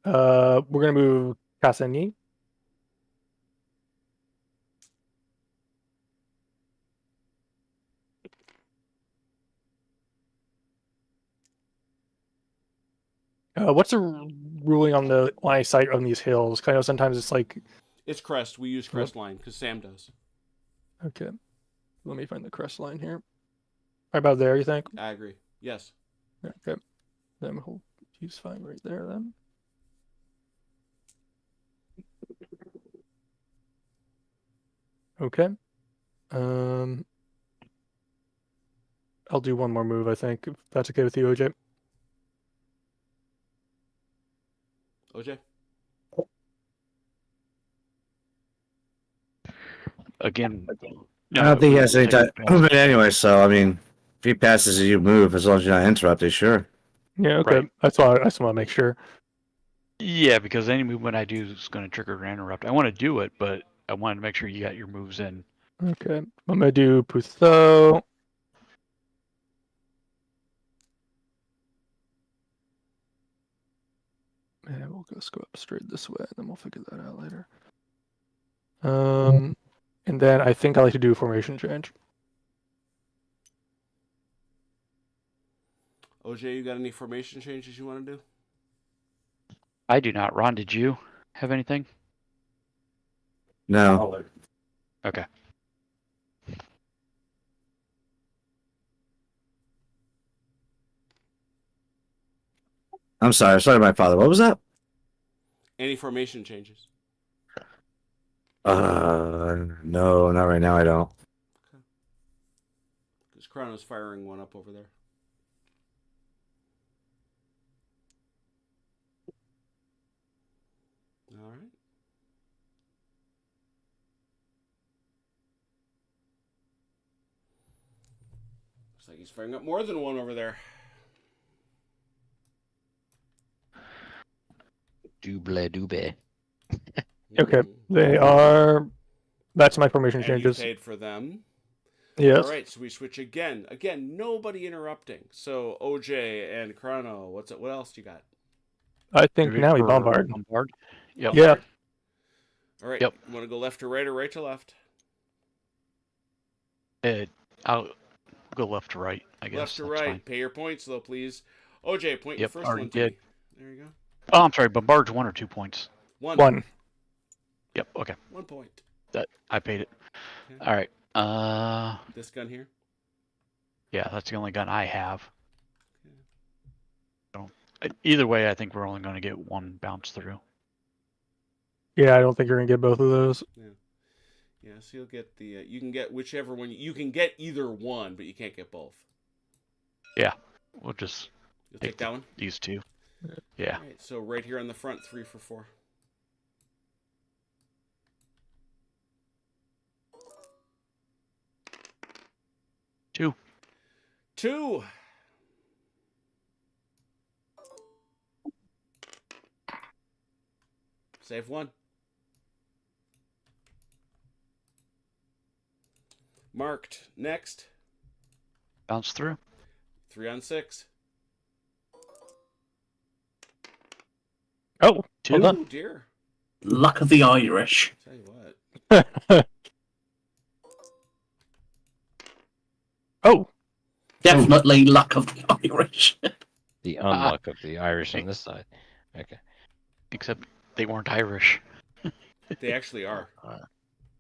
We're gonna move Cassini. What's the ruling on the line of sight on these hills? 'Cause I know sometimes it's like, It's crest. We use crest line because Sam does. okay, let me find the crest line here. Right about there, you think? I agree. Yes. Okay, then he's fine right there then. Okay. I'll do one more move, I think, if that's okay with you, OJ. OJ? Again. I don't think he has any we'll time take the pass. movement anyway, so I mean, if he passes, you move as long as you're not interrupted. Sure. Yeah, okay. Right. I just want to make sure. Yeah, because any movement I do is going to trigger an interrupt. I want to do it, but I wanted to make sure you got your moves in. Okay, I'm gonna do Puthot. And we'll just go up straight this way, and then we'll figure that out later. And then I think I like to do a formation change. OJ, you got any formation changes you want to do? I do not. Ron, did you have anything? No. Okay. I'm sorry. Sorry, my father. What was that? Any formation changes? No, not right now. I don't. Because Chrono's firing one up over there. All right. Looks like he's firing up more than one over there. Dooble. Okay, Mm. they are. That's my formation And you changes. paid for them. Yes. All right, so we switch again. Again, nobody interrupting. So OJ and Chrono, what else you got? I think now we bombard. Bombard. Yep. Yeah. All right. Yep. You want to go left to right or right to left? I'll go left to right, I guess. Left to That's right. fine. Pay your points though, please. OJ, point your Yep, first already one to did. me. There you go. Oh, I'm sorry. Bombard's 1 or 2 points. One. Yep. Okay. 1 point. That I paid it. Okay. All right. This gun here. Yeah, that's the only gun I have. So, either way, I think we're only going to get one bounce through. Yeah, I don't think you're gonna get both of those. Yeah, so you'll get the. You can get whichever one. You can get either one, but you can't get both. Yeah, we'll just You'll take that one. these two. Yeah. All right, so right here on the front, 3 for 4. Two. Save 1. Marked. Next. Bounce through. 3 on 6. Oh, Two. well Oh dear. Luck of the Irish. Tell you what. done. Oh, Definitely luck of the Irish. The unluck of the Irish on this side. Okay. Except they weren't Irish. They actually are.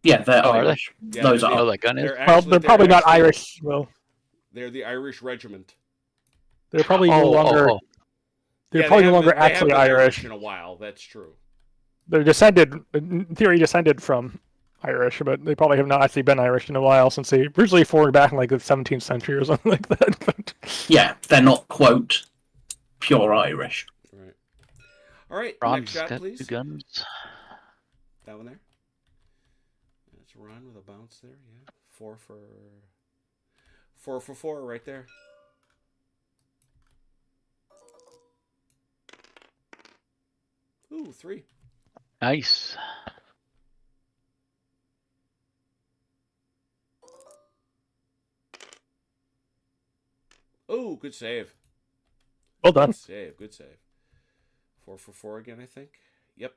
Yeah, they're Oh, are they? Irish. Yeah, Those they're- are. Oh, that gun is. They're well, actually, they're probably not actually- Irish. Well, They're the Irish Regiment. They're probably no Oh, longer. oh, They're Yeah, probably they no haven't longer been- they actually haven't been Irish. in a while. That's true. They're in theory, descended from Irish, but they probably have not actually been Irish in a while since they originally formed back in like the 17th century or something like that. But Yeah, they're not, quote, pure Irish. Right. All right. Ron's Next shot, got please. 2 guns. That one there. That's Ron with a bounce there. Yeah. 4 for 4 right there. Ooh, 3. Nice. Ooh, good save. well done. Good save. Good save. 4 for 4 again, I think. Yep.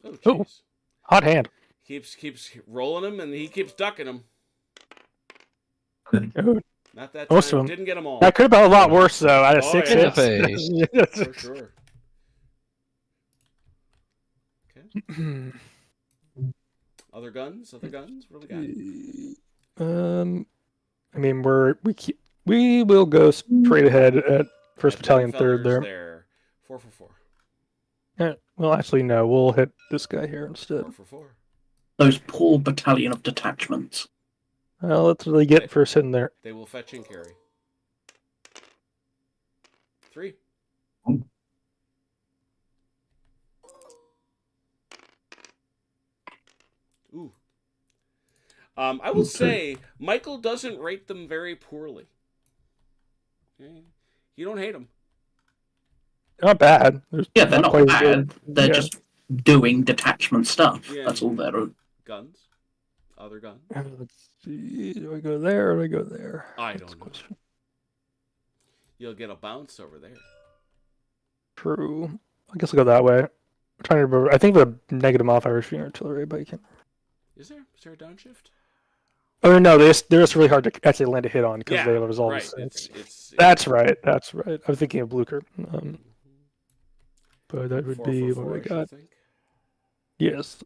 Oh, Ooh. jeez. Hot hand. Keeps rolling him, and he keeps ducking him. Ooh, Not that Most time. of 'em. Didn't get them all. that could have been a lot worse though. Out of Oh, 6 yeah. hits. For sure. Okay. Other guns? What do we got? I mean, we will go straight ahead at First Got Battalion, them third fellers there. 4 for 4. Well, actually, no. We'll hit this guy here instead. 4 for 4. Those poor battalion of detachments. Well, let's really get first hit in there. They will fetch and carry. 3. Ooh. I will say Michael doesn't rate them very poorly. Okay. You don't hate them. Not bad. Yeah, they're not quite as bad. good. They're Yeah. just doing detachment stuff. Yeah. That's all they're. Guns. Other guns. Let's see. Do I go there or do I go there? I That's don't the know. question. You'll get a bounce over there. True. I guess I'll go that way. I'm trying to remember. I think the negative off Irish artillery, but you can't. Is there a downshift? Oh no, they're just really hard to actually land a hit on because they resolve. right. It's That's right. I was thinking of Blucher. But that would 4 be for what I 4-ish, got. think. Yes.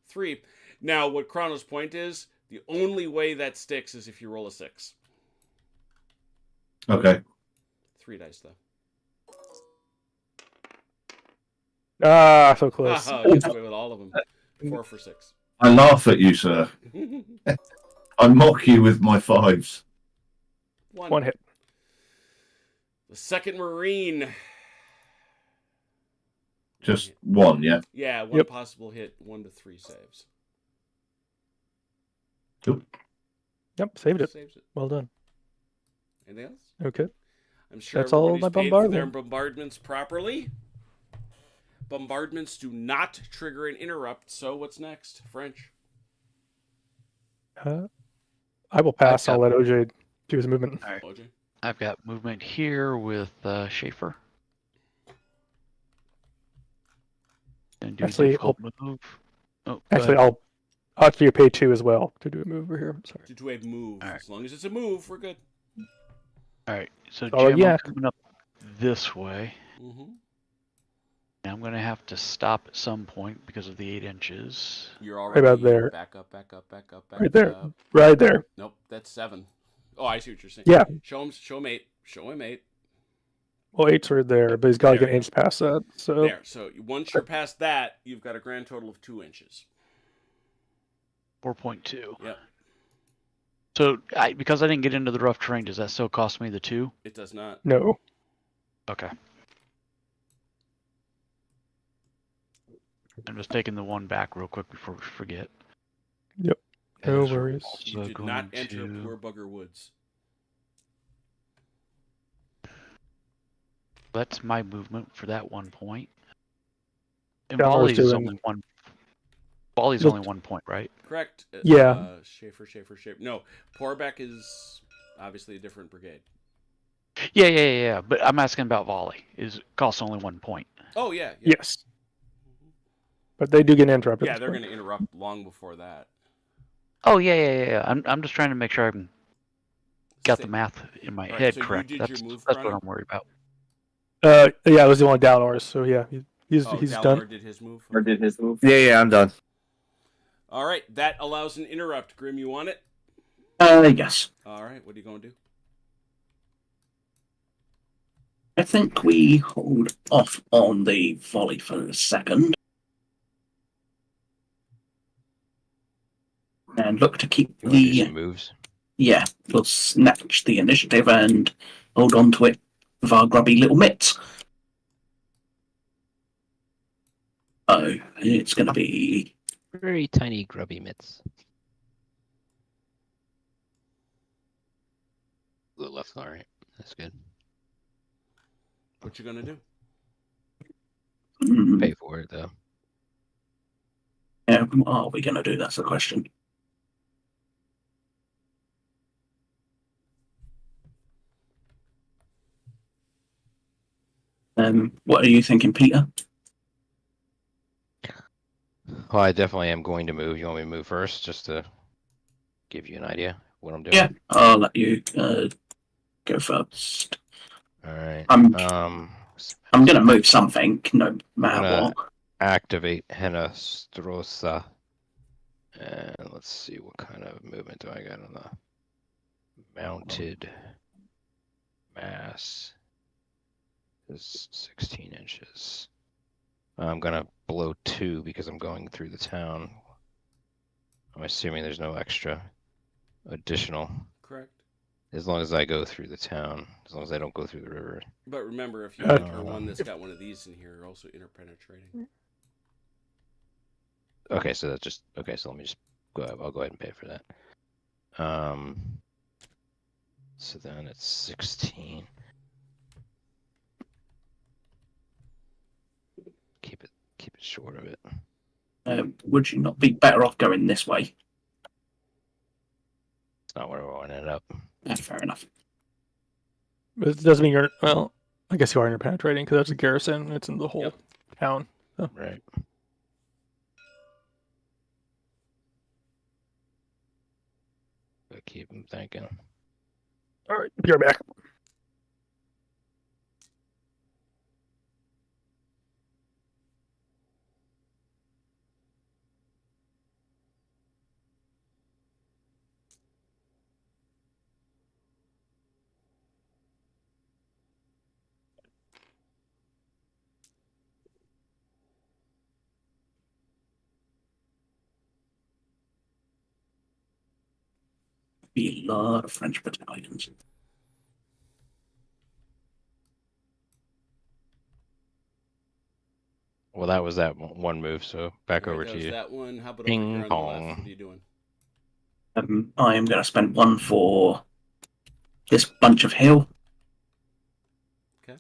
3. Now, what Chrono's point is, the only way that sticks is if you roll a 6. Okay. 3 dice, though. Ah, so close. Gets away with all of them. 4 for 6. I laugh at you, sir. I mock you with my 5s. One hit. The 2nd Marine. Just 1, yeah. Yeah, one Yep. possible hit, 1 to 3 saves. Yep, saved it. Saves it. Well done. Anything else? Okay. I'm sure That's all everybody's my paid for their bombardment. bombardments properly. Bombardments do not trigger an interrupt, so what's next? French. I will pass. I've I'll let OJ do his movement. All right. OJ? I've got movement here with Schaefer. And do Actually, a difficult move. Oh, go Actually, ahead. I'll actually pay 2 as well to do a move over here. Sorry. To do a move. All right. As long as it's a move, we're good. All right. So Oh, Jim, yeah. I'm coming up this way. Mm-hmm. And I'm going to have to stop at some point because of the 8 inches. You're already about there. Back up. Right there. up. Right there. Nope, that's 7. Oh, I see what you're saying. Yeah. Show him 8. Show him 8. Well, 8's right there, but he's got like There. an inch past that. So There. So once you're past that, you've got a grand total of 2 inches. 4.2. Yep. So because I didn't get into the rough terrain, does that still cost me the 2? It does not. no. Okay. I'm just taking the 1 back real quick before we forget. Yep. And No this is worries. You also did not going enter to- Poor Bugger Woods. That's my movement for that 1 point. And Yeah, I was volley's doing- only 1. Volley's Look- only 1 point, right? Correct. Yeah. Schaefer. No, Poorbeck is obviously a different brigade. Yeah. But I'm asking about volley. Is costs only 1 point. Oh, yeah. Yes. But they do get interrupted. Yeah, they're going to interrupt long before that. Oh yeah. I'm just trying to make sure I got the Same. math in my All right, head so you correct. did your That's move, that's what Chrono? I'm worried about. Yeah, it was the only down ours. So yeah, he's Dalamar done. did his move. Or did his move? Yeah, I'm done. All right, that allows an interrupt. Grim, you want it? Yes. All right, what are you going to do? I think we hold off on the volley for a second. And look to keep You want to do the... some moves? Yeah, we'll snatch the initiative and hold on to it with our grubby little mitts. Oh, it's going to be... Very tiny grubby mitts. A little left and right. That's good. What you going to do? Hmm, Pay for it though. yeah, what are we going to do? That's the question. What are you thinking, Peter? Well, I definitely am going to move. You want me to move first, just to give you an idea what I'm doing? Yeah, I'll let you go first. All right. I'm I'm going to move something, no matter gonna what. activate Henastrosa. And let's see what kind of movement do I got on the mounted mass. Is 16 inches. I'm gonna blow 2 because I'm going through the town. I'm assuming there's no extra additional. Correct. As long as I go through the town, as long as I don't go through the river. But remember, if you enter one that's got one of these in here, you're also interpenetrating. Okay, so that's just okay. So let me just go. I'll go ahead and pay for that. So then it's 16. Keep it short of it. Would you not be better off going this way? It's not where I want to end up. That's fair enough. But it doesn't mean you're well. I guess you are interpenetrating because that's a garrison. It's in the whole Yep. town. So. Right. But keep them thinking. All right, you're back. Be a lot of French battalions. Well, that was that one move. So back All right, over that to was you. that one. How about Ping over here on pong. the left? What are you doing? I am going to spend one for this bunch of hill. I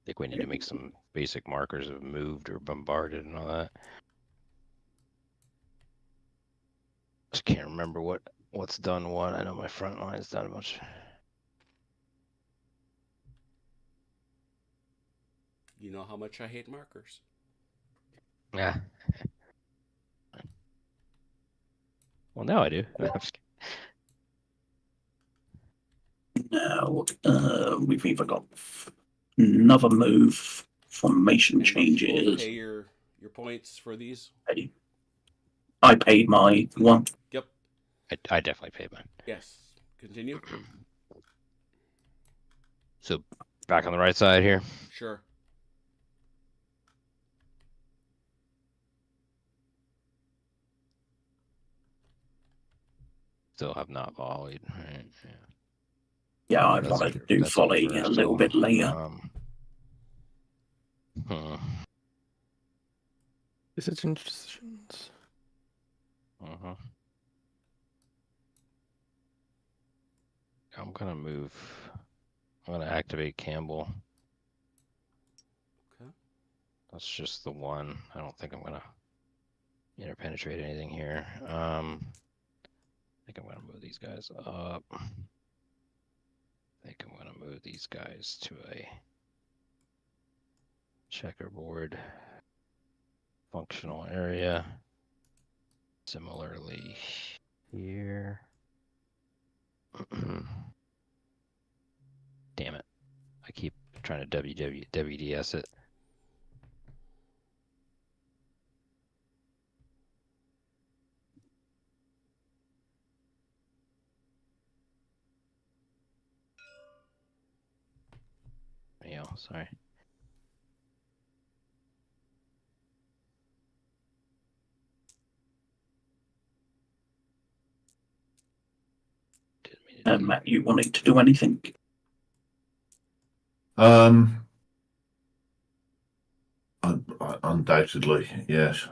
think we need to make some basic markers of moved or bombarded and all that. Just can't remember what's done what. I know my front line's done a bunch. You know how much I hate markers. Yeah. Well, now I do. Now, we've either got another move, formation And did you both changes. pay your points for these? I paid my one. Yep. I definitely paid mine. Yes. Continue. So back on the right side here. Sure. Still have not volleyed. Right. Yeah, I That's want to your- do that's your volley a first little one. bit later. Decisions. I'm gonna move. I'm gonna activate Campbell. Okay. That's just the one. I don't think I'm gonna interpenetrate anything here. I think I'm gonna move these guys up. I think I'm gonna move these guys to a checkerboard functional area. Similarly here. I keep trying to WDS it. Yeah, sorry. Matt, you wanting to do anything? Undoubtedly, yes.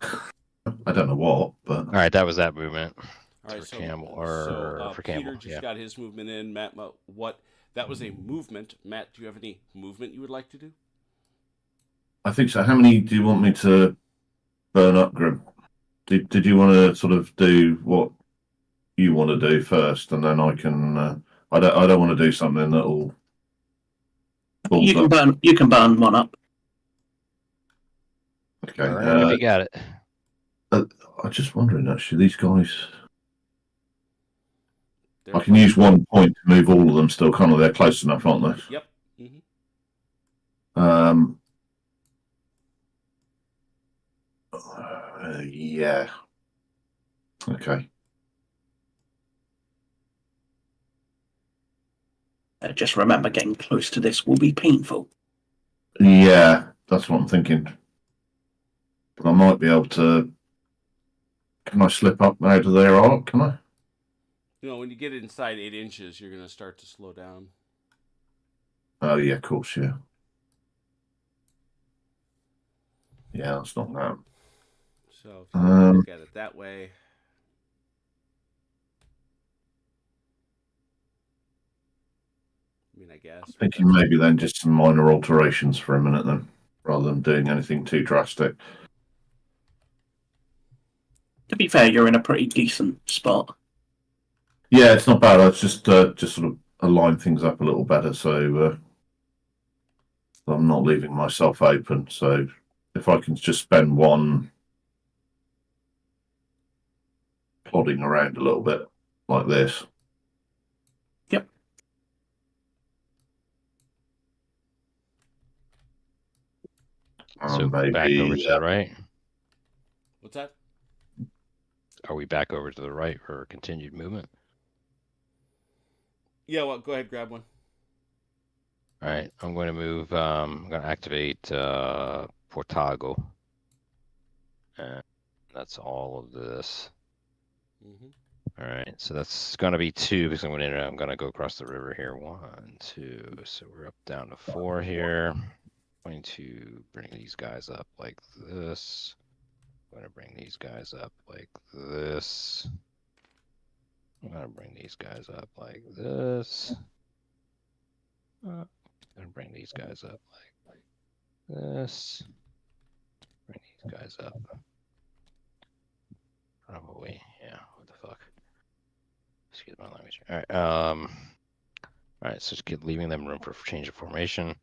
I don't know what, but All right, that was that movement. All right, For so Campbell, for Peter Campbell, just yeah. got his movement in. Matt, what? That was a movement. Matt, do you have any movement you would like to do? I think so. How many do you want me to burn up, Grim? Did you want to sort of do what you want to do first, and then I can? I don't want to do something that'll. You can burn one up. Okay. Burn it if you got it. I'm just wondering, actually, these guys. They're I can use 1 point to move all of them. Still, kind of, they're close enough, aren't they? Yep. Mm-hmm. Yeah. Okay. Just remember, getting close to this will be painful. Yeah, that's what I'm thinking. But I might be able to. Can I slip up out of their arc? Can I? You know, when you get inside 8 inches, you're going to start to slow down. Oh yeah, of course, yeah. Yeah, that's not that. So if you look at it that way. I mean, I guess. I'm thinking maybe then just some minor alterations for a minute then, rather than doing anything too drastic. To be fair, you're in a pretty decent spot. Yeah, it's not bad. I just sort of align things up a little better, so I'm not leaving myself open. So if I can just spend one plodding around a little bit like this. Yep. So Maybe, back over to the right. What's that? Are we back over to the right for continued movement? Yeah, well, go ahead, grab one. All right, I'm going to move. I'm going to activate Portago. And that's all of this. Mm-hmm. All right, so that's going to be 2 because I'm going to go across the river here. 1, 2. So we're up down to 4 here. I'm going to bring these guys up like this. I'm going to bring these guys up like this. I'm going to bring these guys up like this. I'm going to bring these guys up like this. Bring these guys up. Probably, yeah. What the fuck? Excuse my language. All right. All right. So just leaving them room for change of formation.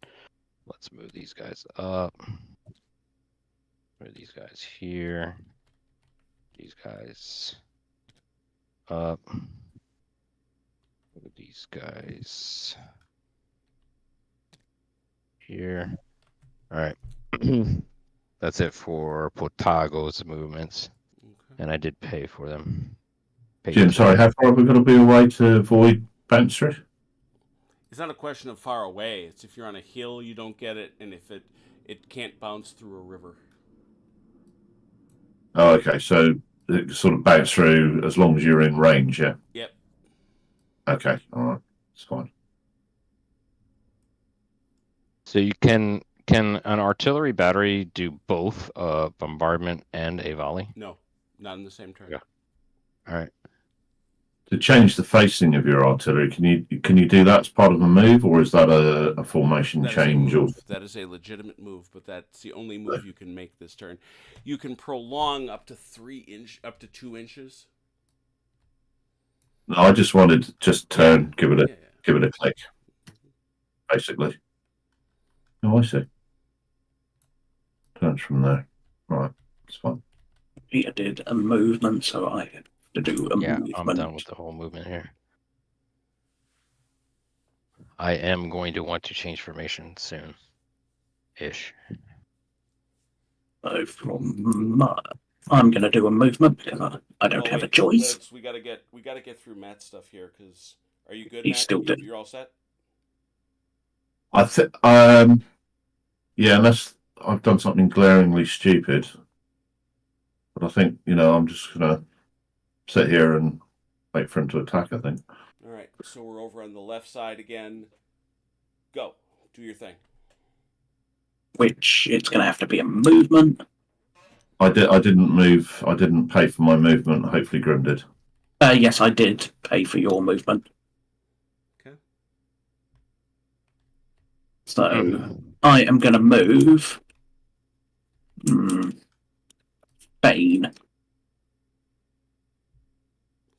Let's move these guys up. Move these guys here. These guys up. Move these guys here. All right. That's it for Portago's movements. Okay. And I did pay for them. Jim, sorry, how far have we got to be away to avoid bouncer? It's not a question of far away. It's if you're on a hill, you don't get it, and if it can't bounce through a river. Oh, okay. So it sort of bounce through as long as you're in range, yeah? Yep. Okay, all right. It's fine. So you can an artillery battery do both a bombardment and a volley? No, not in the same turn. Yeah. All right. To change the facing of your artillery, can you do that as part of a move, or is that a formation change? Or that is a legitimate move, but that's the only move you can make this turn. You can prolong up to 2 inches. No, I just wanted to just turn, give it a click, basically. Oh, I see. Turns from there. Right, it's fine. Peter did a movement, so I had to do a movement. I'm done with the whole movement here. I am going to want to change formation soon. Ish. So I'm going to do a movement because I don't have a choice. We gotta get through Matt's stuff here. Because are you good, He's Matt? still doing. You're all set. I think, yeah, unless I've done something glaringly stupid. But I think, I'm just gonna sit here and wait for him to attack. I think. All right. So we're over on the left side again. Go. Do your thing. Which it's going to have to be a movement. I didn't move. I didn't pay for my movement. Hopefully, Grim did. Yes, I did pay for your movement. Okay. So I am going to move. Bane.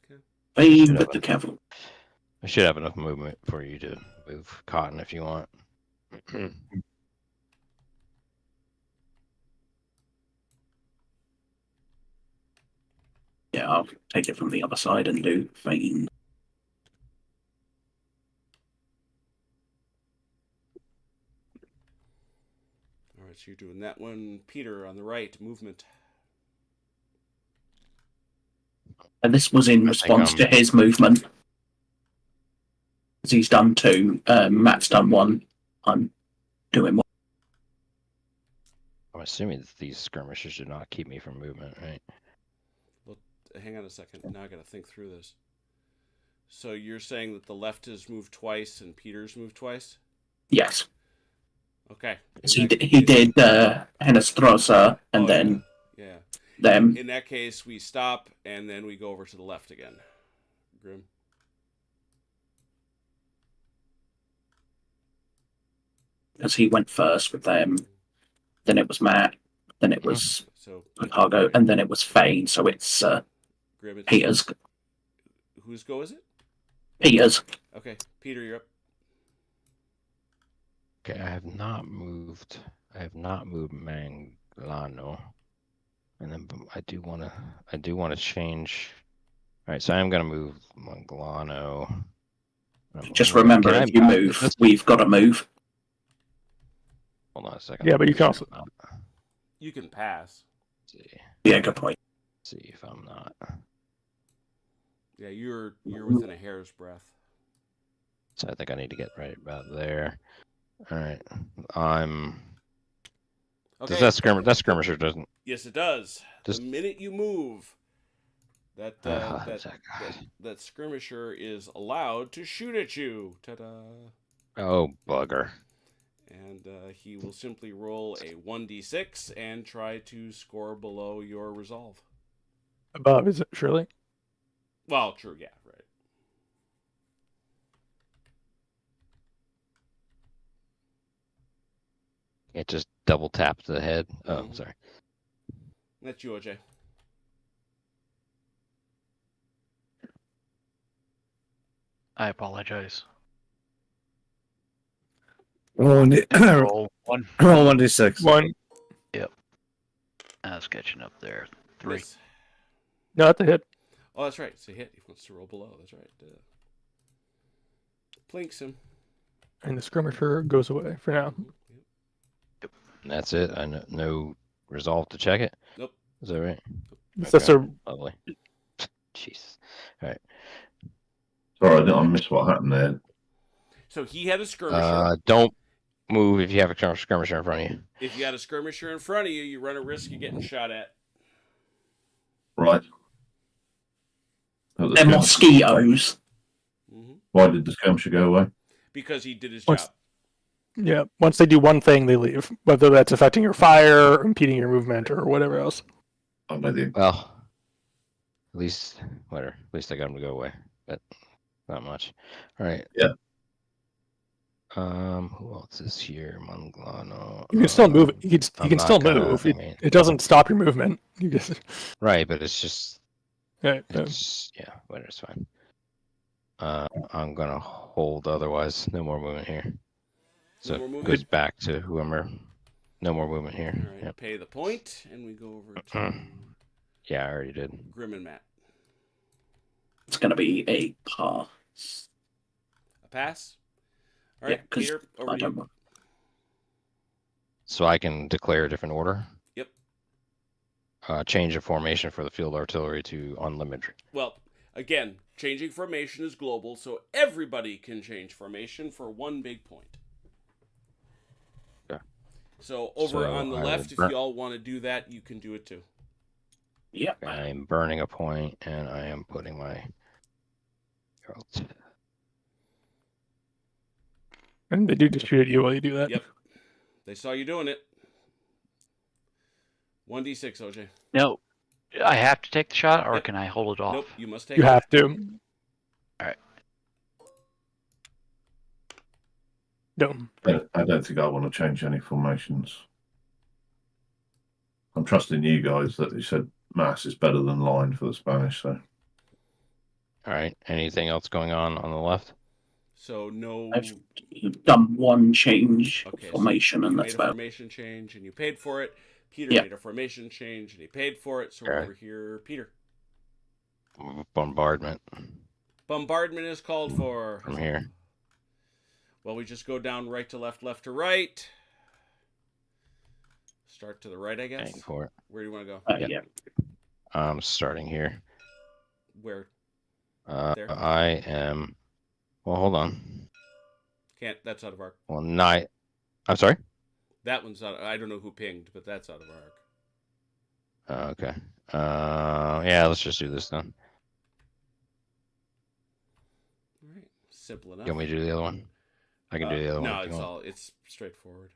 Okay. Bane with the cavalry. I should have enough movement for you to move Cotton if you want. Yeah, I'll take it from the other side and do Bane. All right. So you're doing that one, Peter, on the right. Movement. And this was in response to his movement. Because he's done 2. Matt's done 1. I'm doing 1. I'm assuming that these skirmishes do not keep me from movement, right? Well, hang on a second. Now I got to think through this. So you're saying that the left has moved twice and Peter's moved twice? Yes. Okay. He did Hennestrosa and then yeah. them. In that case, we stop and then we go over to the left again. Grim. Because he went first with them. Then it was Matt. Then it was Chicago. And then it was Fane. So it's Grim, Peter's. Whose go is it? Peter's. Okay. Peter, you're up. Okay, I have not moved Manglano. And then I do want to change. All right, so I'm going to move Manglano. Just remember, if you move, we've got to move. Hold on a second. Yeah, but you can also. You can pass. Let's see. Yeah, good point. Let's see if I'm not. Yeah, you're within a hair's breadth. So I think I need to get right about there. All right, I'm. Okay. Does that skirmisher doesn't? Yes, it does. The minute you move, that skirmisher is allowed to shoot at you. Ta-da! Oh bugger! And he will simply roll a 1d6 and try to score below your resolve. Above, is it surely? Well, true, yeah, right. It just double tapped the head. Oh, sorry. That's you, OJ. I apologize. Roll Roll 1. Roll 1d6. 1. Yep. I was catching up there. 3. Yes. No, that's a hit. Oh, that's right. It's a hit. He wants to roll below. That's right. Plinks him. And the skirmisher goes away for now. Yep. And that's it. I no resolve to check it. Nope. Is that right? That's a Lovely. Jesus. All right. Sorry, I missed what happened there. So he had a skirmisher. Don't move if you have a skirmisher in front of you. If you got a skirmisher in front of you, you run a risk of getting shot at. Right. They're mosquitoes. Mm-hmm. Why did the skirmisher go away? Because he did his job. Yeah, once they do one thing, they leave. Whether that's affecting your fire, impeding your movement, or whatever else. I'm with you. Well, at least whatever. At least I got him to go away, but not much. All right. Yeah. Who else is here? Manglano. You can still move. You can still move. It doesn't stop your movement. You just right, but it's just. Yeah. Whatever. It's fine. I'm gonna hold. Otherwise, no more movement here. So it goes back to whoever. No more movement here. All right, yep. Pay the point, and we go over to. Yeah, I already did. Grim and Matt. It's going to be a pass. A pass? All right, 'cause Peter, over I to don't you. want. So I can declare a different order. Yep. Change of formation for the field artillery to unlimited. Well, again, changing formation is global, so everybody can change formation for one big point. Okay. So over So on the I will left, if burn- you all want to do that, you can do it too. Yeah. I'm burning a point, and I am putting my. And they do just shoot at you while you do that. Yep. They saw you doing it. 1d6, OJ. No, I have to take the shot, or Yep. can I hold it off? Nope, you must take You it. have to. All right. No. I don't think I want to change any formations. I'm trusting you guys that you said mass is better than line for the Spanish. So All right. Anything else going on the left? So no. I've done one change of Okay, so formation, you and made that's a about. formation change and you paid for it. Peter Yeah. made a formation change and he paid for it. So we're Okay. over here. Peter. Bombardment Bombardment is called for. from here. Well, we just go down right to left, left to right. Start to the right, I guess. Paying for it. Where do you want to go? Yeah. Yeah. I'm starting here. Where? There? I am. Well, hold on. Can't. That's out of arc. Well, night. I'm sorry. That one's out. I don't know who pinged, but that's out of arc. Okay. Yeah. Let's just do this then. All right. Simple enough. You want me to do the other one? I can do the other one. No, if you it's want. all. It's straightforward.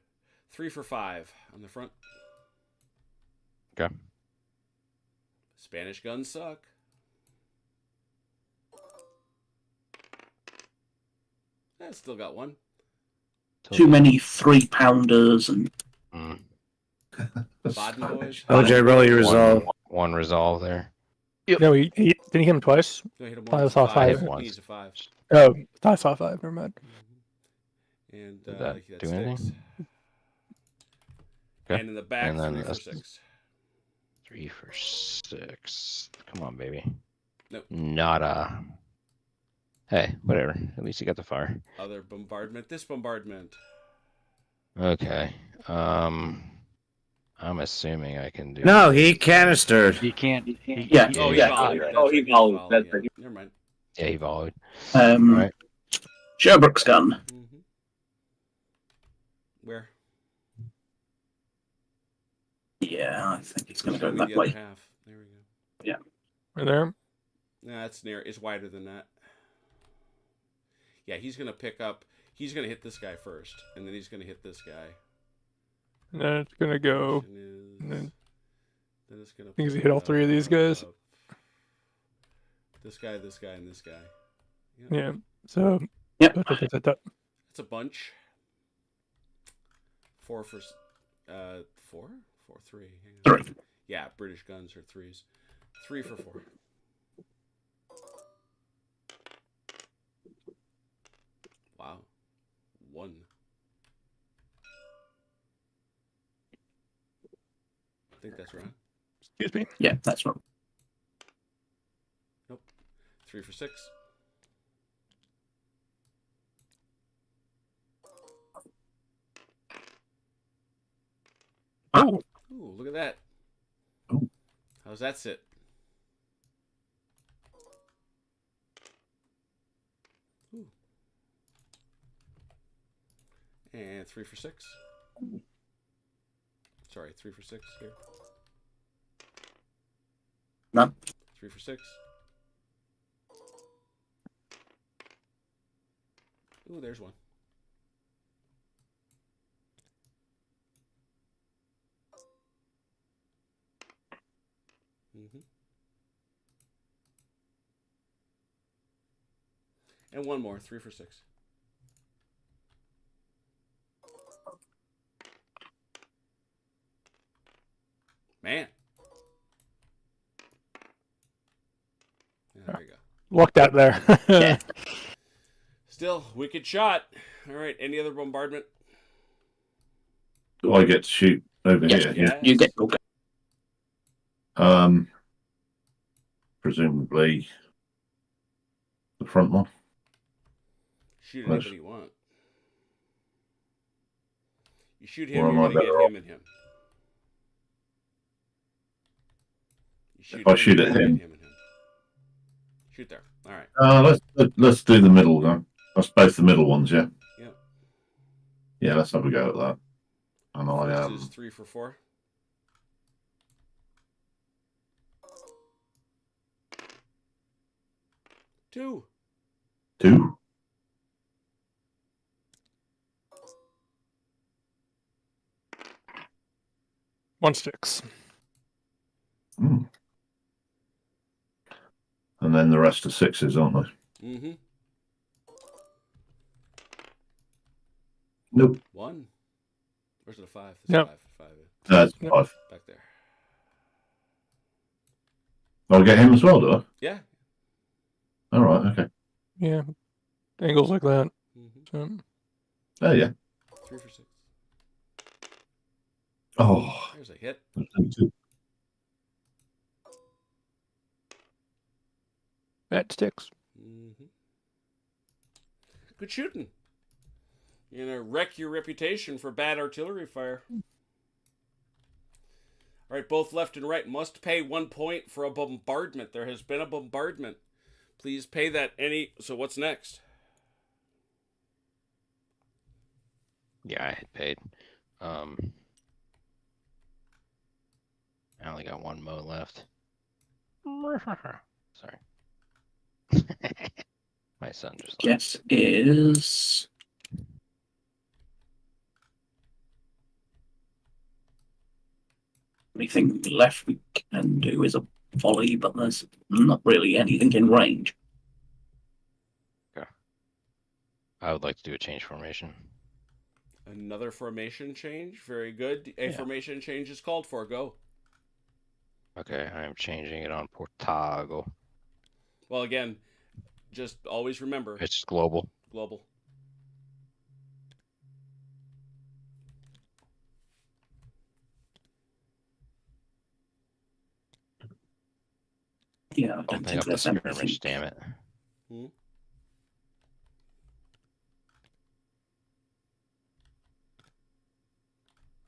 3 for 5 on the front. Okay. Spanish guns suck. Still got one. Too many 3-pounders and Mm. Baden boys. OJ, roll your resolve. One resolve there. No, he didn't he hit him twice? No, hit him I once. saw Five. five. He Once. needs a 5. Oh, I saw 5. Never mind. And Did that do sticks. anything? Okay. And in the back, And then 3 for that's- 6. 3 for 6. Come on, baby. Nope. Nada. Hey, whatever. At least you got the fire. Other bombardment. This bombardment. Okay. I'm assuming I can do. No, he canistered. You can't. Yeah. Oh, he Yeah. volleyed. Yeah. That's Oh, he right, volleyed. That's yeah. right. Never mind. Yeah, he volleyed. um, Right. Sherbrooke's gun. Mm-hmm. Where? Yeah, I think he's going to Show go me that the other way. half. There we go. Right there. Nah, it's near. It's wider than that. Yeah, he's gonna pick up. He's gonna hit this guy first, and then he's gonna hit this guy. And then it's gonna go. Is, and then it's gonna. Think he pick hit all 3 of these guys? up This guy, this guy, and this guy. Yeah. So. Yep. It's a bunch. 4 for 4? 4, 3. Hang on. 3. Yeah, British guns are 3s. 3 for 4. Wow. 1. I think that's right. Excuse me. Yeah, that's right. 3 for 6. Oh, Ooh, look at that. Ooh. How's that sit? Ooh. And 3 for 6. Sorry, 3 for 6 here. None. 3 for 6. Ooh, there's one. Mm-hmm. And one more, 3 for 6. Man. Yeah, there you go. looked at there. Yeah. Still, wicked shot. All right, any other bombardment? Do I get to shoot over Yes, here? yeah. you get your gun. Presumably the front one. Shoot Nice. anybody you want. You shoot Or him, am you're I going to get better off? him and him. You shoot If I him, shoot you're at gonna him. get him and him. Shoot there. All right. Let's do the middle then. That's both the middle ones, yeah. Yeah. Yeah, let's have a go at that. And First is 3 for 4. Two. 2. One sticks. And then the rest are 6s, aren't they? Mm-hmm. Nope. 1. Where's the 5? There's Nope. 5. That's Yep. 5. Back there. I'll get him as well, do I? Yeah. All right, okay. Yeah. Angles like that. Mm-hmm. So, Oh, yeah. 3 for 6. Oh. There's a hit. that sticks. Mm-hmm. Good shooting. You're going to wreck your reputation for bad artillery fire. All right, both left and right must pay 1 point for a bombardment. There has been a bombardment. Please pay that any... So what's next? Yeah, I had paid. I only got 1 mo left. Sorry. My son just left. Guess is anything left we can do is a volley, but there's not really anything in range. I would like to do a change formation. Another formation change. Very good. A Yeah. formation change is called for. Go. Okay, I'm changing it on Portago. Well, again, just always remember, It's global. global. Yeah, I don't Opening think up the there's skirmish, anything. damn it. Hmm?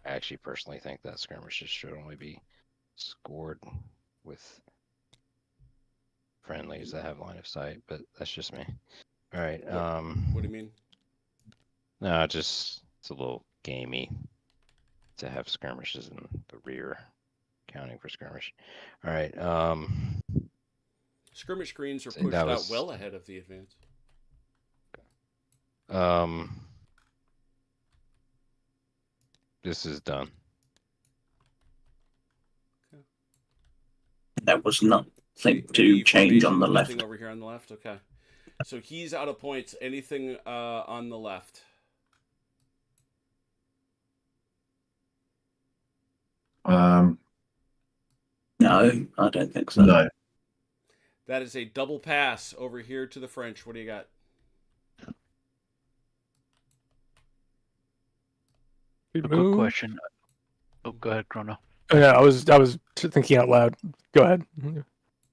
I actually personally think that skirmishes should only be scored with friendlies that have line of sight, but that's just me. All right. What do you mean? No, it's a little gamey to have skirmishes in the rear, counting for skirmish. All right. Skirmish screens are See, pushed that out was- well ahead of the advance. This is done. There was nothing Any to change on formation, the nothing left. over here on the left. Okay. So he's out of points. Anything on the left? No, I don't think so. No. That is a double pass over here to the French. What do you got? We A quick move. question. Oh, go ahead, Chrono. Oh, yeah, I was thinking out loud. Go ahead.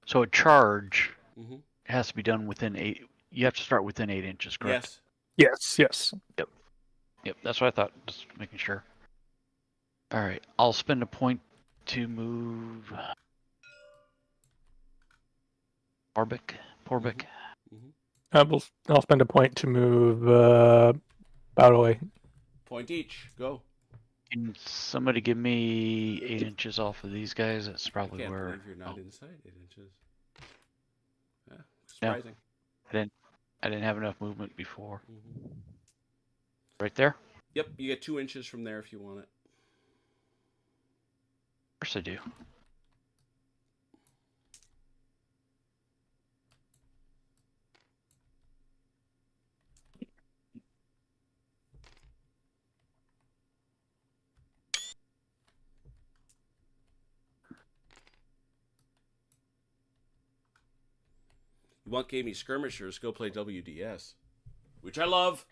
So a charge Mm-hmm. has to be done within 8. You have to start within 8 inches, correct? Yes. Yes. Yep, that's what I thought. Just making sure. All right, I'll spend a point to move. Porbic. I'll spend a point to move out away. Point each. Go. Can somebody give me 8 inches off of these guys? That's I probably can't where. believe you're not oh, inside 8 inches. Yeah, surprising. I didn't have enough movement before. Mm-hmm. Right there? Yep, you get 2 inches from there if you want it. Of course I do. You want gamey skirmishers? Go play WDS, which I love.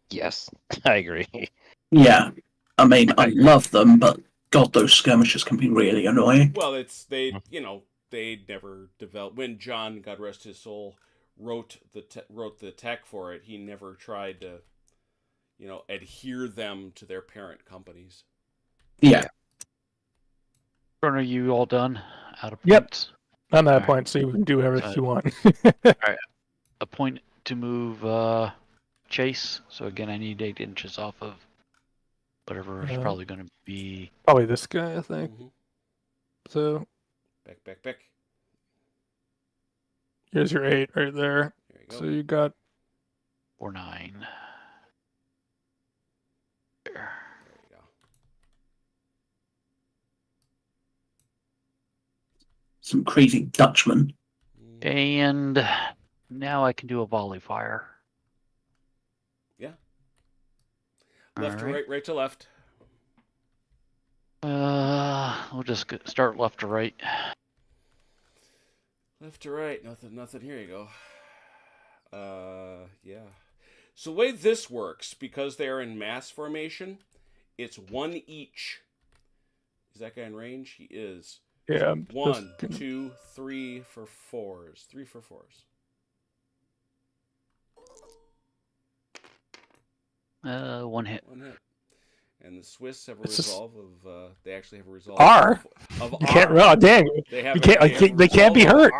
Yes, I agree. Yeah, I mean, I love them, but God, those skirmishes can be really annoying. Well, they never developed. When John, God rest his soul, wrote the tech for it, he never tried to, adhere them to their parent companies. Yeah. Are you all done? Out of Yep. points? I'm at a Alright. point, so you can do whatever So- you want. A point to move Chase. So again, I need 8 inches off of whatever is probably going to be. Probably this guy, I think. Mhm. So Back. here's your 8 right there. There you go. So you got 4, 9. There. There you go. Some crazy Dutchman. And now I can do a volley fire. Yeah. Left to Alright. right to left. We'll just start left to right. Left to right. Nothing. Here you go. Yeah. So the way this works, because they are in mass formation, it's 1 each. Is that guy in range? He is. yeah. 1, 2, 3 for 4s. 3 for 4s. 1 hit. 1 hit. And the Swiss have a It's just- resolve of. They actually have a resolve R? of You can't. R. Oh, dang! They have You can't. They can't be hurt.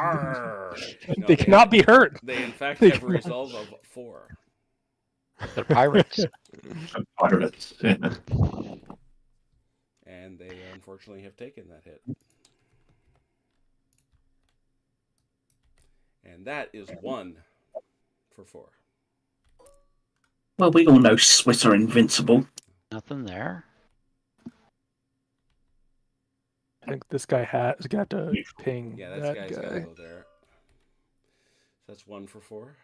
No, They cannot be hurt. They in fact have a resolve of 4. They're pirates. Pirates. Yeah. And they unfortunately have taken that hit. And that is 1 for 4. Well, we all know Swiss are invincible. Nothing there. I think this guy has got to ping Yeah, that that guy's got to guy. go there. So that's 1 for 4.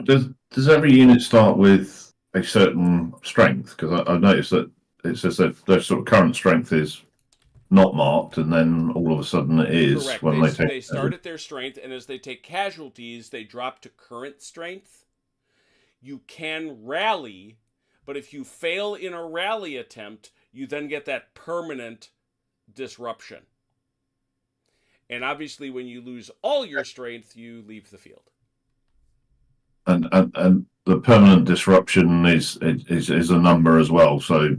Does every unit start with a certain strength? Because I've noticed that it says that their sort of current strength is not marked, and then all of a sudden it is Correct. when They start at their strength, and as they take casualties, they drop to current strength. You can rally, but if you fail in a rally attempt, you then get that permanent disruption. And obviously, when you lose all your strength, you leave the field. and the permanent disruption is a number as well. So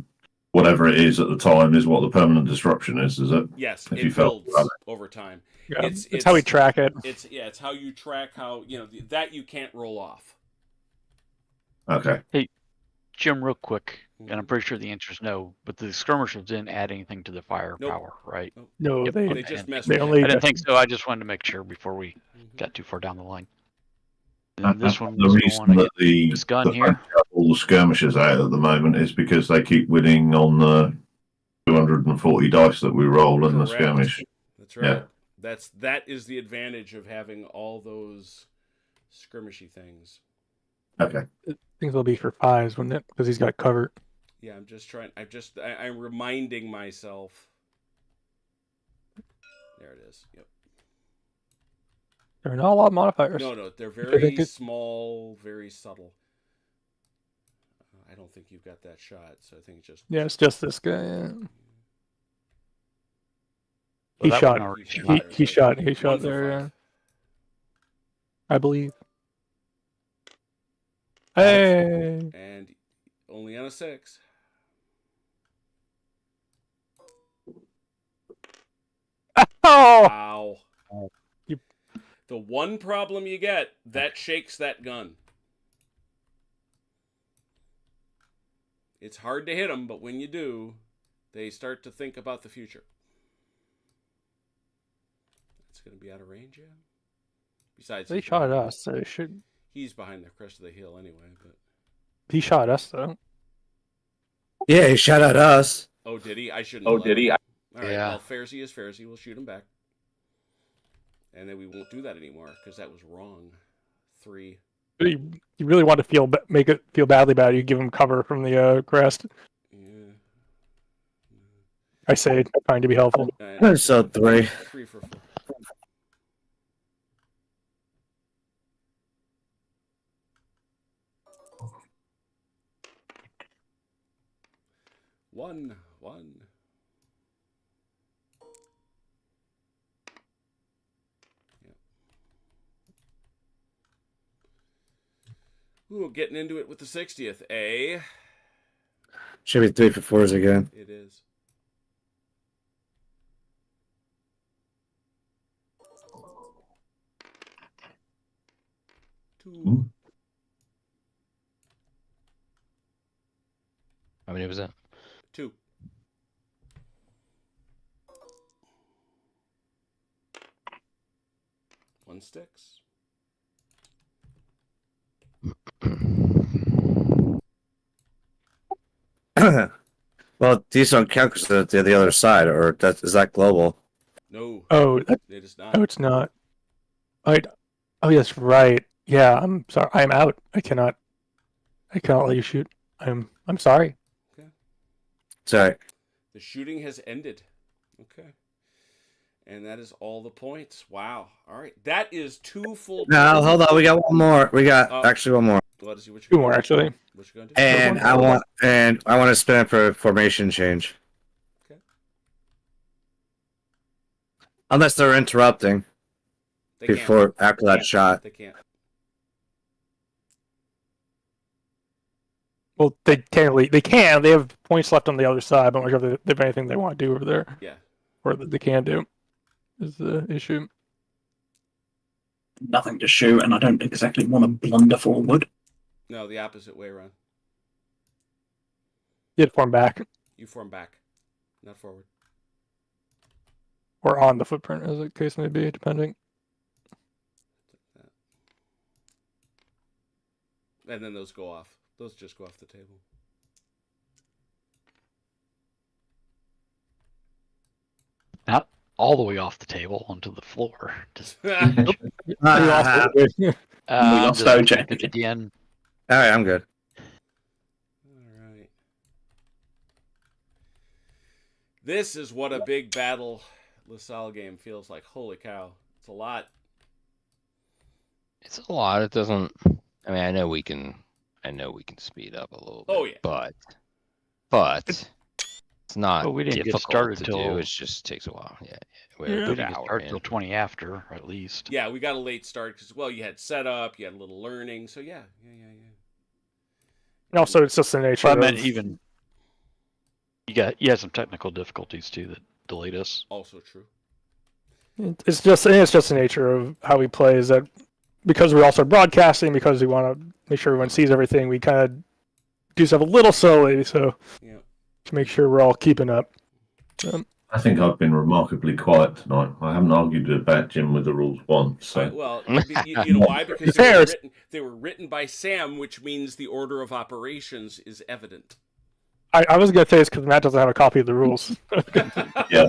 whatever it is at the time is what the permanent disruption is it? Yes, If it you felt builds rally. over time. Yeah, It's- it's how we track it. It's how you track how that you can't roll off. Okay. Jim, real quick, and I'm pretty sure the answer is no, but the skirmishers didn't add anything to the firepower, right? No, Yep, they They just messed they with only it. I didn't think so. I just wanted to make sure before we Mhm. got too far down the line. And this one The was reason going to that the this gun the here. French have all the skirmishers out at the moment is because they keep winning on the 240 dice that we roll in the Correct. skirmish. That's right. Yeah. That is the advantage of having all those skirmishy things. Okay. things will be for 5s, wouldn't it? Because he's got cover. Yeah, I'm reminding myself. There it is. Yep. There are not a lot of modifiers. No, they're think very it- small, very subtle. I don't think you've got that shot, so I think it's just. Yeah, it's just this guy. Yeah. Well, He that shot. one already He shot. He shot. He One shot for there. 5. Yeah. I believe. Hey. And only on a 6. Oh. Wow. You- The one problem you get, that shakes that gun. It's hard to hit them, but when you do, they start to think about the future. It's going to be out of range, yeah. Besides, They he's shot at behind- us, so it should. He's behind the crest of the hill anyway. But He shot us though. Yeah, he shot at us. oh, did he? I shouldn't. All right. Yeah. Well, Pharisee is Pharisee. We'll shoot him back, and then we won't do that anymore because that was wrong. 3. You really want to make it feel badly about it. You give him cover from the crest. Yeah. I say, trying to be helpful. And So 3. 3 for 4. One. Ooh, getting into it with the 60th. A. Should be 3 for 4s again. It is. Two. How many was that? 2. One sticks. Well, these don't count because they're the other side, or is that global? No. Oh, It is not. no, it's not. Oh, yes, right. Yeah, I'm sorry. I'm out. I cannot let you shoot. I'm sorry. Sorry. The shooting has ended. Okay. And that is all the points. Wow. All right. That is 2 full. No, hold on. We got one more. We got actually one more. What is what you 2 more actually. What you gonna do? And I want to spin it for a formation change. Okay. Unless they're interrupting They after that can't. shot. They can't. Well, they technically they can. They have points left on the other side, but I'm not sure if they have anything they want to do over there. Yeah. Or that they can do is the issue. Nothing to shoot, and I don't exactly want to blunder forward. No, the opposite way around. You'd form back You form back, not forward. or on the footprint, as the case may be, depending. And then those go off. Those just go off the table. Not all the way off the table onto the floor. Just, We lost it. We lost OJ. again. All right, I'm good. All right. This is what a big battle Lasalle game feels like. Holy cow. It's a lot. It's a lot. It doesn't. I mean, I know we can speed up a little bit. Oh, yeah. But it's not Well, we didn't get difficult started to till- do. It just takes a while. Yeah. We We're didn't an get hour started in. till 20 after, at least. Yeah, we got a late start because, well, you had setup, you had a little learning. So, yeah. And also, it's just the nature. But I meant of- even you had some technical difficulties too that delayed us. Also true. It's just the nature of how we play. Is that because we're also broadcasting, because we want to make sure everyone sees everything, we kind of do stuff a little slowly, so Yeah. to make sure we're all keeping up. I think I've been remarkably quiet tonight. I haven't argued about Jim with the rules once. So. Well, you know why? Because they were written by Sam, which means the order of operations is evident. I was gonna say it's because Matt doesn't have a copy of the rules. Yeah.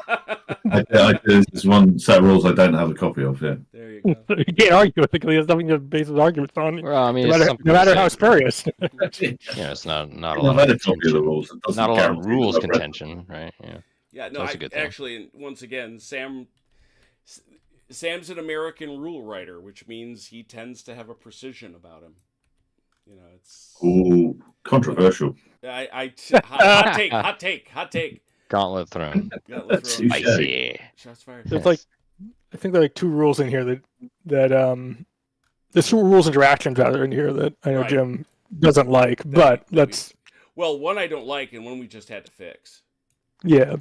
There's one set of rules I don't have a copy of yet. There you go. You can't argue with it because he has nothing to base his arguments on. Well, I mean, No it's matter, something no matter to how say. spurious. It's not a I've lot had of a copy of the rules. It doesn't not a lot of guarantee rules that I've read them. contention, right? Yeah. Yeah, no, That's a good thing. actually, once again, Sam's an American rule writer, which means he tends to have a precision about him. You know, it's Ooh, controversial. hot take. Gauntlet thrown. Yeah, let's Touche. roll. Spicy. Shots fired. There's like, I think there are like 2 rules in here that there's 2 rules interactions rather in here that I know Right. Jim doesn't like, but that's Well, one I don't like, and one we just had to fix. yeah.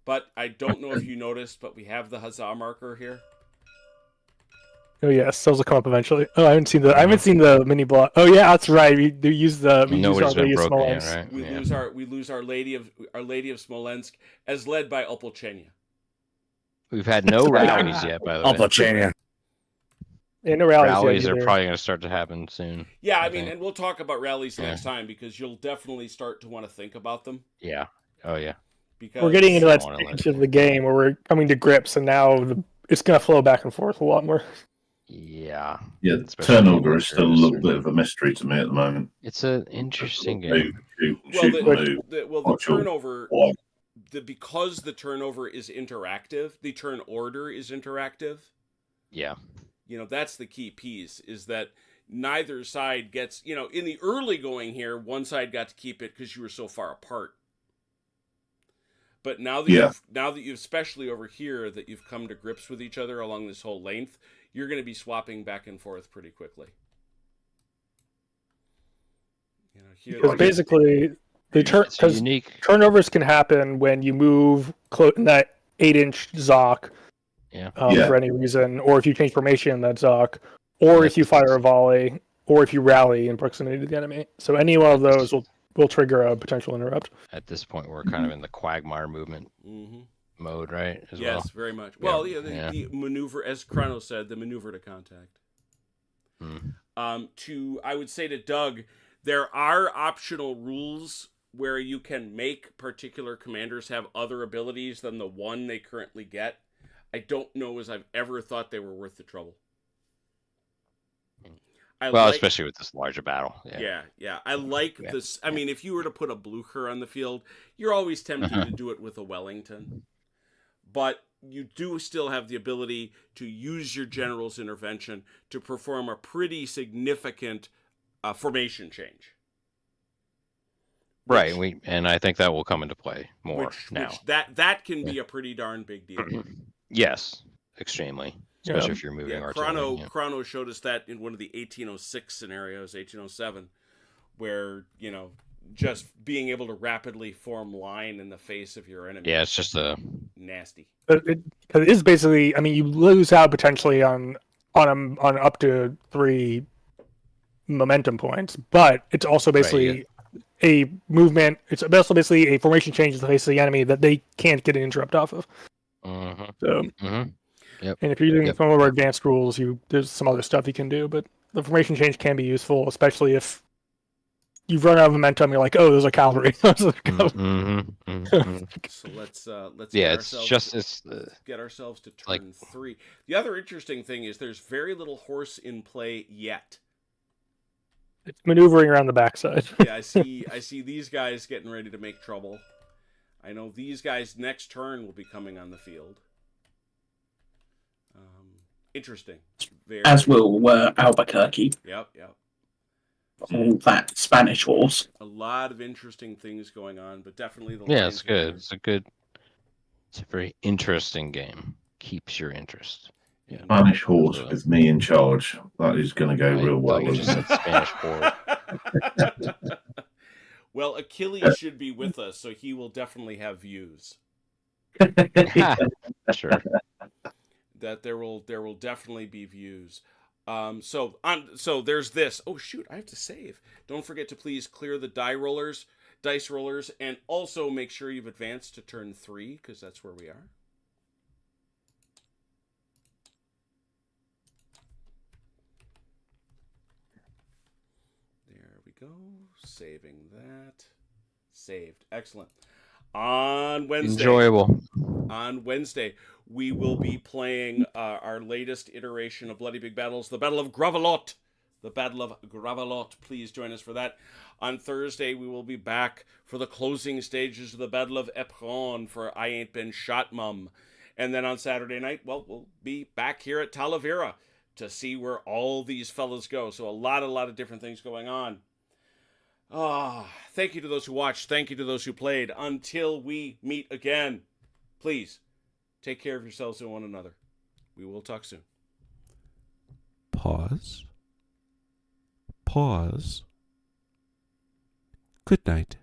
But I don't know if you noticed, but we have the huzzah marker here. Oh yes, those will come up eventually. Oh, I haven't seen the mini block. Oh yeah, that's right. We do use the Nobody's been use our broken yet, Smolensk. right? We Yeah. lose our Lady of Smolensk, as led by Opolchenia. We've had no rallies yet, by the way. Opolchenia. Yeah, no rallies. Rallies yet are either. probably going to start to happen soon. Yeah, I I mean, think. and we'll talk about rallies Yeah. next time because you'll definitely start to want to think about them. Yeah. Oh yeah. Because We're getting into that I wanna let stage of the game where we're coming to grips, and now it's going to flow back and forth a lot more. Yeah. Yeah, Especially turnover is still a markers little or- bit of a mystery to me at the moment. It's an interesting Move, game. shoot, well, shoot, move. the Not sure turnover, why. because the turnover is interactive, the turn order is interactive. Yeah. You know, that's the key piece, is that neither side gets, you know, in the early going here, one side got to keep it because you were so far apart. But now that you've, especially over here, that you've come to grips with each other along this whole length, you're going to be swapping back and forth pretty quickly. Because basically, it's a because unique. turnovers can happen when you move in that 8-inch Zoc Yeah. for any reason, or if you change formation in that Zoc, or if you fire a volley, or if you rally in proximity to the enemy. So any one of those will trigger a potential interrupt. At this point, we're kind of in the quagmire movement mode, right? Yes, very much. Yeah. Well, the maneuver, as Chrono said, the maneuver to contact. I would say to Doug, there are optional rules where you can make particular commanders have other abilities than the one they currently get. I don't know as I've ever thought they were worth the trouble. Especially with this larger battle. Yeah. I like this. I mean, if you were to put a Blucher on the field, you're always tempted to do it with a Wellington. But you do still have the ability to use your general's intervention to perform a pretty significant formation change. Right, and I think that will come into play more now. That can be a pretty darn big deal. Yes, extremely. Especially if you're moving artillery. Chrono showed us that in one of the 1806 scenarios, 1807, where, just being able to rapidly form line in the face of your enemy. Yeah, it's just nasty. It is basically, I mean, you lose out potentially on up to 3 momentum points, but it's also basically a movement. It's also basically a formation change in the face of the enemy that they can't get an interrupt off of. So, Yep. And if you're using some of our advanced rules, there's some other stuff you can do, but the formation change can be useful, especially if you've run out of momentum. You're like, oh, there's a cavalry. So let's get ourselves to turn 3. The other interesting thing is there's very little horse in play yet. It's maneuvering around the backside. Yeah, I see these guys getting ready to make trouble. I know these guys next turn will be coming on the field. Interesting. As will Albuquerque. Yep. All that Spanish horse. A lot of interesting things going on, but definitely it's good. It's a very interesting game. Keeps your interest. Yeah. Spanish horse with me in charge. That is going to go real well. You just said Spanish horse. Well, Achilles should be with us, so he will definitely have views. Sure. That there will definitely be views. So there's this. Oh shoot, I have to save. Don't forget to please clear the dice rollers, and also make sure you've advanced to turn 3, because that's where we are. There we go. Saving that. Saved. Excellent. On Wednesday. Enjoyable. On Wednesday, we will be playing our latest iteration of Bloody Big Battles, the Battle of Gravelotte. The Battle of Gravelotte. Please join us for that. On Thursday, we will be back for the closing stages of the Battle of Epron for I Ain't Been Shot, Mum. And then on Saturday night, we'll be back here at Talavera to see where all these fellas go. So a lot of different things going on. Thank you to those who watched. Thank you to those who played. Until we meet again, please take care of yourselves and one another. We will talk soon. Pause. Good night.